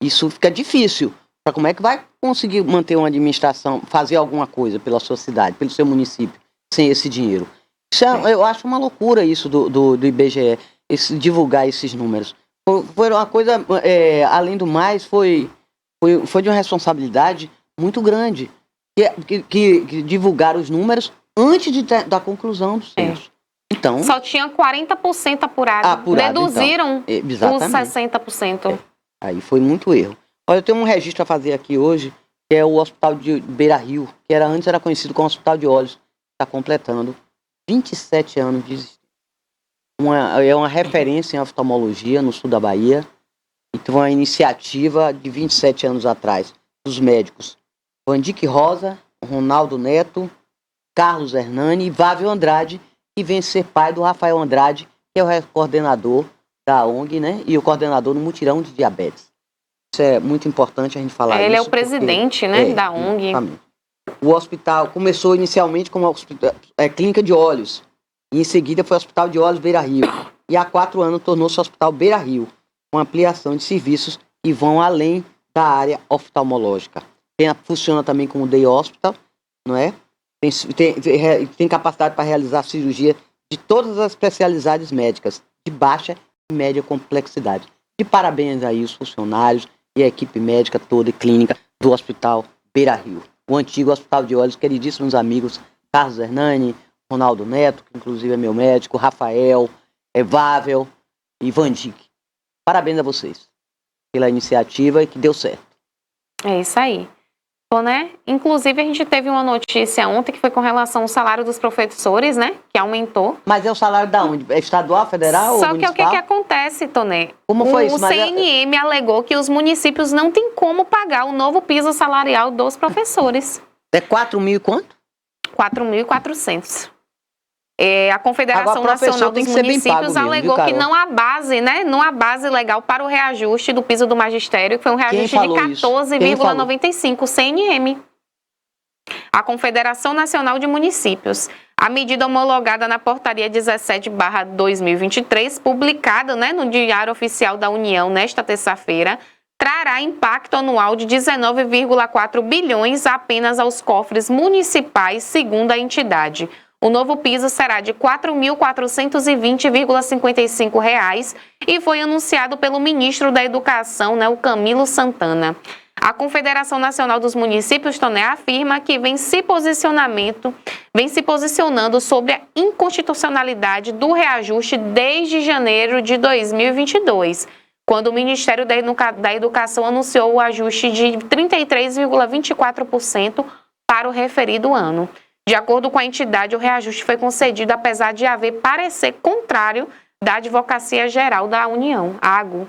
isso fica difícil. Para como é que vai conseguir manter uma administração, fazer alguma coisa pela sua cidade, pelo seu município, sem esse dinheiro? Isso eu acho uma loucura isso do IBGE, divulgar esses números. Foi uma coisa, além do mais, foi de uma responsabilidade muito grande, que divulgar os números antes da conclusão do censo. Então, só tinha 40% apurado. Reduziram então, os 60%. Aí foi muito erro. Olha, eu tenho um registro a fazer aqui hoje, que é o Hospital de Beira Rio, que antes era conhecido como Hospital de Olhos, está completando 27 anos de existência. É uma referência em oftalmologia no sul da Bahia, e teve uma iniciativa de 27 anos atrás, dos médicos Vandique Rosa, Ronaldo Neto, Carlos Hernani e Vávio Andrade, que vem ser pai do Rafael Andrade, que é o coordenador da ONG, né, e o coordenador no mutirão de diabetes. Isso é muito importante a gente falar isso. Ele é o presidente, né, da ONG. Exatamente. O hospital começou inicialmente como clínica de olhos, e em seguida foi o Hospital de Olhos Beira Rio, e há 4 anos tornou-se o Hospital Beira Rio, com ampliação de serviços que vão além da área oftalmológica. Funciona também como Day Hospital, não é? Tem capacidade para realizar cirurgia de todas as especialidades médicas, de baixa e média complexidade. De parabéns aí os funcionários e a equipe médica toda e clínica do Hospital Beira Rio. O antigo Hospital de Olhos, queridíssimos amigos Carlos Hernani, Ronaldo Neto, que inclusive é meu médico, Rafael, Vável e Vandique. Parabéns a vocês pela iniciativa e que deu certo. É isso aí. Né? Inclusive, a gente teve uma notícia ontem que foi com relação ao salário dos professores, né? Que aumentou. Mas é o salário da onde? É estadual, federal ou municipal? Só que o que acontece, Toné? Como foi isso? O CNM alegou que os municípios não têm como pagar o novo piso salarial dos professores. É 4 mil e quanto? 4.400. A Confederação Nacional dos Municípios alegou que não há base, né? Não há base legal para o reajuste do piso do magistério, que foi um reajuste de 14,95 CNM. A Confederação Nacional de Municípios. A medida homologada na portaria 17/2023, publicada, né, no Diário Oficial da União nesta terça-feira, trará impacto anual de 19,4 bilhões apenas aos cofres municipais, segundo a entidade. O novo piso será de R$ 4.420,55 e foi anunciado pelo ministro da Educação, né, o Camilo Santana. A Confederação Nacional dos Municípios, Toné, afirma que vem se posicionando sobre a inconstitucionalidade do reajuste desde janeiro de 2022, quando o Ministério da Educação anunciou o ajuste de 33,24% para o referido ano. De acordo com a entidade, o reajuste foi concedido apesar de haver parecer contrário da Advocacia Geral da União, a AGU.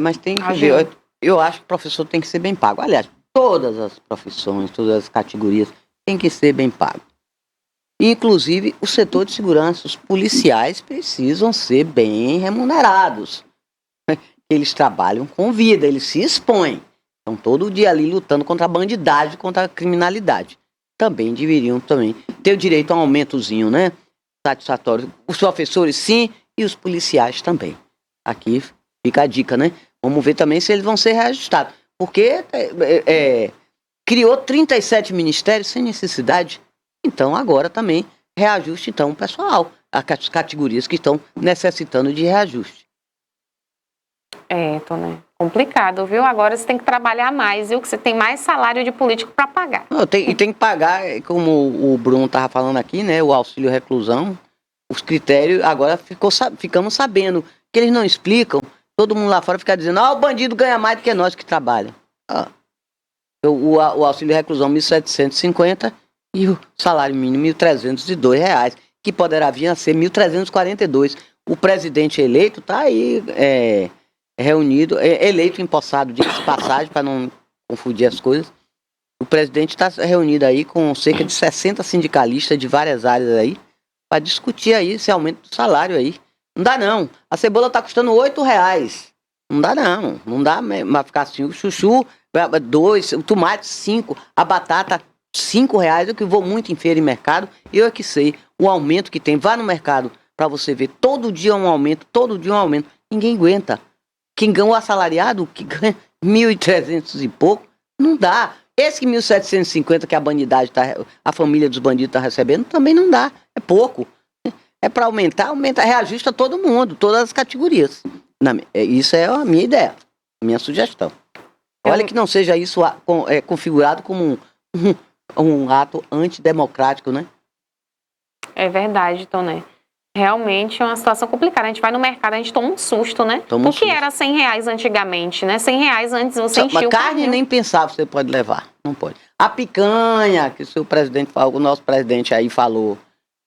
Mas tem que ver, eu acho que o professor tem que ser bem pago. Aliás, todas as profissões, todas as categorias têm que ser bem pago. Inclusive, o setor de segurança, os policiais precisam ser bem remunerados. Eles trabalham com vida, eles se expõem. Estão todo dia ali lutando contra a bandidagem, contra a criminalidade. Também deveriam ter o direito a um aumentozinho, né? Satisfatório. Os professores sim e os policiais também. Aqui fica a dica, né? Vamos ver também se eles vão ser reajustados. Porque criou 37 ministérios sem necessidade. Então agora também reajuste então o pessoal. As categorias que estão necessitando de reajuste. Toné, Complicado, viu? Agora você tem que trabalhar mais, viu? Que você tem mais salário de político para pagar. Não, e tem que pagar, como o Bruno estava falando aqui, né? O auxílio reclusão, os critérios, agora ficamos sabendo que eles não explicam. Todo mundo lá fora fica dizendo, o bandido ganha mais do que nós que trabalham. O auxílio reclusão R$ 1.750 e o salário mínimo R$ 1.302, que poderá vir a ser R$ 1.342. O presidente eleito está aí reunido, eleito empossado, diga-se de passagem, para não confundir as coisas. O presidente está reunido aí com cerca de 60 sindicalistas de várias áreas aí, para discutir aí esse aumento do salário aí. Não dá não. A cebola está custando R$ 8. Não dá não. Não dá para ficar assim. O chuchu, 2, o tomate, 5, a batata, R$ 5. Eu que vou muito em feira e mercado, eu é que sei o aumento que tem. Vá no mercado para você ver. Todo dia um aumento, todo dia um aumento. Ninguém aguenta. Quem ganha o assalariado, que ganha 1.300 e pouco, não dá. Esse 1.750 que a bandidagem a família dos bandidos está recebendo, também não dá. É pouco. É para aumentar, reajusta todo mundo, todas as categorias. Isso é a minha ideia, a minha sugestão. Olha que não seja isso configurado como um ato antidemocrático, né? É verdade, Toné. Realmente é uma situação complicada. A gente vai no mercado, a gente toma um susto, né? O que era R$100 antigamente, né? R$100 antes você enchia o carne nem pensava você pode levar, não pode. A picanha, que o seu presidente falou, o nosso presidente aí falou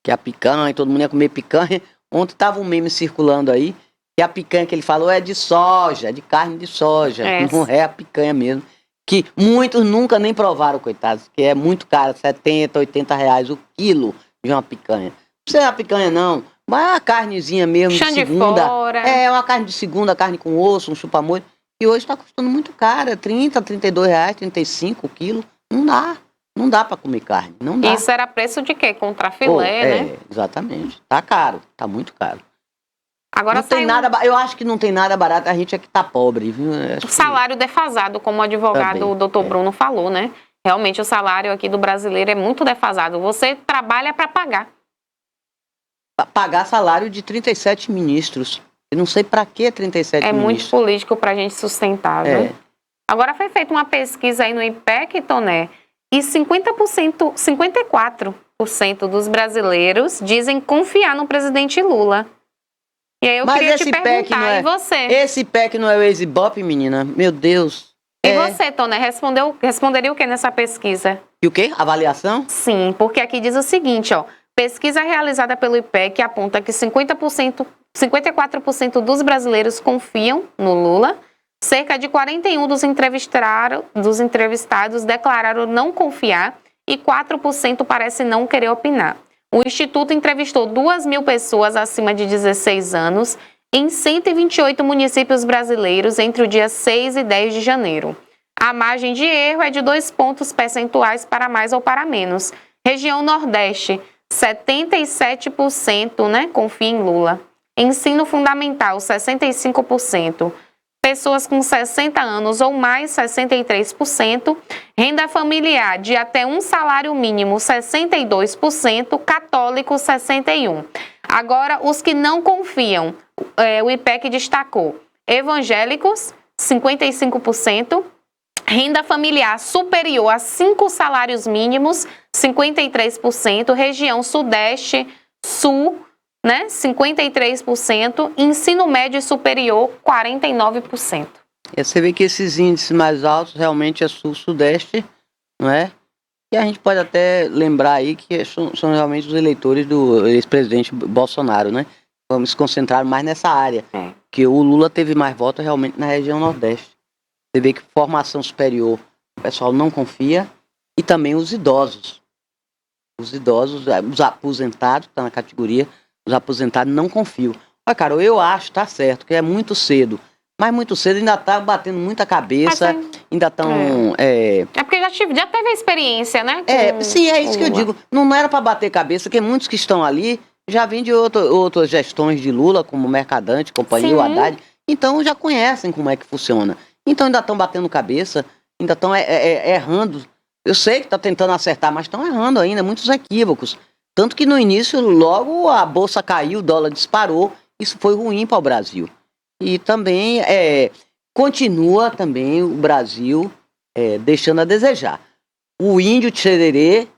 que a picanha, todo mundo ia comer picanha. Ontem tava um meme circulando aí, que a picanha que ele falou é de soja, de carne de soja, não é a picanha mesmo. Que muitos nunca nem provaram, coitados, que é muito caro, R$70, R$80 o quilo de uma picanha. Não precisa uma picanha não, mas uma carnezinha mesmo de segunda. Uma carne de segunda, carne com osso, um chupa-molho. E hoje está custando muito caro, R$30, R$32, R$35 o quilo. Não dá para comer carne, não dá. Isso era preço de quê? Contra filé, né? Exatamente. Tá caro, tá muito caro. Agora não tem nada, eu acho que não tem nada barato, a gente é que tá pobre, viu? O salário defasado, como o advogado Dr. Bruno falou, né? Realmente o salário aqui do brasileiro é muito defasado. Você trabalha para pagar. Pagar salário de 37 ministros. Eu não sei para que 37 ministros. É muito político para a gente sustentar, viu? Agora foi feita uma pesquisa aí no IPEC, Toné, e 54% dos brasileiros dizem confiar no presidente Lula. E aí eu queria te perguntar, e você? Esse PEC não é o ex-Ibope, menina? Meu Deus. E você, Toné, responderia o que nessa pesquisa? E o quê? Avaliação? Sim, porque aqui diz o seguinte, ó. Pesquisa realizada pelo IPEC aponta que 54% dos brasileiros confiam no Lula, cerca de 41% dos entrevistados declararam não confiar e 4% parece não querer opinar. O Instituto entrevistou 2.000 pessoas acima de 16 anos em 128 municípios brasileiros entre o dia 6 e 10 de janeiro. A margem de erro é de 2 pontos percentuais para mais ou para menos. Região Nordeste, 77%, né, confia em Lula. Ensino fundamental, 65%. Pessoas com 60 anos ou mais, 63%. Renda familiar de até um salário mínimo, 62%. Católicos, 61%. Agora, os que não confiam, o IPEC destacou. Evangélicos, 55%. Renda familiar superior a 5 salários mínimos, 53%. Região Sudeste, Sul, né, 53%. Ensino médio superior, 49%. Você vê que esses índices mais altos realmente é Sul-Sudeste, não é? E a gente pode até lembrar aí que são realmente os eleitores do ex-presidente Bolsonaro, né? Vamos se concentrar mais nessa área. Que o Lula teve mais votos realmente na região Nordeste. Você vê que formação superior o pessoal não confia. E também os idosos. Os idosos, os aposentados, que tá na categoria, os aposentados não confiam. Olha, cara, eu acho, tá certo, que é muito cedo. Mas muito cedo ainda tá batendo muita cabeça, ainda estão... É porque já teve a experiência, né? Sim, é isso que eu digo. Não era para bater cabeça, porque muitos que estão ali já vêm de outras gestões de Lula, como Mercadante, companhia, o Haddad. Então já conhecem como é que funciona. Então ainda estão batendo cabeça, ainda estão errando. Eu sei que está tentando acertar, mas estão errando ainda, muitos equívocos. Tanto que no início, logo a bolsa caiu, o dólar disparou. Isso foi ruim para o Brasil. E também continua também o Brasil deixando a desejar. O índio Tchererê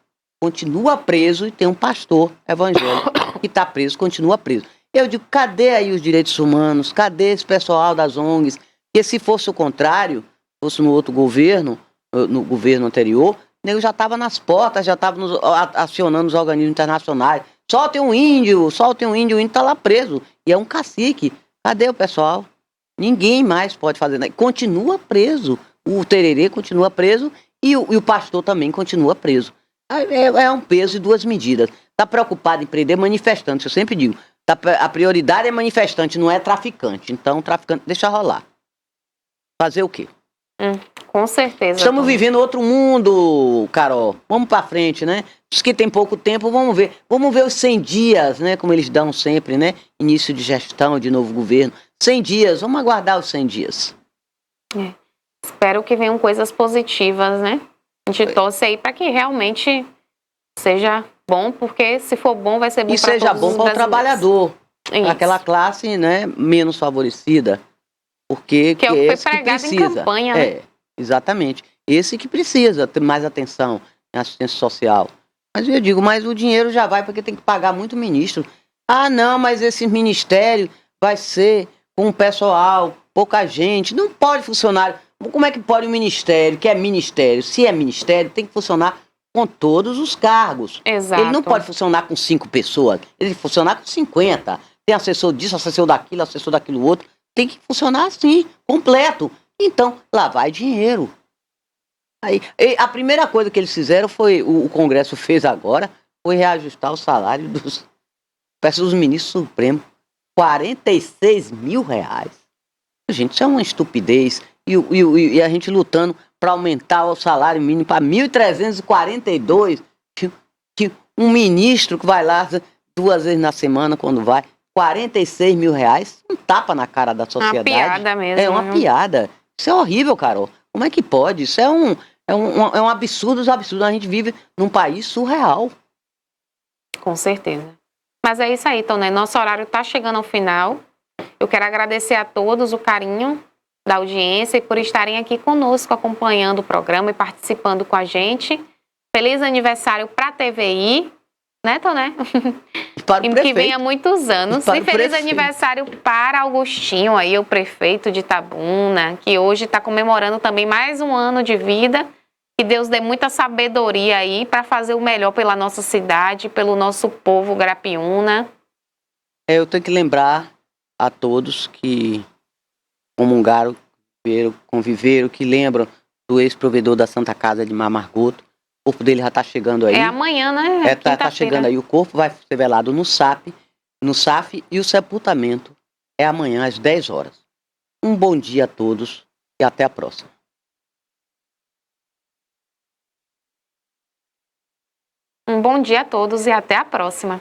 continua preso e tem um pastor evangélico que está preso, continua preso. Eu digo, cadê aí os direitos humanos? Cadê esse pessoal das ONGs? Porque se fosse o contrário, fosse no outro governo, no governo anterior, o nego já estava nas portas, já estava acionando os organismos internacionais. Soltem um índio, o índio está lá preso. E é um cacique. Cadê o pessoal? Ninguém mais pode fazer nada. Continua preso. O Tererê continua preso e o pastor também continua preso. É um peso e duas medidas. Está preocupado em prender manifestantes, eu sempre digo. A prioridade é manifestante, não é traficante. Então, traficante deixa rolar. Fazer o quê? Com certeza. Estamos vivendo outro mundo, Carol. Vamos para frente, né? Os que tem pouco tempo, vamos ver. Vamos ver os 100 dias, né? Como eles dão sempre, né? Início de gestão, de novo governo. 100 dias, vamos aguardar os 100 dias. Espero que venham coisas positivas, né? A gente torce aí para que realmente seja bom, porque se for bom, vai ser bom para todos os brasileiros. E seja bom para o trabalhador, para aquela classe, né, menos favorecida. Porque que é o que foi pregado em campanha, né? Exatamente. Esse que precisa ter mais atenção em assistência social. Mas eu digo, mas o dinheiro já vai porque tem que pagar muito ministro. Ah, não, mas esse ministério vai ser com o pessoal, pouca gente. Não pode funcionar. Como é que pode o ministério, que é ministério? Se é ministério, tem que funcionar com todos os cargos. Exato. Ele não pode funcionar com 5 pessoas. Ele tem que funcionar com 50. Tem assessor disso, assessor daquilo outro. Tem que funcionar assim, completo. Então, lá vai dinheiro. Aí, a primeira coisa que eles fizeram foi, o Congresso fez agora, foi reajustar o salário dos ministros supremos. 46 mil reais. Gente, isso é uma estupidez. E a gente lutando para aumentar o salário mínimo para 1.342. Que um ministro que vai lá 2 vezes na semana, quando vai, 46 mil reais, um tapa na cara da sociedade. Uma piada mesmo. É uma piada. Isso é horrível, Carol. Como é que pode? Isso é um absurdo dos absurdos. A gente vive num país surreal. Com certeza. Mas é isso aí, então, né? Nosso horário está chegando ao final. Eu quero agradecer a todos o carinho da audiência e por estarem aqui conosco, acompanhando o programa e participando com a gente. Feliz aniversário para a TVI, né, Toné? Para o prefeito. Que venha muitos anos. E feliz aniversário para Augustinho, aí, o prefeito de Itabuna, que hoje está comemorando também mais um ano de vida. Que Deus dê muita sabedoria aí para fazer o melhor pela nossa cidade, pelo nosso povo Grapiúna. Eu tenho que lembrar a todos que comungaram, conviveram, que lembram do ex-provedor da Santa Casa de Mamargoto. O corpo dele já está chegando aí. É amanhã, né? Tá chegando aí. O corpo vai ser velado no SAF e o sepultamento é amanhã às 10 horas. Um bom dia a todos e até a próxima. Um bom dia a todos e até a próxima.